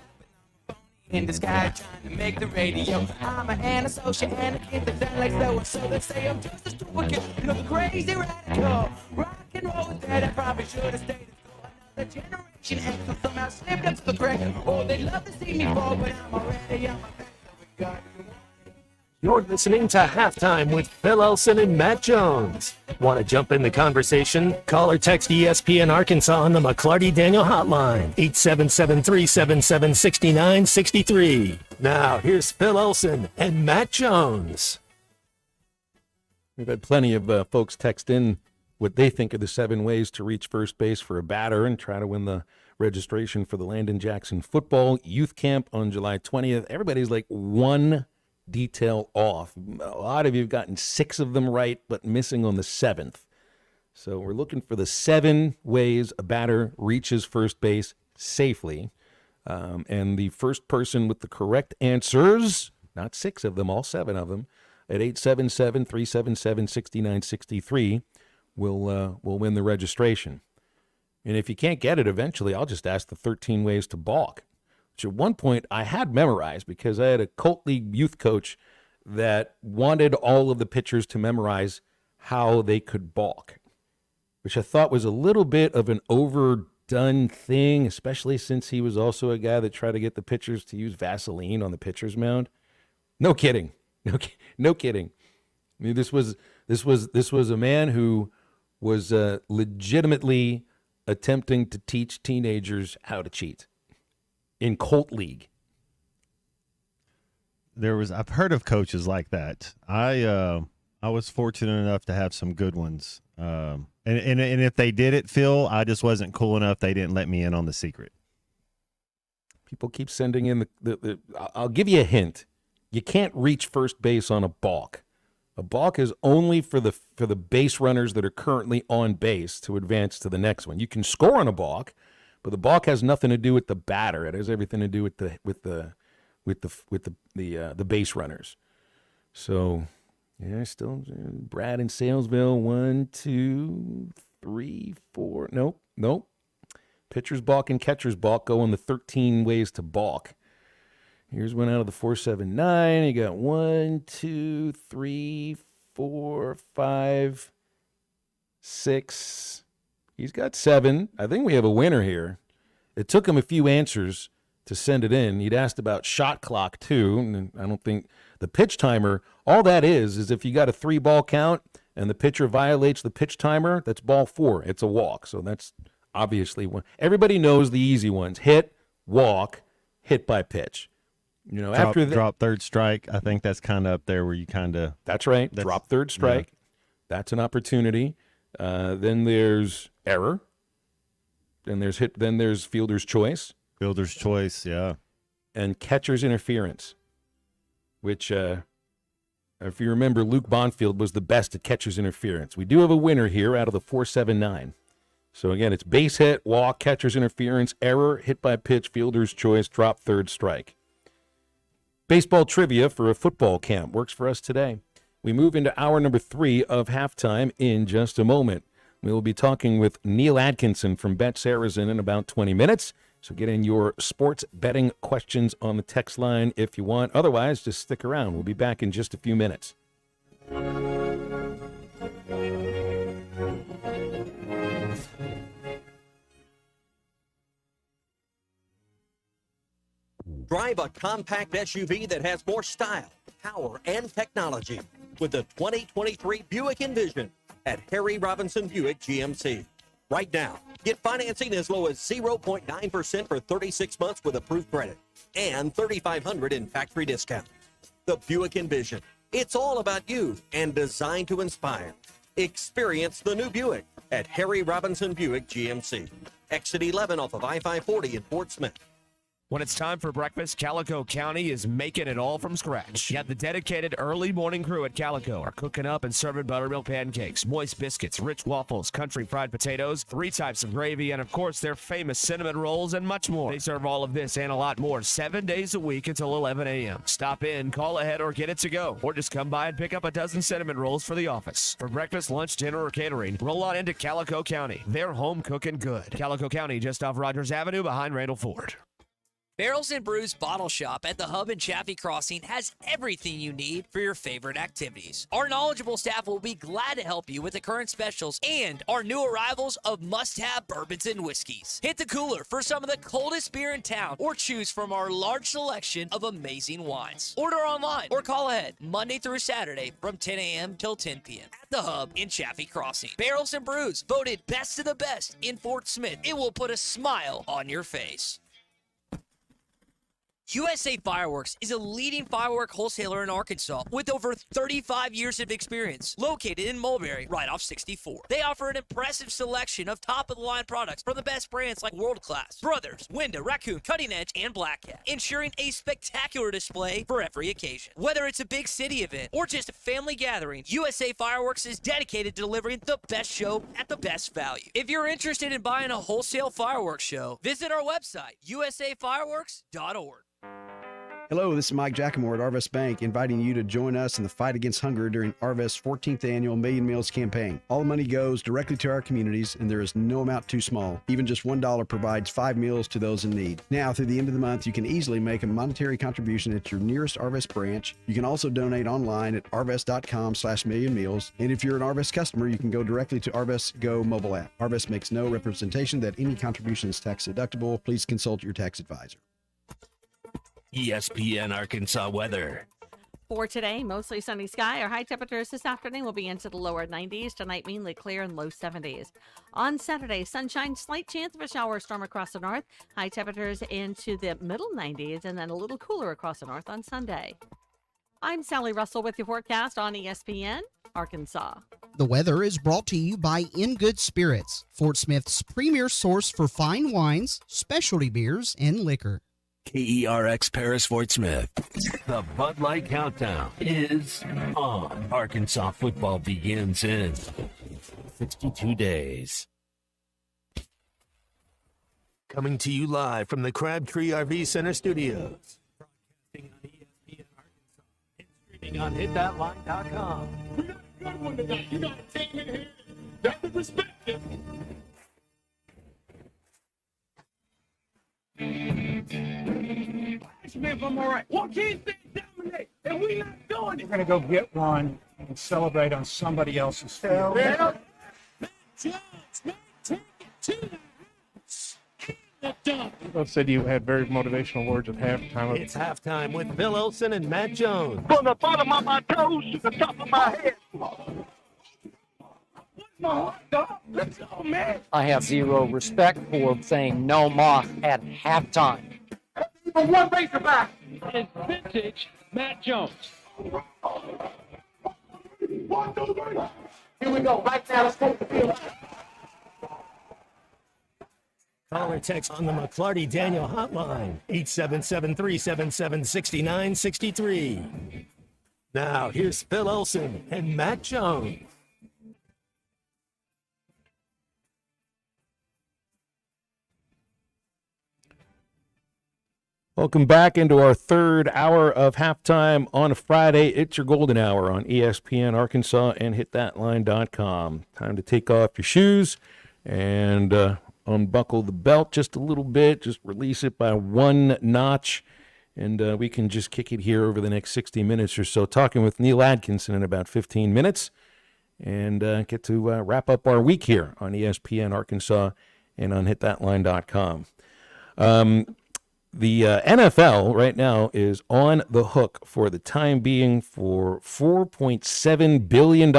map in the sky trying to make the radio. I'm an antisocial and a kid that sound like so they say I'm just a stupid kid, look crazy radical. Rock and roll with that, I probably should have stayed at school. Another generation has somehow slipped up to the crack. Oh, they love to see me fall, but I'm already on my back. You're listening to Halftime with Phil Elson and Matt Jones. Want to jump in the conversation? Call or text ESPN Arkansas on the McClarty Daniel hotline, 877-377-6963. Now, here's Phil Elson and Matt Jones. We've had plenty of folks text in what they think are the 7 ways to reach first base for a batter and try to win the registration for the Landon Jackson Football Youth Camp on July 20th. Everybody's like one detail off. A lot of you have gotten 6 of them right, but missing on the 7th. So we're looking for the 7 ways a batter reaches first base safely. And the first person with the correct answers, not 6 of them, all 7 of them, at 877-377-6963 will win the registration. And if you can't get it eventually, I'll just ask the 13 ways to balk, which at one point I had memorized because I had a Colt League youth coach that wanted all of the pitchers to memorize how they could balk, which I thought was a little bit of an overdone thing, especially since he was also a guy that tried to get the pitchers to use Vaseline on the pitcher's mound. No kidding. No kidding. I mean, this was a man who was legitimately attempting to teach teenagers how to cheat in Colt League. I've heard of coaches like that. I was fortunate enough to have some good ones. And if they did it, Phil, I just wasn't cool enough. They didn't let me in on the secret. People keep sending in the I'll give you a hint. You can't reach first base on a balk. A balk is only for the base runners that are currently on base to advance to the next one. You can score on a balk, but the balk has nothing to do with the batter. It has everything to do with the base runners. So, yeah, still Brad in Salesville. 1, 2, 3, 4. Nope. Pitcher's balk and catcher's balk go on the 13 ways to balk. Here's one out of the 479. You got 1, 2, 3, 4, 5, 6. He's got 7. I think we have a winner here. It took him a few answers to send it in. He'd asked about shot clock, too. And I don't think the pitch timer, all that is if you got a 3-ball count and the pitcher violates the pitch timer, that's ball 4. It's a walk. So that's obviously one. Everybody knows the easy ones. Hit, walk, hit by pitch. You know, after drop third strike, I think that's kind of up there where you kind of. That's right. Drop third strike. Yeah. That's an opportunity. Then there's error. Then there's hit. Then there's fielder's choice. Fielder's choice, yeah. And catcher's interference, which, if you remember, Luke Bonfield was the best at catcher's interference. We do have a winner here out of the 479. So again, it's base hit, walk, catcher's interference, error, hit by pitch, fielder's choice, drop third strike. Baseball trivia for a football camp works for us today. We move into hour number 3 of halftime in just a moment. We will be talking with Neil Atkinson from Bet Saracen in about 20 minutes. So get in your sports betting questions on the text line if you want. Otherwise, just stick around. We'll be back in just a few minutes. Drive a compact SUV that has more style, power, and technology with the 2023 Buick Envision at Harry Robinson Buick GMC. Right now, get financing as low as 0.9% for 36 months with approved credit and $3,500 in factory discounts. The Buick Envision. It's all about you and designed to inspire. Experience the new Buick at Harry Robinson Buick GMC. Exit 11 off of I-540 in Fort Smith. When it's time for breakfast, Calico County is making it all from scratch. Yet the dedicated early morning crew at Calico are cooking up and serving buttermilk pancakes, moist biscuits, rich waffles, country fried potatoes, 3 types of gravy, and of course their famous cinnamon rolls and much more. They serve all of this and a lot more 7 days a week until 11 a.m. Stop in, call ahead, or get it to go. Or just come by and pick up a dozen cinnamon rolls for the office. For breakfast, lunch, dinner, or catering, roll on into Calico County. They're home cooking good. Calico County, just off Rogers Avenue behind Randall Ford. Barrels and Brews Bottle Shop at the Hub in Chaffee Crossing has everything you need for your favorite activities. Our knowledgeable staff will be glad to help you with the current specials and our new arrivals of must-have bourbons and whiskeys. Hit the cooler for some of the coldest beer in town or choose from our large selection of amazing wines. Order online or call ahead Monday through Saturday from 10 a.m. till 10 p.m. at the Hub in Chaffee Crossing. Barrels and Brews, voted best of the best in Fort Smith. It will put a smile on your face. USA Fireworks is a leading firework wholesaler in Arkansas with over 35 years of experience, located in Mulberry, right off 64. They offer an impressive selection of top-of-the-line products from the best brands like World Class, Brothers, Winda, Raccoon, Cutting Edge, and Black Cat, ensuring a spectacular display for every occasion. Whether it's a big city event or just a family gathering, USA Fireworks is dedicated to delivering the best show at the best value. If you're interested in buying a wholesale fireworks show, visit our website, usafireworks.org. Hello, this is Mike Jackamore at Arvest Bank, inviting you to join us in the fight against hunger during Arvest's 14th annual Million Meals campaign. All the money goes directly to our communities, and there is no amount too small. Even just $1 provides 5 meals to those in need. Now, through the end of the month, you can easily make a monetary contribution at your nearest Arvest branch. You can also donate online at arvest.com/millionmeals. And if you're an Arvest customer, you can go directly to Arvest Go mobile app. Arvest makes no representation that any contribution is tax deductible. Please consult your tax advisor. ESPN Arkansas weather. For today, mostly sunny sky. Our high temperatures this afternoon will be into the lower 90s. Tonight, mainly clear and low 70s. On Saturday, sunshine, slight chance of a shower or storm across the north. High temperatures into the middle 90s, and then a little cooler across the north on Sunday. I'm Sally Russell with your forecast on ESPN Arkansas. The weather is brought to you by In Good Spirits, Fort Smith's premier source for fine wines, specialty beers, and liquor. KERX Paris Fort Smith. The Bud Light Countdown is on. Arkansas football begins in 62 days. Coming to you live from the Crabtree RV Center studios. Broadcasting on ESPN Arkansas and streaming on hitthatline.com. We got a good one tonight. You got to take me here. Got to respect it. Ask me if I'm all right. What can't they dominate? And we not doing it. We're going to go get one and celebrate on somebody else's field. Well, Matt Jones, Matt, take it to the house. The dunk. Both said you had very motivational words at halftime. It's halftime with Bill Olson and Matt Jones. From the bottom of my toes to the top of my head. What's my hot dog? Let's go, man. I have zero respect for saying no moss at halftime. Even one Razorback is vintage Matt Jones. 1, 2, 3. Here we go. Right now, let's take the field. Call or text on the McClarty Daniel hotline, 877-377-6963. Now, here's Phil Olson and Matt Jones. Welcome back into our third hour of halftime on a Friday. It's your golden hour on ESPN Arkansas and hitthatline.com. Time to take off your shoes and unbuckle the belt just a little bit. Just release it by one notch, and we can just kick it here over the next 60 minutes or so. Talking with Neil Atkinson in about 15 minutes and get to wrap up our week here on ESPN Arkansas and on hitthatline.com. The NFL right now is on the hook for the time being for $4.7 billion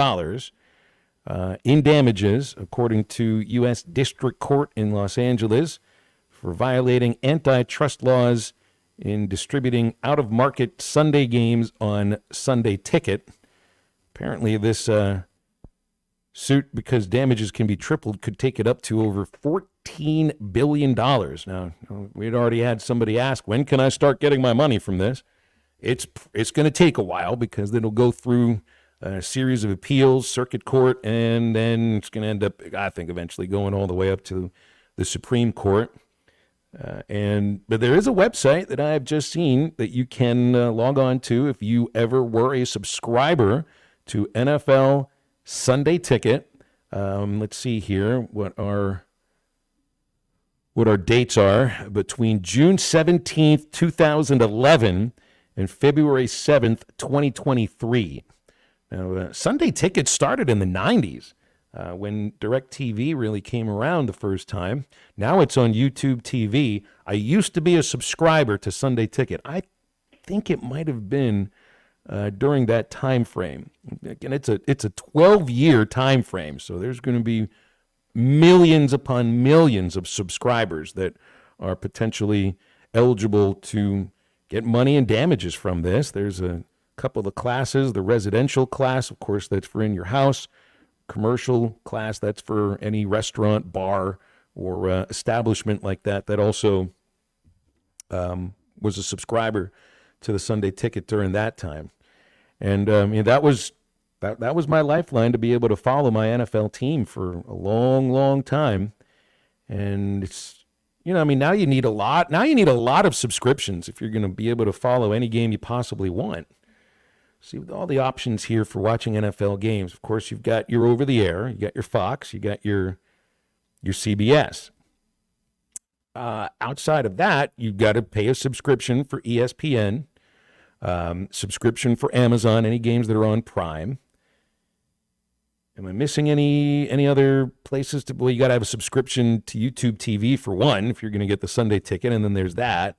in damages, according to U.S. District Court in Los Angeles, for violating antitrust laws in distributing out-of-market Sunday games on Sunday Ticket. Apparently this suit, because damages can be tripled, could take it up to over $14 billion. Now, we'd already had somebody ask, when can I start getting my money from this? It's going to take a while because it'll go through a series of appeals, circuit court, and then it's going to end up, I think, eventually going all the way up to the Supreme Court. But there is a website that I've just seen that you can log on to if you ever were a subscriber to NFL Sunday Ticket. Let's see here what our what our dates are between June 17th, 2011 and February 7th, 2023. Now, Sunday Ticket started in the 90s when DirecTV really came around the first time. Now it's on YouTube TV. I used to be a subscriber to Sunday Ticket. I think it might have been during that time frame. Again, it's a 12-year time frame, so there's going to be millions upon millions of subscribers that are potentially eligible to get money and damages from this. There's a couple of the classes, the residential class, of course, that's for in your house. Commercial class, that's for any restaurant, bar, or establishment like that also was a subscriber to the Sunday Ticket during that time. And that was my lifeline to be able to follow my NFL team for a long, long time. And it's, now you need a lot. Now you need a lot of subscriptions if you're going to be able to follow any game you possibly want. See, with all the options here for watching NFL games, of course, you've got your over-the-air, you got your Fox, you got your CBS. Outside of that, you've got to pay a subscription for ESPN, subscription for Amazon, any games that are on Prime. Am I missing any other places to? Well, you got to have a subscription to YouTube TV for one, if you're going to get the Sunday Ticket, and then there's that.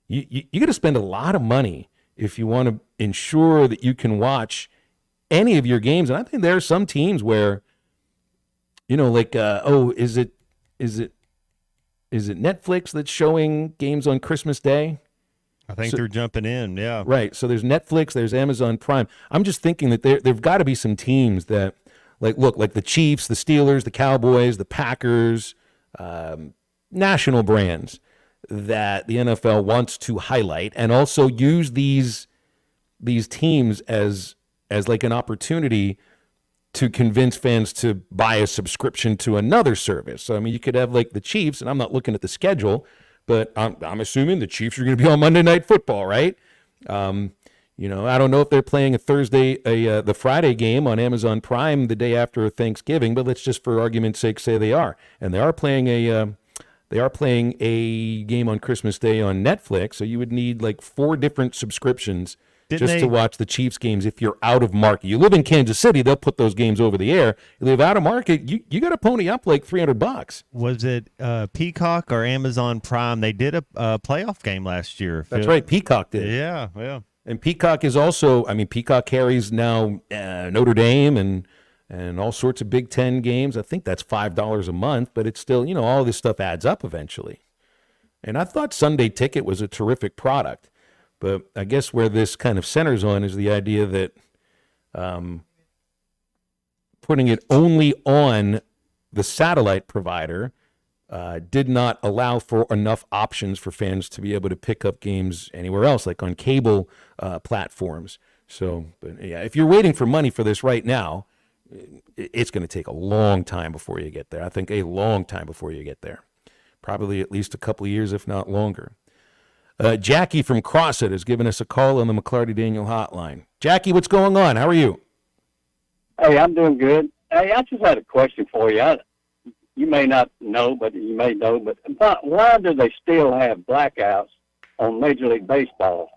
You got to spend a lot of money if you want to ensure that you can watch any of your games. And I think there are some teams where, is it Netflix that's showing games on Christmas Day? I think they're jumping in, yeah. Right. So there's Netflix, there's Amazon Prime. I'm just thinking that there've got to be some teams that, like the Chiefs, the Steelers, the Cowboys, the Packers, national brands that the NFL wants to highlight, and also use these teams as like an opportunity to convince fans to buy a subscription to another service. So, you could have like the Chiefs, and I'm not looking at the schedule, but I'm assuming the Chiefs are going to be on Monday Night Football, right? I don't know if they're playing the Friday game on Amazon Prime the day after Thanksgiving, but let's just for argument's sake say they are. And they are playing a game on Christmas Day on Netflix, so you would need like 4 different subscriptions to watch the Chiefs games if you're out of market. You live in Kansas City, they'll put those games over the air. You live out of market, you got to pony up like $300. Was it Peacock or Amazon Prime? They did a playoff game last year. That's right, Peacock did. Yeah. And Peacock is also, Peacock carries now Notre Dame and all sorts of Big Ten games. I think that's $5 a month, but it's still, all this stuff adds up eventually. And I thought Sunday Ticket was a terrific product. But I guess where this kind of centers on is the idea that putting it only on the satellite provider did not allow for enough options for fans to be able to pick up games anywhere else, like on cable platforms. So, but yeah, if you're waiting for money for this right now, it's going to take a long time before you get there. I think a long time before you get there. Probably at least a couple of years, if not longer. Jackie from Crossett has given us a call on the McLarty Daniel hotline. Jackie, what's going on? How are you? Hey, I'm doing good. Hey, I just had a question for you. You may not know, but you may know, but why do they still have blackouts on Major League Baseball?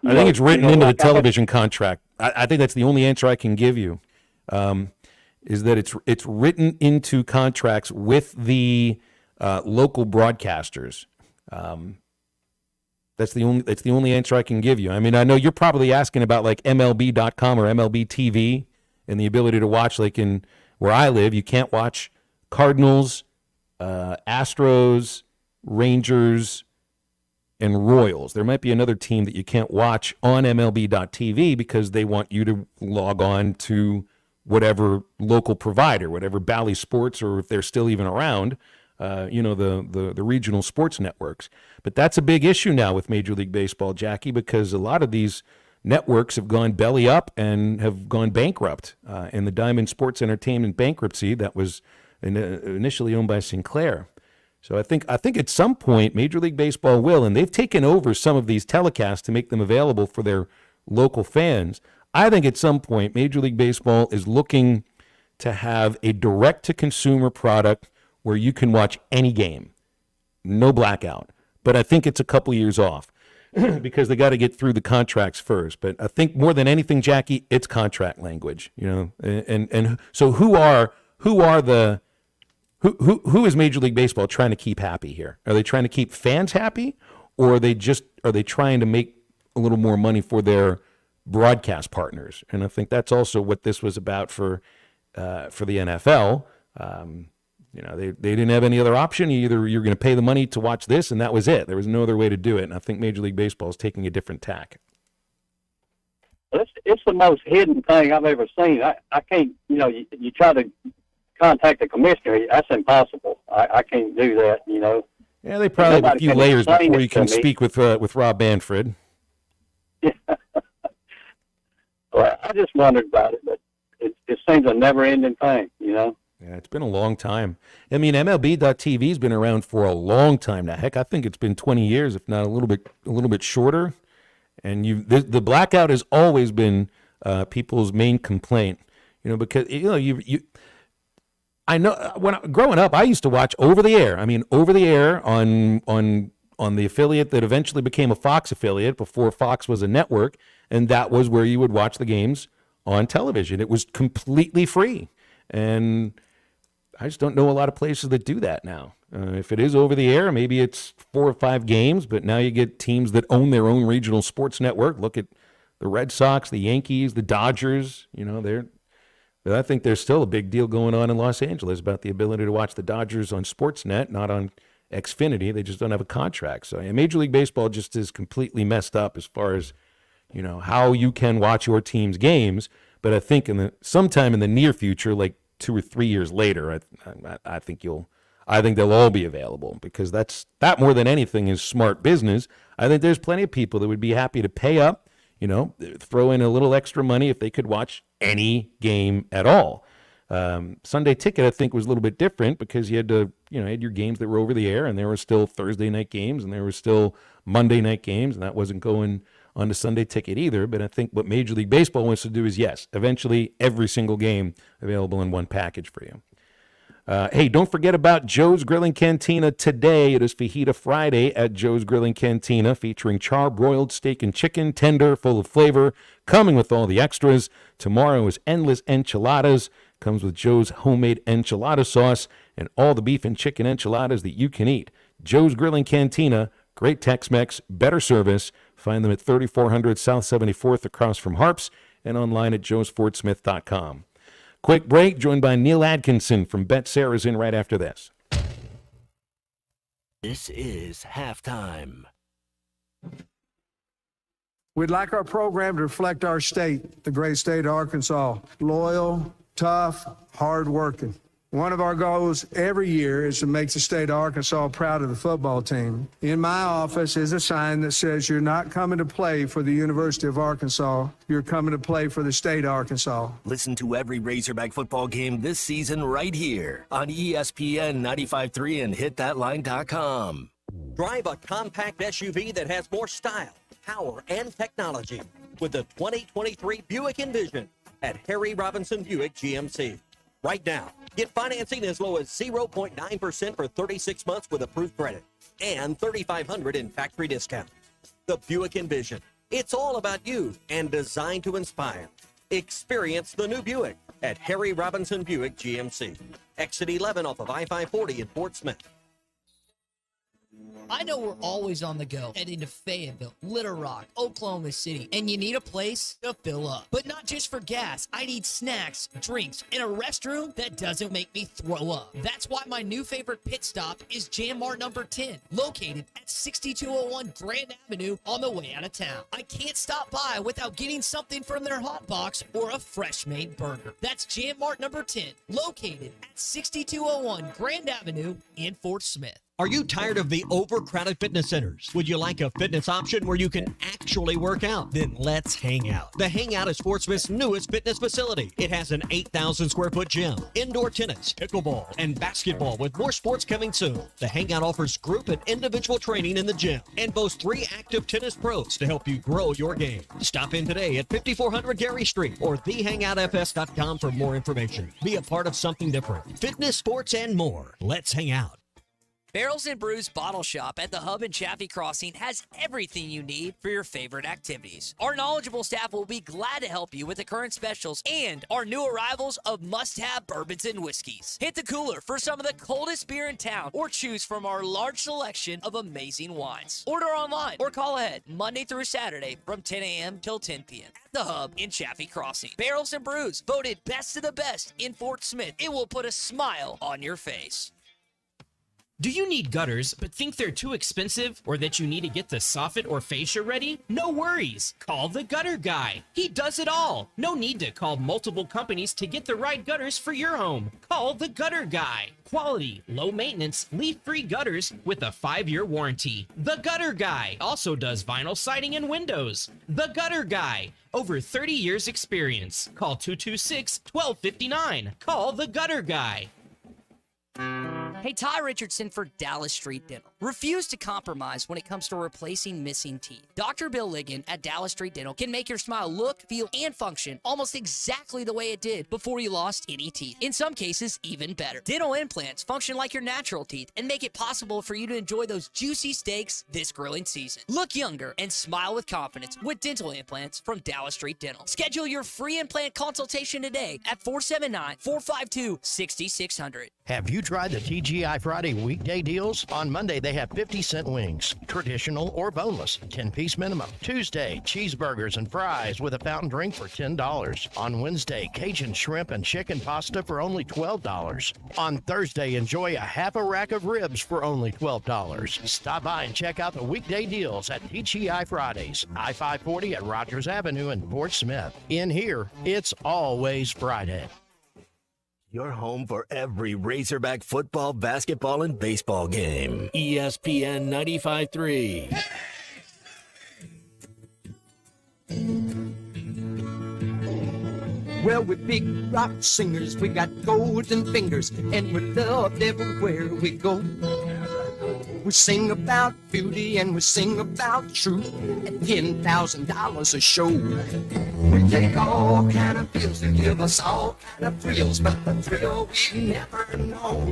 I think it's written into the television contract. I think that's the only answer I can give you, is that it's written into contracts with the local broadcasters. That's the only answer I can give you. I know you're probably asking about like MLB.com or MLB TV and the ability to watch, like in where I live, you can't watch Cardinals, Astros, Rangers, and Royals. There might be another team that you can't watch on MLB.TV because they want you to log on to whatever local provider, whatever Bally Sports, or if they're still even around, the regional sports networks. But that's a big issue now with Major League Baseball, Jackie, because a lot of these networks have gone belly up and have gone bankrupt. In the Diamond Sports Entertainment bankruptcy that was initially owned by Sinclair. So I think at some point Major League Baseball will, and they've taken over some of these telecasts to make them available for their local fans. I think at some point Major League Baseball is looking to have a direct-to-consumer product where you can watch any game, no blackout. But I think it's a couple years off because they got to get through the contracts first. But I think more than anything, Jackie, it's contract language, you know. And so who is Major League Baseball trying to keep happy here? Are they trying to keep fans happy, or are they trying to make a little more money for their broadcast partners? And I think that's also what this was about for the NFL. You know, they didn't have any other option. Either you're going to pay the money to watch this, and that was it. There was no other way to do it. And I think Major League Baseball is taking a different tack. It's the most hidden thing I've ever seen. I can't, you know, you try to contact the commissioner. That's impossible. I can't do that, you know. Yeah, they probably have a few layers before you can speak with Rob Manfred. Yeah. Well, I just wondered about it, but it seems a never-ending thing, you know. Yeah, it's been a long time. I mean, MLB.TV's been around for a long time now. Heck, I think it's been 20 years, if not a little bit shorter. And the blackout has always been people's main complaint, you know, because I know growing up, I used to watch over the air. I mean, over the air on the affiliate that eventually became a Fox affiliate before Fox was a network, and that was where you would watch the games on television. It was completely free, and I just don't know a lot of places that do that now. If it is over the air, maybe it's 4 or 5 games, but now you get teams that own their own regional sports network. Look at the Red Sox, the Yankees, the Dodgers. You know, I think there's still a big deal going on in Los Angeles about the ability to watch the Dodgers on Sportsnet, not on Xfinity. They just don't have a contract. So Major League Baseball just is completely messed up as far as, you know, how you can watch your team's games. But I think sometime in the near future, like 2 or 3 years later, I think they'll all be available, because that more than anything is smart business. I think there's plenty of people that would be happy to pay up, you know, throw in a little extra money if they could watch any game at all. Sunday Ticket, I think, was a little bit different because you had your games that were over the air, and there were still Thursday night games, and there were still Monday night games, and that wasn't going on the Sunday Ticket either. But I think what Major League Baseball wants to do is, yes, eventually every single game available in one package for you. Hey, don't forget about Joe's Grilling Cantina today. It is Fajita Friday at Joe's Grilling Cantina, featuring charbroiled steak and chicken, tender, full of flavor, coming with all the extras. Tomorrow is endless enchiladas. Comes with Joe's homemade enchilada sauce and all the beef and chicken enchiladas that you can eat. Joe's Grilling Cantina, great Tex-Mex, better service. Find them at 3400 South 74th across from Harps, and online at joesfortsmith.com. Quick break, joined by Neil Atkinson from Bet Sarah's in right after this. This is Halftime. We'd like our program to reflect our state, the great state of Arkansas. Loyal, tough, hard-working. One of our goals every year is to make the state of Arkansas proud of the football team. In my office is a sign that says you're not coming to play for the University of Arkansas, you're coming to play for the state of Arkansas. Listen to every Razorback football game this season right here on ESPN 95.3 and hitthatline.com. Drive a compact SUV that has more style, power, and technology with the 2023 Buick Envision at Harry Robinson Buick GMC. Right now, get financing as low as 0.9% for 36 months with approved credit and $3,500 in factory discounts. The Buick Envision. It's all about you and designed to inspire. Experience the new Buick at Harry Robinson Buick GMC. Exit 11 off of I-540 in Fort Smith. I know we're always on the go, heading to Fayetteville, Little Rock, Oklahoma City, and you need a place to fill up. But not just for gas. I need snacks, drinks, and a restroom that doesn't make me throw up. That's why my new favorite pit stop is Jam Mart number 10, located at 6201 Grand Avenue on the way out of town. I can't stop by without getting something from their hot box or a fresh made burger. That's Jam Mart number 10, located at 6201 Grand Avenue in Fort Smith. Are you tired of the overcrowded fitness centers? Would you like a fitness option where you can actually work out? Then let's hang out. The Hangout is Fort Smith's newest fitness facility. It has an 8,000 square foot gym, indoor tennis, pickleball, and basketball with more sports coming soon. The Hangout offers group and individual training in the gym and boasts 3 active tennis pros to help you grow your game. Stop in today at 5400 Gary Street or thehangoutfs.com for more information. Be a part of something different. Fitness, sports, and more. Let's hang out. Barrels and Brews Bottle Shop at the Hub in Chaffee Crossing has everything you need for your favorite activities. Our knowledgeable staff will be glad to help you with the current specials and our new arrivals of must-have bourbons and whiskeys. Hit the cooler for some of the coldest beer in town or choose from our large selection of amazing wines. Order online or call ahead Monday through Saturday from 10 a.m. till 10 p.m. at the Hub in Chaffee Crossing. Barrels and Brews, voted best of the best in Fort Smith. It will put a smile on your face. Do you need gutters but think they're too expensive or that you need to get the soffit or fascia ready? No worries. Call the Gutter Guy. He does it all. No need to call multiple companies to get the right gutters for your home. Call the Gutter Guy. Quality, low maintenance, leak-free gutters with a 5-year warranty. The Gutter Guy also does vinyl siding and windows. The Gutter Guy. Over 30 years experience. Call 226-1259. Call the Gutter Guy. Hey, Ty Richardson for Dallas Street Dental. Refuse to compromise when it comes to replacing missing teeth. Dr. Bill Ligon at Dallas Street Dental can make your smile look, feel, and function almost exactly the way it did before you lost any teeth. In some cases, even better. Dental implants function like your natural teeth and make it possible for you to enjoy those juicy steaks this grilling season. Look younger and smile with confidence with dental implants from Dallas Street Dental. Schedule your free implant consultation today at 479-452-6600. Have you tried the TGI Friday weekday deals? On Monday, they have 50-cent wings, traditional or boneless, 10-piece minimum. Tuesday, cheeseburgers and fries with a fountain drink for $10. On Wednesday, Cajun shrimp and chicken pasta for only $12. On Thursday, enjoy a half a rack of ribs for only $12. Stop by and check out the weekday deals at TGI Fridays, I-540 at Rogers Avenue in Fort Smith. In here, it's always Friday. Your home for every Razorback football, basketball, and baseball game. ESPN 95.3. Well, we're big rock singers, we got golden fingers, and we're loved everywhere we go. We sing about beauty and we sing about truth at $10,000 a show. We take all kind of pills to give us all kind of thrills, but the thrill we never know.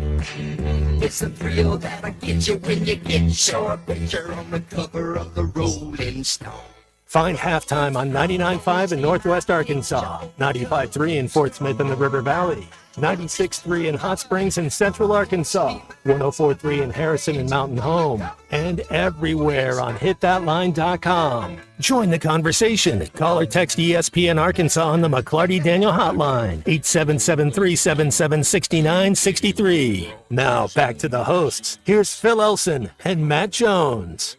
It's the thrill that'll get you when you get your picture on the cover of the Rolling Stone. Find Halftime on 99.5 in Northwest Arkansas, 95.3 in Fort Smith and the River Valley, 96.3 in Hot Springs and Central Arkansas, 104.3 in Harrison and Mountain Home, and everywhere on hitthatline.com. Join the conversation. Call or text ESPN Arkansas on the McClarty Daniel Hotline, 877-377-6963. Now back to the hosts. Here's Phil Elson and Matt Jones.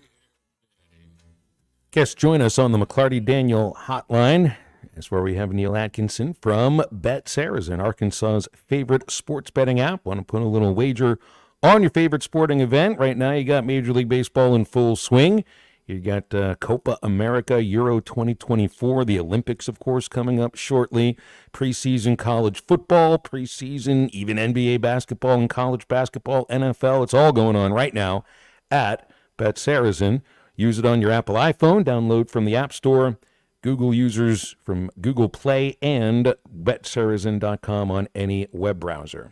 Guests join us on the McClarty Daniel Hotline. That's where we have Neil Atkinson from Bet Saracen, Arkansas's favorite sports betting app. Want to put a little wager on your favorite sporting event? Right now you got Major League Baseball in full swing. You got Copa America, Euro 2024, the Olympics, of course, coming up shortly. Preseason college football, preseason even NBA basketball and college basketball, NFL. It's all going on right now at Bet Saracen. Use it on your Apple iPhone. Download from the App Store. Google users from Google Play and BetSaracen.com on any web browser.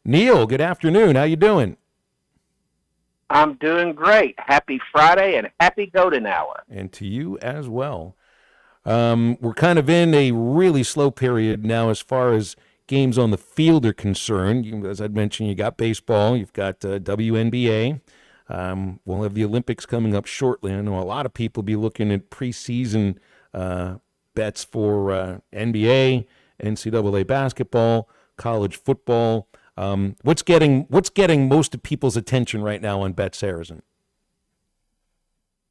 Neil, good afternoon. How you doing? I'm doing great. Happy Friday and happy Golden Hour. And to you as well. We're kind of in a really slow period now as far as games on the field are concerned. As I'd mentioned, you got baseball. You've got WNBA. We'll have the Olympics coming up shortly. I know a lot of people be looking at preseason bets for NBA, NCAA basketball, college football. What's getting most of people's attention right now on Bet Saracen?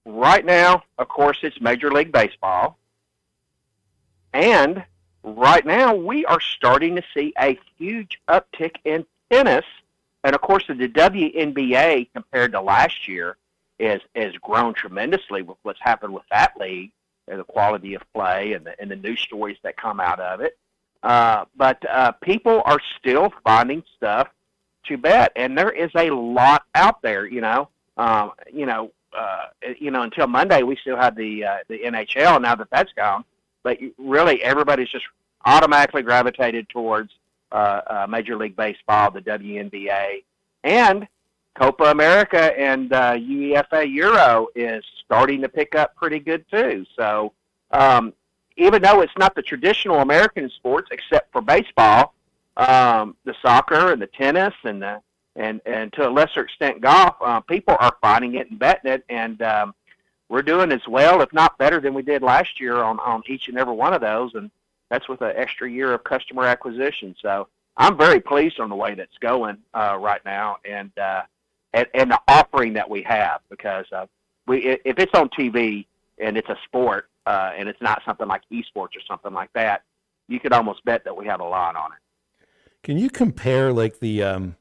Right now, of course, it's Major League Baseball. And right now, we are starting to see a huge uptick in tennis And of course, the WNBA compared to last year has grown tremendously with what's happened with that league and the quality of play and the news stories that come out of it. But people are still finding stuff to bet, and there is a lot out there. Until Monday we still had the NHL. Now that that's gone, but really everybody's just automatically gravitated towards Major League Baseball, the WNBA, and Copa America and UEFA Euro is starting to pick up pretty good too. So even though it's not the traditional American sports, except for baseball, the soccer and the tennis and to a lesser extent golf, people are finding it and betting it, and we're doing as well, if not better, than we did last year on each and every one of those, and that's with an extra year of customer acquisition. So I'm very pleased on the way that's going right now, and the offering that we have, because if it's on TV and it's a sport and it's not something like esports or something like that, you could almost bet that we have a lot on it. Can you compare like the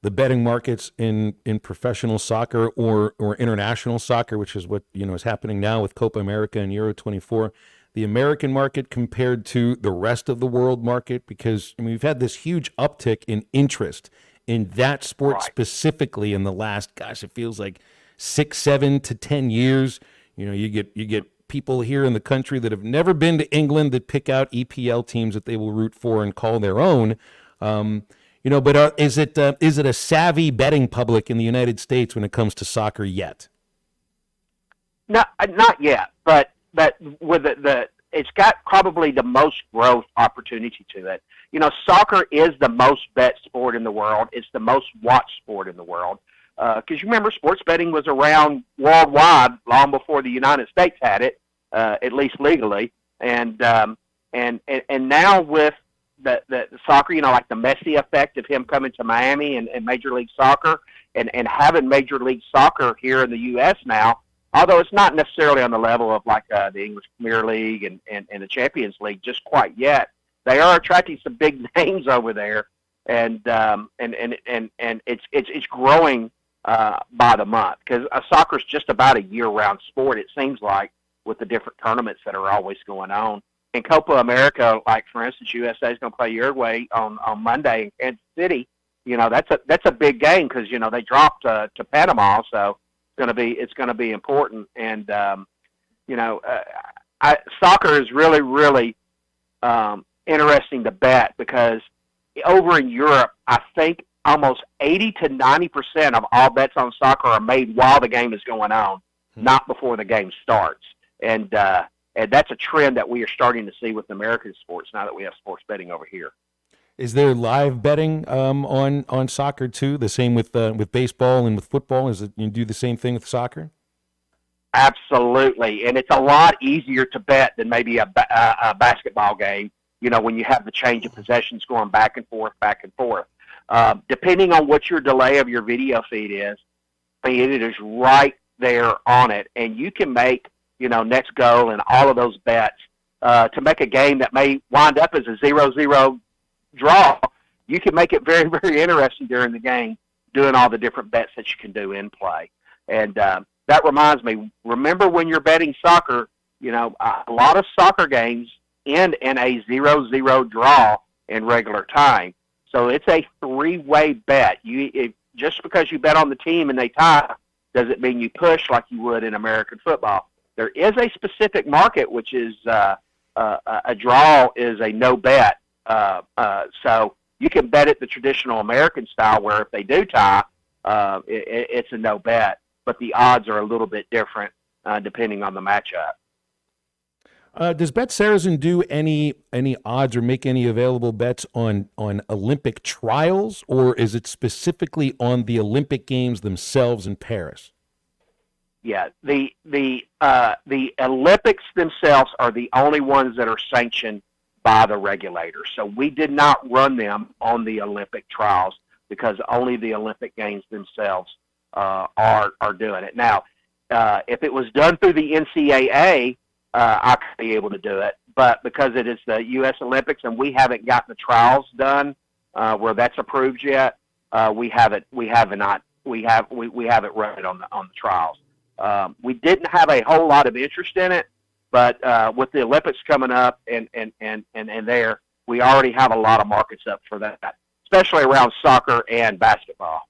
betting markets in professional soccer or international soccer, which is what is happening now with Copa America and Euro 24, the American market compared to the rest of the world market? Because we've had this huge uptick in interest in that sport specifically in the last, gosh, it feels like 6, 7 to 10 years. You get people here in the country that have never been to England that pick out EPL teams that they will root for and call their own. But is it a savvy betting public in the United States when it comes to soccer yet? No, not yet. But with it's got probably the most growth opportunity to it. Soccer is the most bet sport in the world. It's the most watched sport in the world. Because you remember, sports betting was around worldwide long before the United States had it, at least legally. And now with the soccer, like the Messi effect of him coming to Miami and Major League Soccer, and having Major League Soccer here in the U.S. now, although it's not necessarily on the level of like the English Premier League and the Champions League just quite yet, they are attracting some big names over there, and it's growing by the month, because soccer is just about a year-round sport, it seems like, with the different tournaments that are always going on. In Copa America, like for instance, USA is going to play Uruguay on Monday in Kansas City. That's a big game, because they dropped to Panama, so it's going to be important. And soccer is really, really interesting to bet, because over in Europe, I think almost 80 to 90% of all bets on soccer are made while the game is going on, not before the game starts. And that's a trend that we are starting to see with American sports now that we have sports betting over here. Is there live betting on soccer too? The same with baseball and with football? Is it you do the same thing with soccer? Absolutely, and it's a lot easier to bet than maybe a basketball game. When you have the change of possessions going back and forth. Depending on what your delay of your video feed is, it is right there on it, and you can make next goal and all of those bets to make a game that may wind up as a 0-0 draw. You can make it very, very interesting during the game, doing all the different bets that you can do in play. And that reminds me, remember when you're betting soccer, a lot of soccer games end in a 0-0 draw in regular time. So it's a three-way bet. Just because you bet on the team and they tie doesn't mean you push like you would in American football. There is a specific market, which is a draw is a no bet. So you can bet it the traditional American style, where if they do tie, it's a no bet. But the odds are a little bit different depending on the matchup. Does Bet Saracen do any odds or make any available bets on Olympic trials, or is it specifically on the Olympic Games themselves in Paris? Yeah, the Olympics themselves are the only ones that are sanctioned by the regulators. So we did not run them on the Olympic trials, because only the Olympic Games themselves are doing it. Now, if it was done through the NCAA, I could be able to do it. But because it is the U.S. Olympics and we haven't gotten the trials done where that's approved yet, we have it run on the trials. We didn't have a whole lot of interest in it, but with the Olympics coming up and there, we already have a lot of markets up for that, especially around soccer and basketball.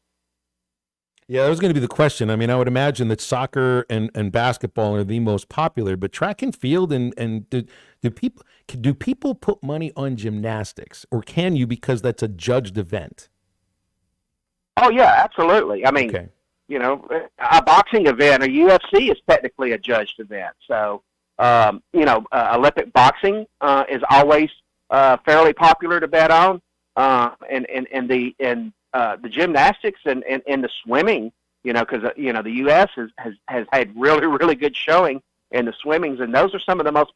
Yeah, that was going to be the question. I mean, I would imagine that soccer and basketball are the most popular, but track and field and do people put money on gymnastics, or can you, because that's a judged event? Oh yeah, absolutely. I mean, you know, a boxing event or UFC is technically a judged event. So, you know, Olympic boxing is always fairly popular to bet on, and the gymnastics and the swimming, you know, because you know the U.S. has had really good showing in the swimmings, and those are some of the most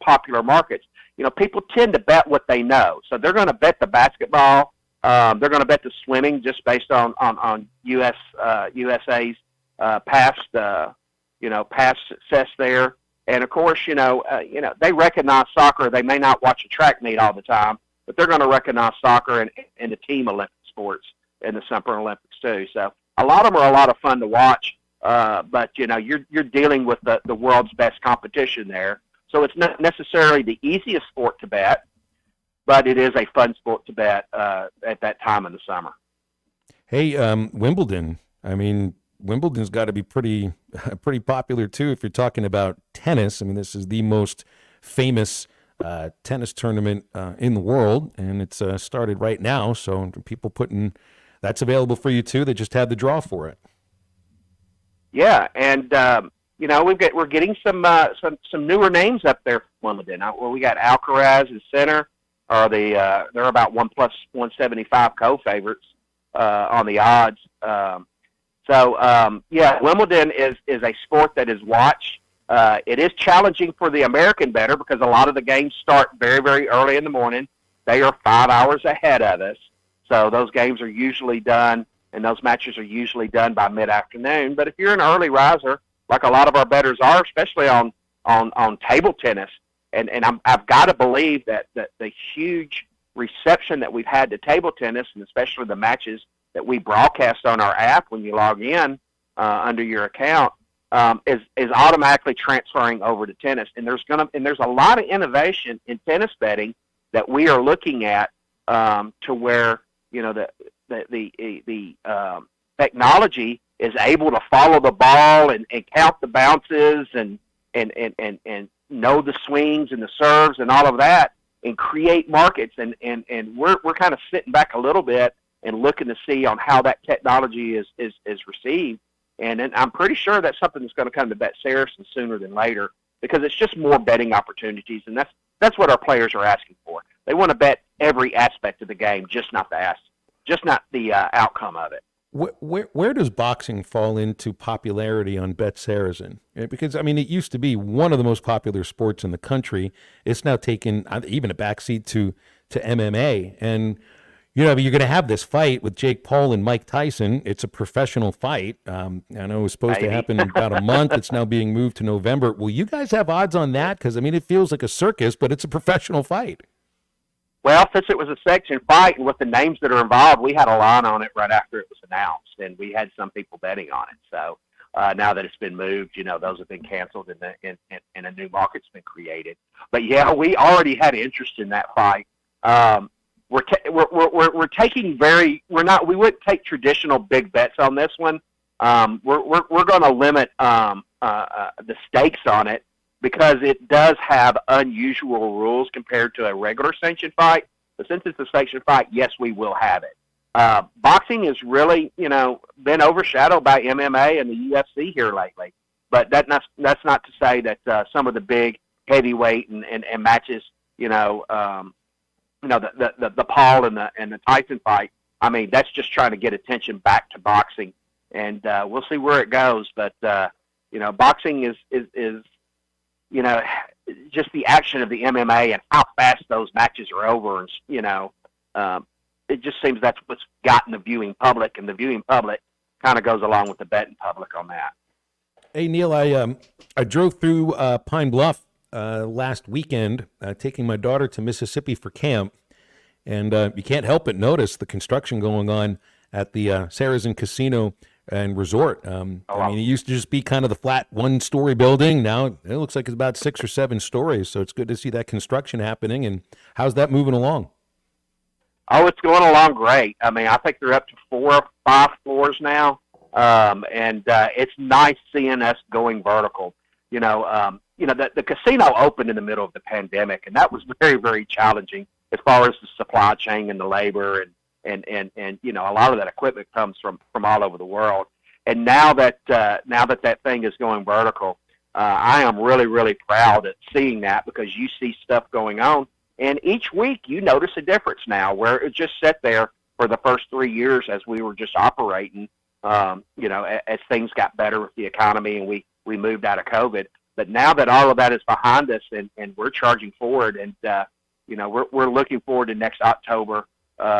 popular markets. You know, people tend to bet what they know, so they're going to bet the basketball. They're going to bet the swimming just based on USA's past success there. And of course, you know they recognize soccer. They may not watch a track meet all the time, but they're going to recognize soccer and the team Olympic sports in the Summer Olympics too. So a lot of them are a lot of fun to watch. But you know you're dealing with the world's best competition there. So it's not necessarily the easiest sport to bet, but it is a fun sport to bet at that time in the summer. Hey, Wimbledon. I mean, Wimbledon's got to be pretty popular too. If you're talking about tennis, I mean, this is the most famous tennis tournament in the world, and it's started right now. So people that's available for you too. They just had the draw for it. Yeah, and you know we're getting some newer names up there from Wimbledon. We got Alcaraz in center. They're about 1+175 co-favorites on the odds. Yeah, Wimbledon is a sport that is watched. It is challenging for the American bettor because a lot of the games start very early in the morning. They are 5 hours ahead of us, so those games are usually done, and those matches are usually done by mid-afternoon. But if you're an early riser, like a lot of our bettors are, especially on table tennis, and I've got to believe that the huge reception that we've had to table tennis, and especially the matches that we broadcast on our app when you log in under your account, is automatically transferring over to tennis. And there's a lot of innovation in tennis betting that we are looking at to where you know the technology is able to follow the ball and count the bounces and know the swings and the serves and all of that, and create markets. And we're kind of sitting back a little bit and looking to see on how that technology is received. And I'm pretty sure that's something that's going to come to Bet Saracen sooner than later, because it's just more betting opportunities, and that's what our players are asking for. They want to bet every aspect of the game, just not the outcome of it. Where does boxing fall into popularity on Bet Saracen? Because, I mean, it used to be one of the most popular sports in the country. It's now taken even a backseat to MMA. And, you know, you're going to have this fight with Jake Paul and Mike Tyson. It's a professional fight. I know it was supposed to happen in about a month. It's now being moved to November. Will you guys have odds on that? Because, I mean, it feels like a circus, but it's a professional fight. Well, since it was a sanctioned fight and with the names that are involved, we had a line on it right after it was announced, and we had some people betting on it. So now that it's been moved, you know, those have been canceled and a new market's been created. But yeah, we already had interest in that fight. We wouldn't take traditional big bets on this one. We're going to limit the stakes on it, because it does have unusual rules compared to a regular sanctioned fight. But since it's a sanctioned fight, yes, we will have it. Boxing has really, you know, been overshadowed by MMA and the UFC here lately. But that's not to say that some of the big heavyweight and matches, the Paul and the Tyson fight, I mean, that's just trying to get attention back to boxing, and we'll see where it goes. But boxing is just the action of the MMA and how fast those matches are over, and it just seems that's what's gotten the viewing public, and the viewing public kind of goes along with the betting public on that. Hey Neil, I drove through Pine Bluff last weekend, taking my daughter to Mississippi for camp, and you can't help but notice the construction going on at the Saracen Casino and Resort. I mean, it used to just be kind of the flat one-story building. Now it looks like it's about 6 or 7 stories. So it's good to see that construction happening. And how's that moving along? Oh, it's going along great. I mean, I think they're up to 4 or 5 floors now. And it's nice seeing us going vertical. The casino opened in the middle of the pandemic, and that was very, very challenging as far as the supply chain and the labor and a lot of that equipment comes from all over the world. And now that thing is going vertical, I am really, really proud at seeing that, because you see stuff going on, and each week you notice a difference now, where it just sat there for the first 3 years as we were just operating, as things got better with the economy and we moved out of COVID. But now that all of that is behind us and we're charging forward, and we're looking forward to next October,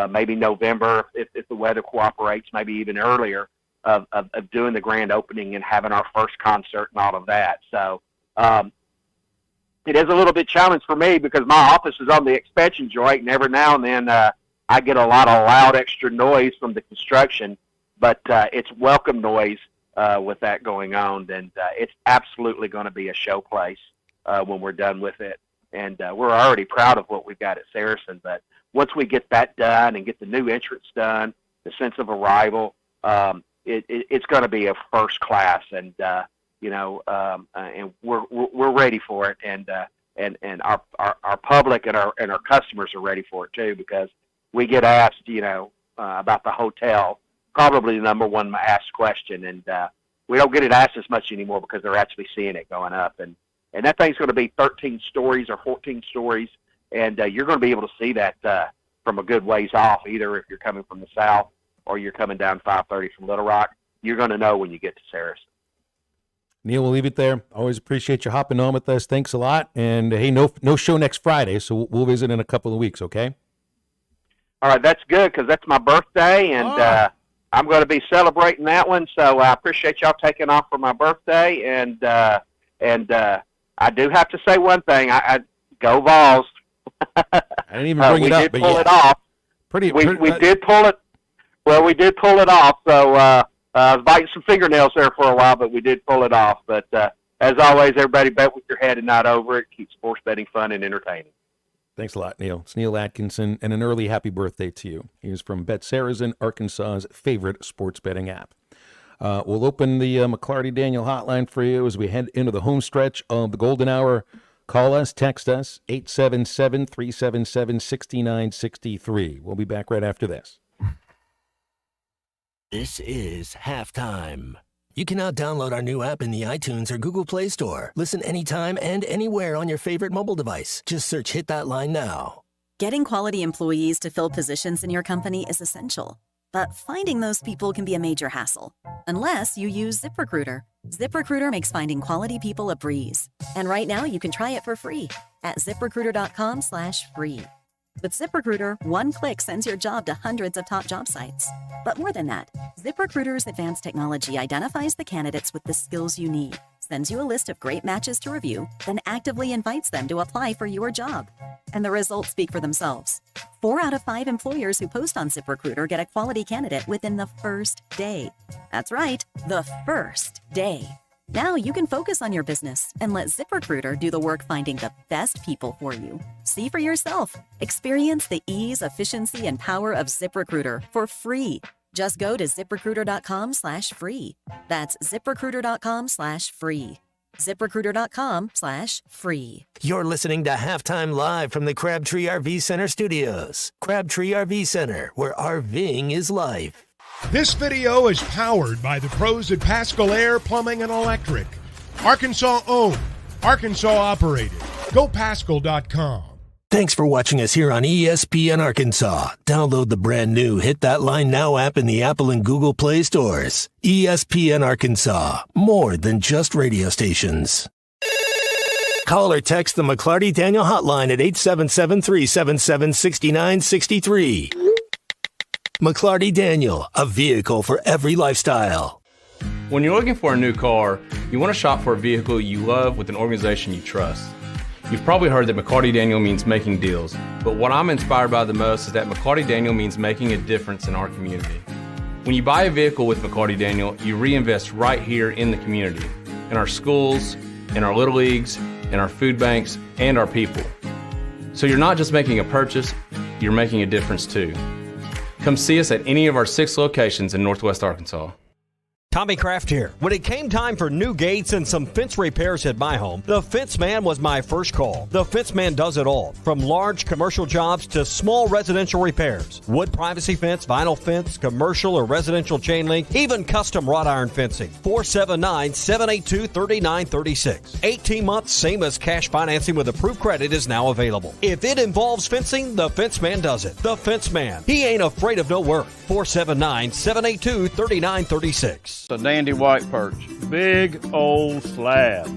maybe November if the weather cooperates, maybe even earlier, of doing the grand opening and having our first concert and all of that. So it is a little bit challenging for me, because my office is on the expansion joint, and every now and then I get a lot of loud extra noise from the construction, but it's welcome noise with that going on, and it's absolutely going to be a show place when we're done with it. And we're already proud of what we've got at Saracen, but once we get that done and get the new entrance done, the sense of arrival, it's going to be a first class, and and we're ready for it, and our public and our customers are ready for it too, because we get asked about the hotel, probably the number one asked question, and we don't get it asked as much anymore because they're actually seeing it going up, and that thing's going to be 13 stories or 14 stories, and you're going to be able to see that from a good ways off, either if you're coming from the south or you're coming down 530 from Little Rock. You're going to know when you get to Saracen. Neil, we'll leave it there. Always appreciate you hopping on with us. Thanks a lot. And hey, no show next Friday, so we'll visit in a couple of weeks, okay? All right, that's good, because that's my birthday, and I'm going to be celebrating that one. So I appreciate y'all taking off for my birthday, and I do have to say one thing. I go Vols. I didn't even bring it up, but we did pull it off. We did pull it. Well, we did pull it off. So I was biting some fingernails there for a while, but we did pull it off. But as always, everybody bet with your head and not over it. Keep sports betting fun and entertaining. Thanks a lot, Neil. It's Neil Atkinson, and an early happy birthday to you. He's from Bet Saracen, Arkansas's favorite sports betting app. We'll open the McClarty Daniel hotline for you as we head into the home stretch of the Golden Hour. Call us, text us, 877-377-6963. We'll be back right after this. This is Halftime. You can now download our new app in the iTunes or Google Play Store. Listen anytime and anywhere on your favorite mobile device. Just search Hit That Line Now. Getting quality employees to fill positions in your company is essential, but finding those people can be a major hassle, unless you use ZipRecruiter. ZipRecruiter makes finding quality people a breeze. And right now you can try it for free at ZipRecruiter.com/free. With ZipRecruiter, one click sends your job to hundreds of top job sites. But more than that, ZipRecruiter's advanced technology identifies the candidates with the skills you need, sends you a list of great matches to review, then actively invites them to apply for your job. And the results speak for themselves. 4 out of 5 employers who post on ZipRecruiter get a quality candidate within the first day. That's right, the first day. Now you can focus on your business and let ZipRecruiter do the work finding the best people for you. See for yourself. Experience the ease, efficiency, and power of ZipRecruiter for free. Just go to ZipRecruiter.com/free. That's ZipRecruiter.com/free. ZipRecruiter.com/free. You're listening to Halftime Live from the Crabtree RV Center studios. Crabtree RV Center, where RVing is life. This video is powered by the pros at Pascal Air Plumbing and Electric. Arkansas owned, Arkansas operated. GoPascal.com. Thanks for watching us here on ESPN Arkansas. Download the brand new Hit That Line Now app in the Apple and Google Play stores. ESPN Arkansas, more than just radio stations. Call or text the McClarty Daniel hotline at 877-377-6963. McClarty Daniel, a vehicle for every lifestyle. When you're looking for a new car, you want to shop for a vehicle you love with an organization you trust. You've probably heard that McClarty Daniel means making deals, but what I'm inspired by the most is that McClarty Daniel means making a difference in our community. When you buy a vehicle with McCarty Daniel, you reinvest right here in the community, in our schools, in our little leagues, in our food banks, and our people. So you're not just making a purchase, you're making a difference too. Come see us at any of our 6 locations in Northwest Arkansas. Tommy Kraft here. When it came time for new gates and some fence repairs at my home, the Fence Man was my first call. The Fence Man does it all, from large commercial jobs to small residential repairs. Wood privacy fence, vinyl fence, commercial or residential chain link, even custom wrought iron fencing. 479-782-3936. 18 months, same as cash financing with approved credit is now available. If it involves fencing, the Fence Man does it. The Fence Man. He ain't afraid of no work. 479-782-3936. A dandy white perch. Big old slab.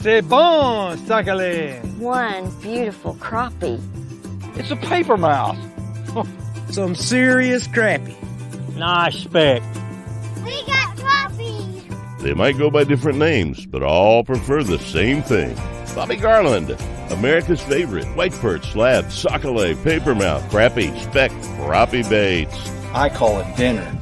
C'est bon, sacalé. One beautiful crappie. It's a paper mouse. Some serious crappie. Nice speck. We got crappies. They might go by different names, but all prefer the same thing. Bobby Garland, America's favorite white perch, slab, sockeye, papermouth, crappie, speck, crappie baits. I call it dinner.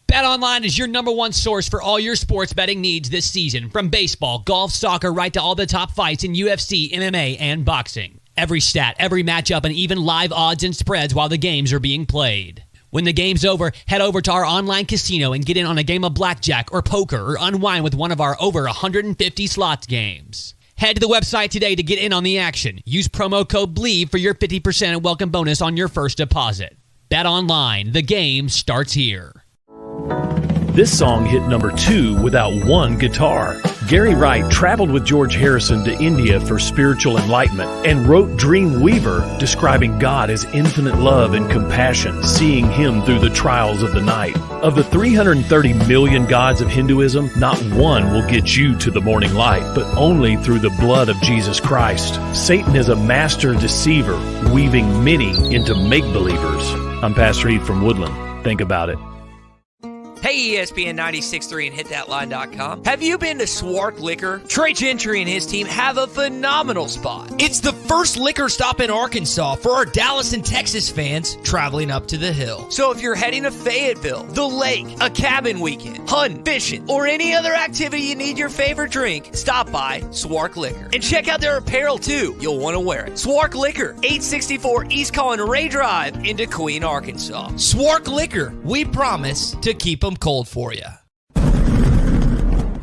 BetOnline is your number one source for all your sports betting needs this season. From baseball, golf, soccer, right to all the top fights in UFC, MMA, and boxing. Every stat, every matchup, and even live odds and spreads while the games are being played. When the game's over, head over to our online casino and get in on a game of blackjack or poker or unwind with one of our over 150 slots games. Head to the website today to get in on the action. Use promo code BLEAV for your 50% and welcome bonus on your first deposit. BetOnline, the game starts here. This song hit number 2 without one guitar. Gary Wright traveled with George Harrison to India for spiritual enlightenment and wrote Dream Weaver, describing God as infinite love and compassion, seeing him through the trials of the night. Of the 330 million gods of Hinduism, not one will get you to the morning light, but only through the blood of Jesus Christ. Satan is a master deceiver, weaving many into make-believers. I'm Pastor Heath from Woodland. Think about it. Hey, ESPN 96.3 and hitthatline.com. Have you been to Swark Liquor? Trey Gentry and his team have a phenomenal spot. It's the first liquor stop in Arkansas for our Dallas and Texas fans traveling up to the hill. So if you're heading to Fayetteville, the lake, a cabin weekend, hunting, fishing, or any other activity you need your favorite drink, stop by Swark Liquor. And check out their apparel too. You'll want to wear it. Swark Liquor, 864 East Colin Ray Drive in Queen, Arkansas. Swark Liquor, we promise to keep them cold for you.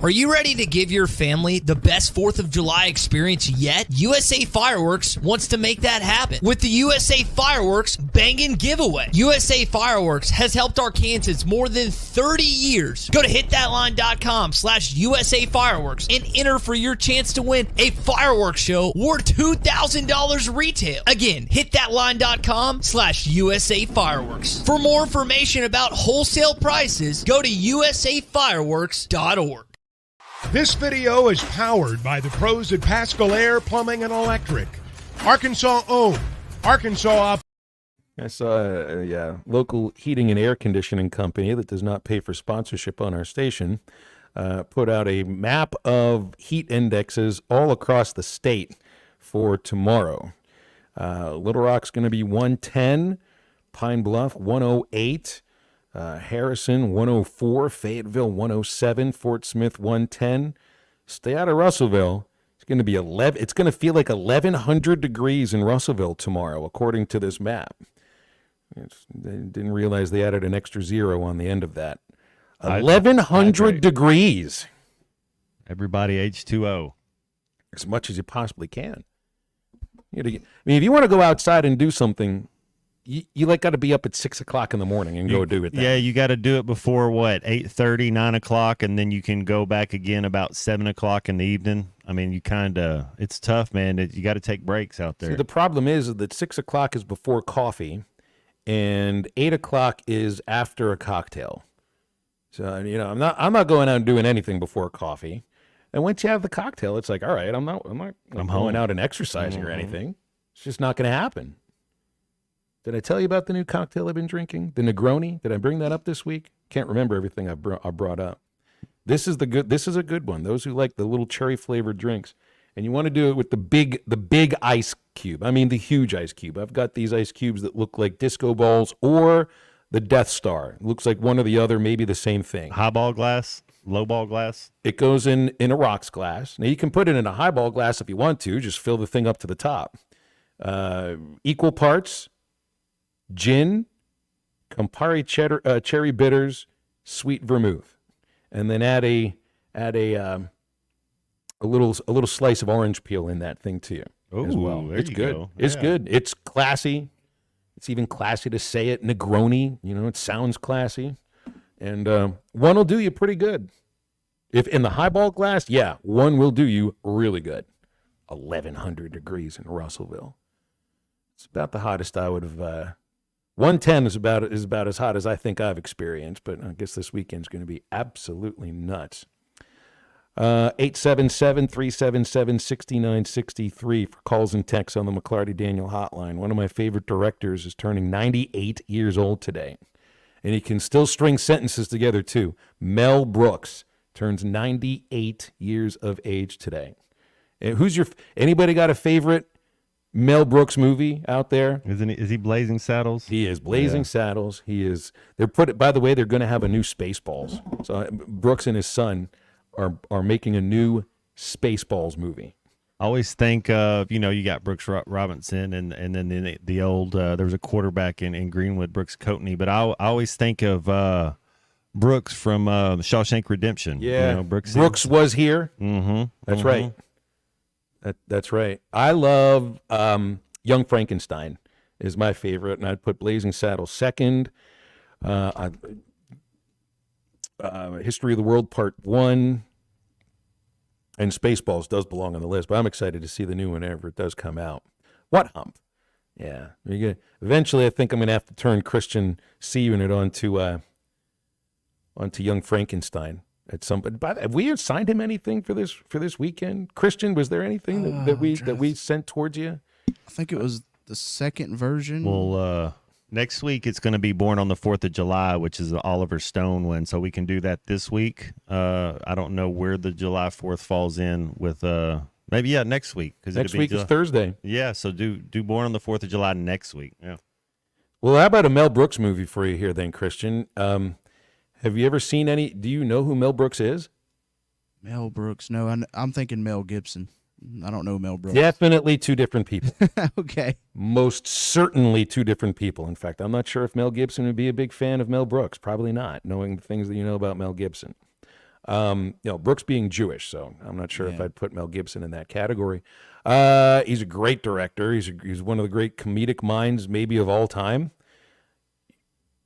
Are you ready to give your family the best 4th of July experience yet? USA Fireworks wants to make that happen with the USA Fireworks Bangin' Giveaway. USA Fireworks has helped Arkansans more than 30 years. Go to hitthatline.com/USA Fireworks and enter for your chance to win a fireworks show worth $2,000 retail. Again, hitthatline.com/USA Fireworks. For more information about wholesale prices, go to usafireworks.org. This video is powered by the pros at Pascal Air Plumbing and Electric. Arkansas owned. Arkansas I saw a local heating and air conditioning company that does not pay for sponsorship on our station put out a map of heat indexes all across the state for tomorrow. Little Rock's going to be 110, Pine Bluff 108, Harrison 104, Fayetteville 107, Fort Smith 110. Stay out of Russellville. It's going to be 11. It's going to feel like 1,100 degrees in Russellville tomorrow, according to this map. They didn't realize they added an extra 0 on the end of that. 1,100 degrees. Everybody H2O. As much as you possibly can. If you want to go outside and do something, you got to be up at 6 o'clock in the morning and go do it then. Yeah, you got to do it before 8:30, 9 o'clock, and then you can go back again about 7 o'clock in the evening. I mean, it's tough, man. You got to take breaks out there. See, the problem is that 6 o'clock is before coffee, and 8 o'clock is after a cocktail. So I'm not going out and doing anything before coffee. And once you have the cocktail, it's like, all right, I'm going out and exercising or anything. It's just not going to happen. Did I tell you about the new cocktail I've been drinking? The Negroni? Did I bring that up this week? Can't remember everything I brought up. This is a good one. Those who like the little cherry flavored drinks, and you want to do it with the big ice cube. I mean the huge ice cube. I've got these ice cubes that look like disco balls or the Death Star. It looks like one or the other, maybe the same thing. Highball glass, lowball glass. It goes in a rocks glass. Now you can put it in a highball glass if you want to. Just fill the thing up to the top. Equal parts gin, Campari cherry bitters, sweet vermouth, and then add a little slice of orange peel in that thing too as well. There It's you good. go. It's Yeah. good. It's classy. It's even classy to say it. Negroni. It sounds classy, and one will do you pretty good. If in the highball glass, yeah, one will do you really good. 1,100 degrees in Russellville. It's about the hottest I would have. 110 is about as hot as I think I've experienced, but I guess this weekend's going to be absolutely nuts. 877-377-6963 for calls and texts on the McLarty Daniel hotline. One of my favorite directors is turning 98 years old today, and he can still string sentences together too. Mel Brooks turns 98 years of age today. And anybody got a favorite Mel Brooks movie out there? Is he Blazing Saddles? He is Blazing Saddles. He is. By the way, they're going to have a new Spaceballs. So Brooks and his son are making a new Spaceballs movie. I always think of, you got Brooks Robinson and then the old, there was a quarterback in Greenwood, Brooks Coatney, but I always think of Brooks from Shawshank Redemption. Yeah, Brooks was here. Mm-hmm. That's right. That's right. I love Young Frankenstein is my favorite, and I'd put Blazing Saddles second. History of the World Part 1 and Spaceballs does belong on the list, but I'm excited to see the new one whenever it does come out. What Hump? Yeah. Eventually, I think I'm going to have to turn Christian C Unit onto Young Frankenstein at some point. Have we assigned him anything for this weekend? Christian, was there anything that we sent towards you? I think it was the second version. Well, next week it's going to be Born on the 4th of July, which is the Oliver Stone one, so we can do that this week. I don't know where the July 4th falls in with maybe next week, because next week is Thursday. Yeah, so do Born on the 4th of July next week. Yeah. Well, how about a Mel Brooks movie for you here then, Christian? Have you ever seen any? Do you know who Mel Brooks is? Mel Brooks? No, I'm thinking Mel Gibson. I don't know Mel Brooks. Definitely two different people. Okay. Most certainly two different people. In fact, I'm not sure if Mel Gibson would be a big fan of Mel Brooks. Probably not, knowing the things that you know about Mel Gibson. Brooks being Jewish, so I'm not sure if I'd put Mel Gibson in that category. He's a great director. He's one of the great comedic minds maybe of all time.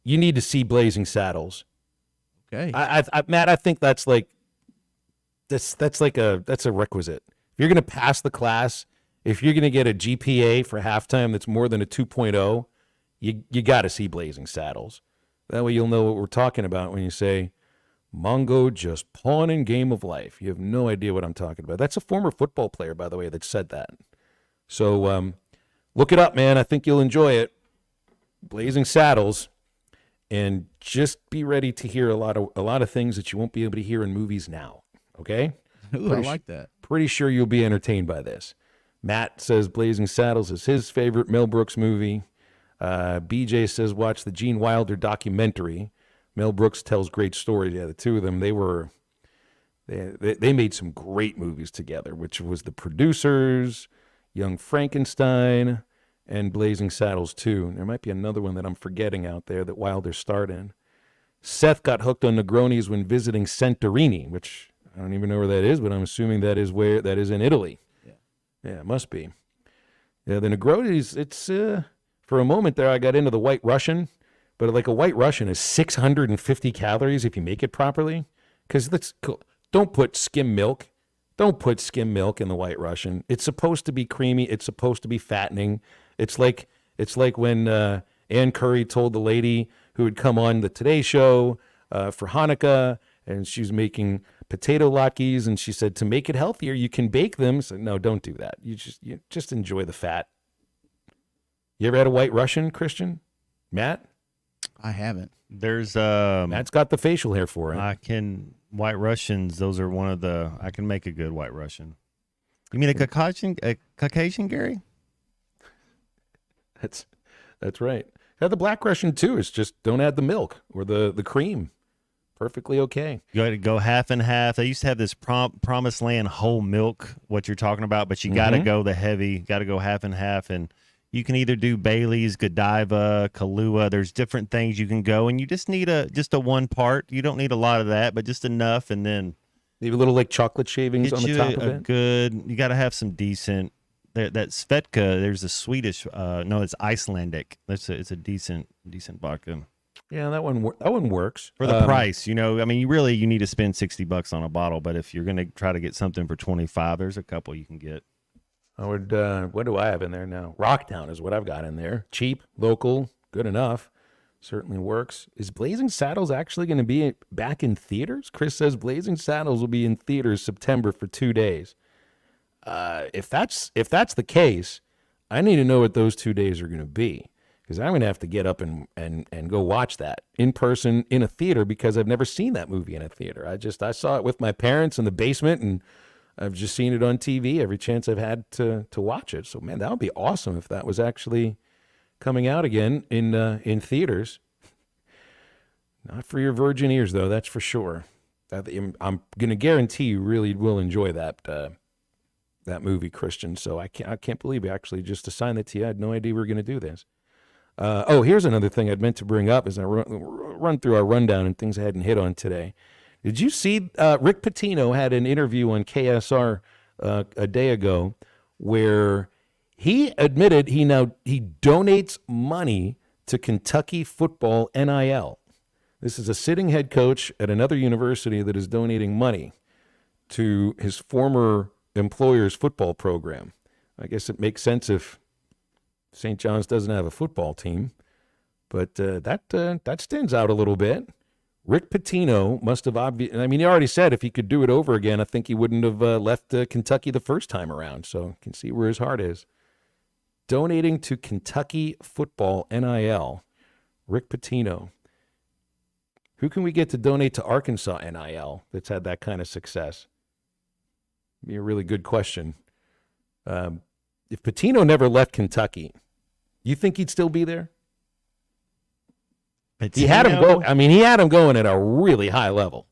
You need to see Blazing Saddles. Okay. Matt, I think that's a requisite. If you're going to pass the class, if you're going to get a GPA for halftime that's more than a 2.0, you got to see Blazing Saddles. That way you'll know what we're talking about when you say, Mongo just pawning game of life. You have no idea what I'm talking about. That's a former football player, by the way, that said that. So look it up, man. I think you'll enjoy it. Blazing Saddles. And just be ready to hear a lot of things that you won't be able to hear in movies now. Okay? Ooh, I like that. Pretty sure you'll be entertained by this. Matt says Blazing Saddles is his favorite Mel Brooks movie. BJ says watch the Gene Wilder documentary. Mel Brooks tells great stories. Yeah, the two of them, they made some great movies together, which was The Producers, Young Frankenstein, and Blazing Saddles 2. There might be another one that I'm forgetting out there that Wilder starred in. Seth got hooked on Negronis when visiting Santorini, which I don't even know where that is, but I'm assuming that is in Italy. Yeah, it must be. Yeah, the Negronis, it's, for a moment there I got into the White Russian, but like a White Russian is 650 calories if you make it properly. Because don't put skim milk. Don't put skim milk in the White Russian. It's supposed to be creamy. It's supposed to be fattening. It's like when Ann Curry told the lady who had come on the Today Show for Hanukkah, and she was making potato latkes, and she said, to make it healthier, you can bake them. So no, don't do that. You just enjoy the fat. You ever had a White Russian, Christian? Matt? I haven't. There's Matt's got the facial hair for it. White Russians, those are I can make a good White Russian. You mean a Caucasian, Gary? That's right. Yeah, the Black Russian too. It's just don't add the milk or the cream. Perfectly okay. You got to go half and half. They used to have this Promised Land whole milk, what you're talking about, but you got to go the heavy, got to go half and half. And you can either do Bailey's, Godiva, Kahlua. There's different things you can go, and you just need just a one part. You don't need a lot of that, but just enough, and then leave a little like chocolate shavings on the top of it. Good. You got to have some decent. That Svedka. There's a Swedish. No, it's Icelandic. It's a decent vodka. Yeah, that one works for the price. You know, I mean, you need to spend $60 on a bottle, but if you're going to try to get something for $25, there's a couple you can get. I would. What do I have in there now? Rocktown is what I've got in there. Cheap, local, good enough. Certainly works. Is Blazing Saddles actually going to be back in theaters? Chris says Blazing Saddles will be in theaters September for 2 days. If that's the case, I need to know what those 2 days are going to be. Because I'm going to have to get up and go watch that in person in a theater because I've never seen that movie in a theater. I saw it with my parents in the basement, and I've just seen it on TV every chance I've had to watch it. So, man, that would be awesome if that was actually coming out again in theaters. Not for your virgin ears, though, that's for sure. I'm going to guarantee you really will enjoy that movie, Christian. So I can't believe you actually just assigned that to you. I had no idea we were going to do this. Here's another thing I'd meant to bring up as I run through our rundown and things I hadn't hit on today. Did you see Rick Pitino had an interview on KSR a day ago where he admitted he donates money to Kentucky football NIL. This is a sitting head coach at another university that is donating money to his former employer's football program. I guess it makes sense if St. John's doesn't have a football team, but that stands out a little bit. Rick Pitino must have he already said if he could do it over again, I think he wouldn't have left Kentucky the first time around. So you can see where his heart is. Donating to Kentucky football NIL, Rick Pitino. Who can we get to donate to Arkansas NIL that's had that kind of success? Be a really good question. If Pitino never left Kentucky, you think he'd still be there? Pitino? He had him go. I mean, he had him going at a really high level.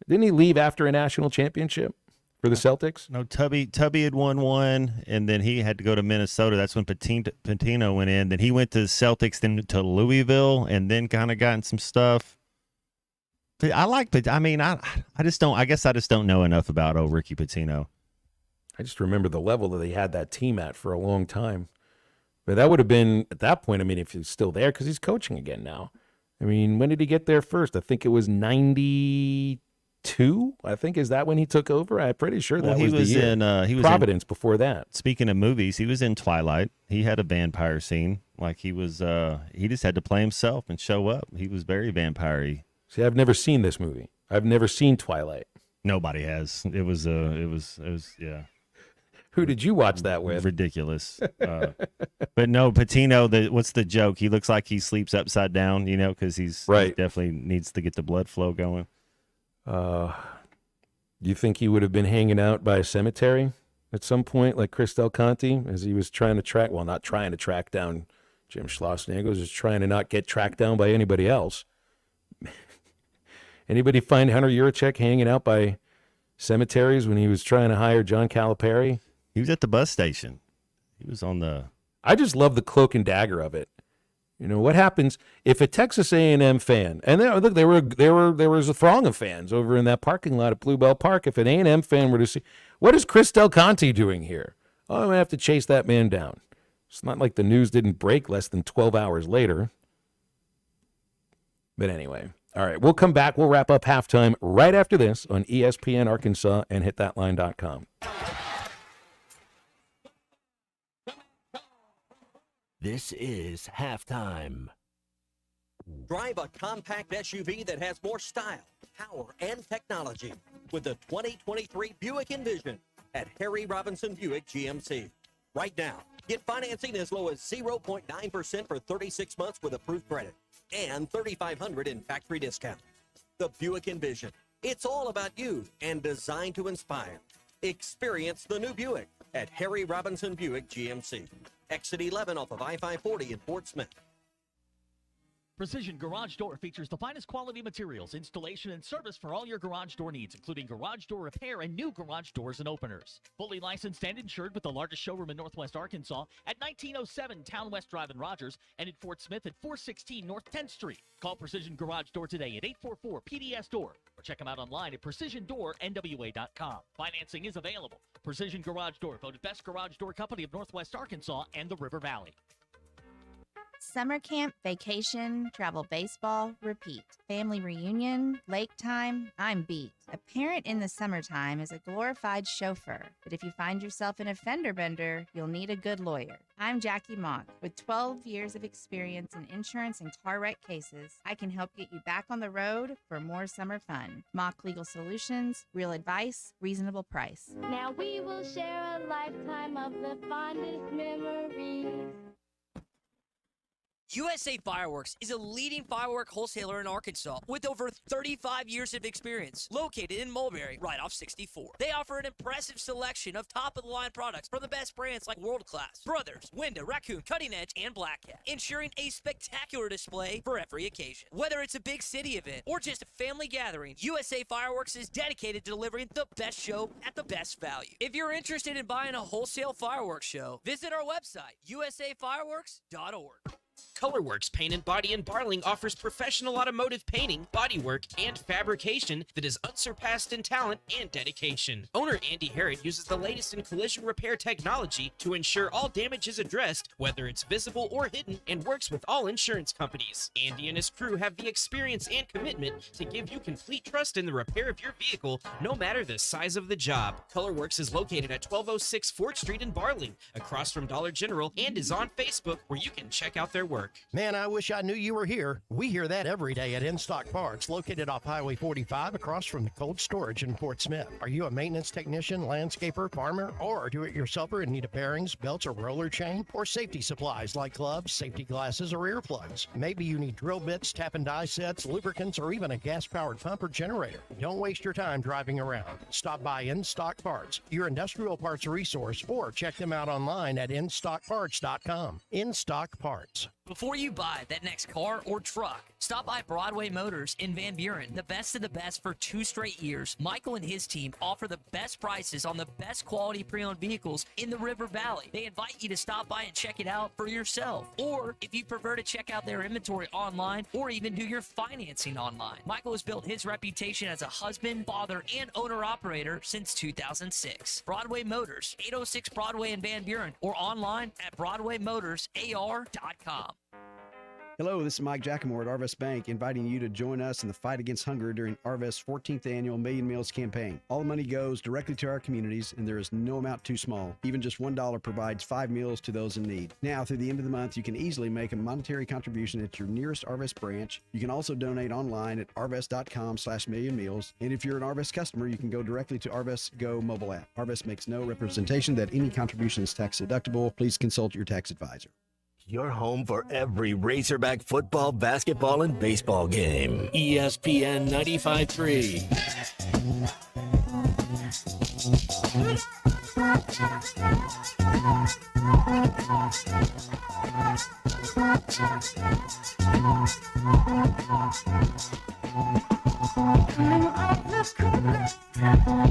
Didn't he leave after a national championship for the Celtics? No, Tubby had won one, and then he had to go to Minnesota. That's when Pitino went in. Then he went to the Celtics, then to Louisville, and then kind of gotten some stuff. But I just don't. I guess I just don't know enough about Ricky Pitino. I just remember the level that they had that team at for a long time. But that would have been, at that point, I mean, if he's still there, because he's coaching again now. I mean, when did he get there first? I think it was 92, I think. Is that when he took over? I'm pretty sure that was the year. He was Providence before that. Speaking of movies, he was in Twilight. He had a vampire scene. Like he was, he just had to play himself and show up. He was very vampire-y. See, I've never seen this movie. I've never seen Twilight. Nobody has. It was, yeah. Who did you watch that with? Ridiculous. But no, Pitino, what's the joke? He looks like he sleeps upside down, because he definitely needs to get the blood flow going. Do you think he would have been hanging out by a cemetery at some point, like Chris Del Conte, as he was not trying to track down Jim Schlossnagle, was just trying to not get tracked down by anybody else. Anybody find Hunter Yurachek hanging out by cemeteries when he was trying to hire John Calipari? He was at the bus station. He was on the... I just love the cloak and dagger of it. What happens if a Texas A&M fan, and there was a throng of fans over in that parking lot at Bluebell Park. If an A&M fan were to see, what is Chris Del Conte doing here? Oh, I'm going to have to chase that man down. It's not like the news didn't break less than 12 hours later. But anyway, all right, we'll come back. We'll wrap up halftime right after this on ESPN Arkansas and hitthatline.com. This is halftime. Drive a compact SUV that has more style, power, and technology with the 2023 Buick Envision at Harry Robinson Buick GMC. Right now, get financing as low as 0.9% for 36 months with approved credit and $3,500 in factory discounts. The Buick Envision. It's all about you and designed to inspire. Experience the new Buick at Harry Robinson Buick GMC. Exit 11 off of I-540 in Fort Smith. Precision Garage Door features the finest quality materials, installation, and service for all your garage door needs, including garage door repair and new garage doors and openers. Fully licensed and insured with the largest showroom in Northwest Arkansas at 1907 Town West Drive in Rogers and in Fort Smith at 416 North 10th Street. Call Precision Garage Door today at 844-PDS-DOOR or check them out online at PrecisionDoorNWA.com. Financing is available. Precision Garage Door, voted best garage door company of Northwest Arkansas and the River Valley. Summer camp, vacation, travel baseball, repeat. Family reunion, lake time, I'm beat. A parent in the summertime is a glorified chauffeur, but if you find yourself in a fender bender, you'll need a good lawyer. I'm Jackie Mock. With 12 years of experience in insurance and car wreck cases, I can help get you back on the road for more summer fun. Mock Legal Solutions, real advice, reasonable price. Now we will share a lifetime of the fondest memories. USA Fireworks is a leading firework wholesaler in Arkansas with over 35 years of experience, located in Mulberry, right off 64. They offer an impressive selection of top-of-the-line products from the best brands like World Class, Brothers, Winda, Raccoon, Cutting Edge, and Black Cat, ensuring a spectacular display for every occasion. Whether it's a big city event or just a family gathering, USA Fireworks is dedicated to delivering the best show at the best value. If you're interested in buying a wholesale fireworks show, visit our website, usafireworks.org. Colorworks Paint and Body in Barling offers professional automotive painting, bodywork, and fabrication that is unsurpassed in talent and dedication. Owner Andy Harrod uses the latest in collision repair technology to ensure all damage is addressed, whether it's visible or hidden, and works with all insurance companies. Andy and his crew have the experience and commitment to give you complete trust in the repair of your vehicle, no matter the size of the job. Colorworks is located at 1206 Fort Street in Barling, across from Dollar General, and is on Facebook, where you can check out their work. Man, I wish I knew you were here. We hear that every day at In Stock Parts, located off Highway 45 across from the cold storage in Fort Smith. Are you a maintenance technician, landscaper, farmer, or a do-it-yourselfer in need of bearings, belts, or roller chain? Or safety supplies like gloves, safety glasses, or earplugs? Maybe you need drill bits, tap and die sets, lubricants, or even a gas-powered pump or generator. Don't waste your time driving around. Stop by In Stock Parts, your industrial parts resource, or check them out online at InStockParts.com. In Stock Parts. Before you buy that next car or truck, stop by Broadway Motors in Van Buren. The best of the best for 2 straight years. Michael and his team offer the best prices on the best quality pre-owned vehicles in the River Valley. They invite you to stop by and check it out for yourself. Or if you prefer to check out their inventory online or even do your financing online. Michael has built his reputation as a husband, father, and owner-operator since 2006. Broadway Motors, 806 Broadway in Van Buren, or online at BroadwayMotorsAR.com. Hello, this is Mike Jackamore at Arvest Bank, inviting you to join us in the fight against hunger during Arvest's 14th annual Million Meals campaign. All the money goes directly to our communities, and there is no amount too small. Even just $1 provides 5 meals to those in need. Now, through the end of the month, you can easily make a monetary contribution at your nearest Arvest branch. You can also donate online at arvest.com/millionmeals. And if you're an Arvest customer, you can go directly to Arvest Go mobile app. Arvest makes no representation that any contribution is tax deductible. Please consult your tax advisor. Your home for every Razorback football, basketball, and baseball game. ESPN 95.3.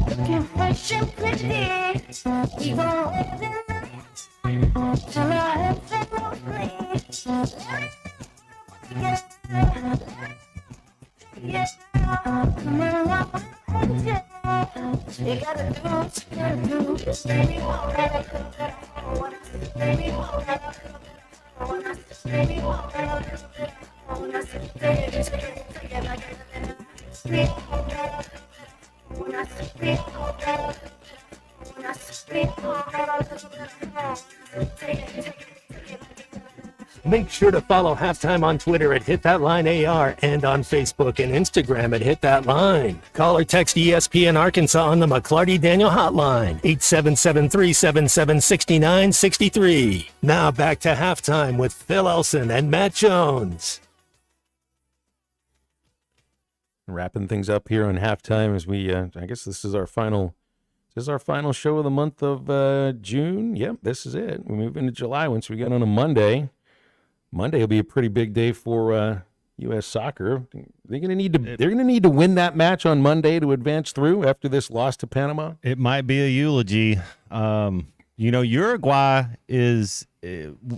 Looking fresh and pretty, even with the lights. Till our heads are clean. Come along and you gotta do what you gotta do. Baby, Make sure to follow Halftime on Twitter at HitThatLineAR and on Facebook and Instagram at HitThatLine. Call or text ESPN Arkansas on the McClarty Daniel Hotline, 877-377-6963. Now back to Halftime with Phil Elson and Matt Jones. Wrapping things up here on Halftime as we, I guess this is our final show of the month of June. Yep, this is it. We move into July once we get on a Monday. Monday will be a pretty big day for U.S. Soccer. They're going to need to win that match on Monday to advance through after this loss to Panama. It might be a eulogy. Uruguay is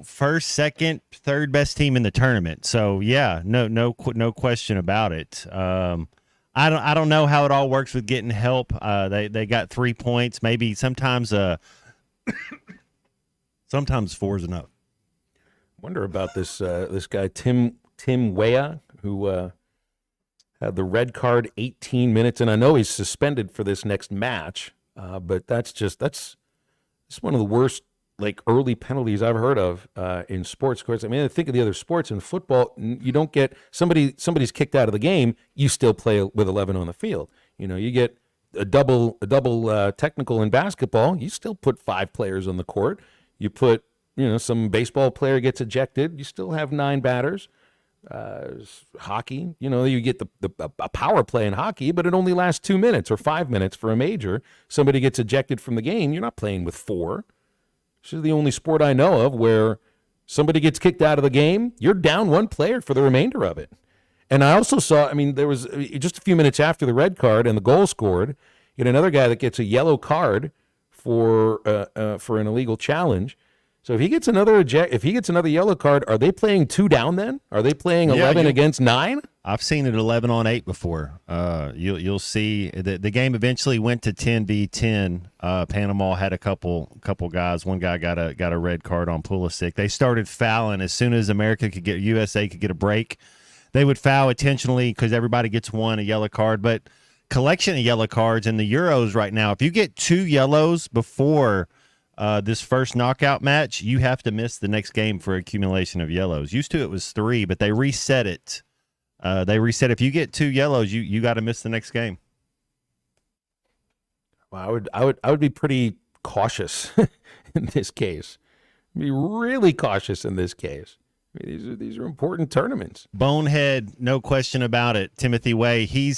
first, second, third best team in the tournament. So yeah, no question about it. I don't know how it all works with getting help. They got 3 points. Maybe sometimes sometimes 4 is enough. Wonder about this guy Tim Weah, who had the red card 18 minutes, and I know he's suspended for this next match. But that's one of the worst early penalties I've heard of in sports. Of course, I mean, I think of the other sports. In football, you don't get somebody's kicked out of the game, you still play with 11 on the field. You get a double technical in basketball, you still put 5 players on the court. You put some baseball player gets ejected, you still have 9 batters. Hockey, you get a power play in hockey, but it only lasts 2 minutes or 5 minutes for a major. Somebody gets ejected from the game, you're not playing with 4. This is the only sport I know of where somebody gets kicked out of the game, you're down 1 player for the remainder of it. And I also saw, there was just a few minutes after the red card and the goal scored, you had another guy that gets a yellow card for an illegal challenge. So if he gets another yellow card, are they playing 2 down then? Are they playing 11 against 9? I've seen it 11 on 8 before. You'll see the game eventually went to 10v10. Panama had a couple guys. One guy got a red card on Pulisic. They started fouling as soon as USA could get a break. They would foul intentionally because everybody gets a yellow card. But collection of yellow cards in the Euros right now, if you get 2 yellows before this first knockout match, you have to miss the next game for accumulation of yellows. Used to it was 3, but they reset it. If you get 2 yellows, you got to miss the next game. Well, I would be pretty cautious in this case. Be really cautious in this case. I mean, these are important tournaments. Bonehead, no question about it. Timothy Way, he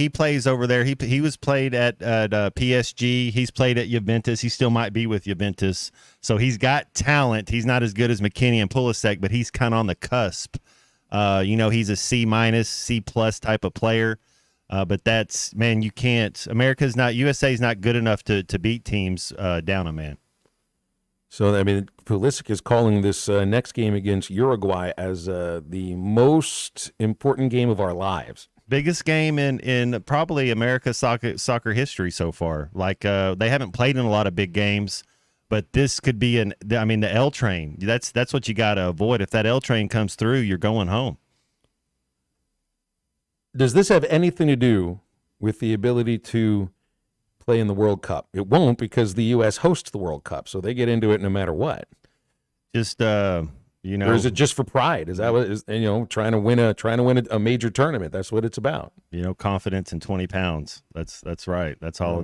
plays over there. He was played at PSG. He's played at Juventus. He still might be with Juventus. So he's got talent. He's not as good as McKinney and Pulisic, but he's kind of on the cusp. He's a C-, C+ type of player. But that's, man, you can't. USA's not good enough to beat teams down a man. So, I mean, Pulisic is calling this next game against Uruguay as the most important game of our lives. Biggest game in probably America's soccer history so far. They haven't played in a lot of big games, but this could be the L train. That's what you got to avoid. If that L train comes through, you're going home. Does this have anything to do with the ability to play in the World Cup? It won't, because the U.S. hosts the World Cup, so they get into it no matter what. Just or is it just for pride? Is that what is trying to win a major tournament? That's what it's about. Confidence in 20 pounds. That's right. That's all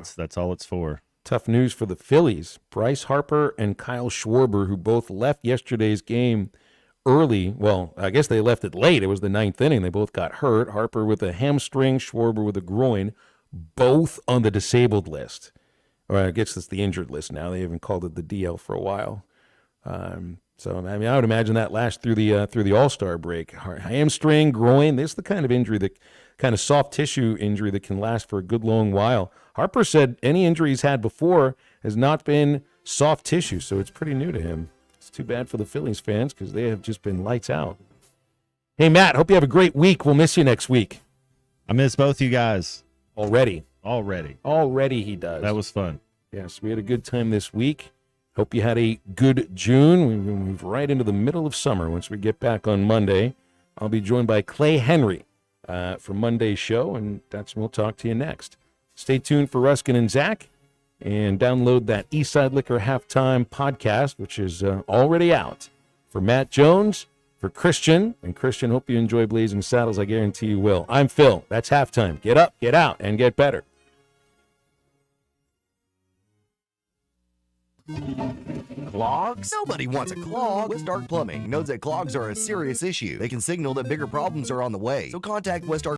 it's for. Tough news for the Phillies. Bryce Harper and Kyle Schwarber, who both left yesterday's game early. Well, I guess they left it late. It was the 9th inning. They both got hurt. Harper with a hamstring, Schwarber with a groin. Both on the disabled list, or I guess it's the injured list now. They haven't called it the DL for a while. So I would imagine that lasts through the All-Star break. Hamstring, groin. This is the kind of injury, the kind of soft tissue injury that can last for a good long while. Harper said any injury he's had before has not been soft tissue, so it's pretty new to him. It's too bad for the Phillies fans because they have just been lights out. Hey Matt, hope you have a great week. We'll miss you next week. I miss both you guys. Already he does. That was fun. Yes, we had a good time this week. Hope you had a good June. We move right into the middle of summer once we get back on Monday. I'll be joined by Clay Henry for Monday's show, and we'll talk to you next. Stay tuned for Ruskin and Zach, and download that Eastside Liquor Halftime podcast, which is already out. For Matt Jones, for Christian, and Christian, hope you enjoy Blazing Saddles. I guarantee you will. I'm Phil. That's halftime. Get up, get out, and get better. Clogs? Nobody wants a clog. Westark Plumbing knows that clogs are a serious issue. They can signal that bigger problems are on the way. So contact Westark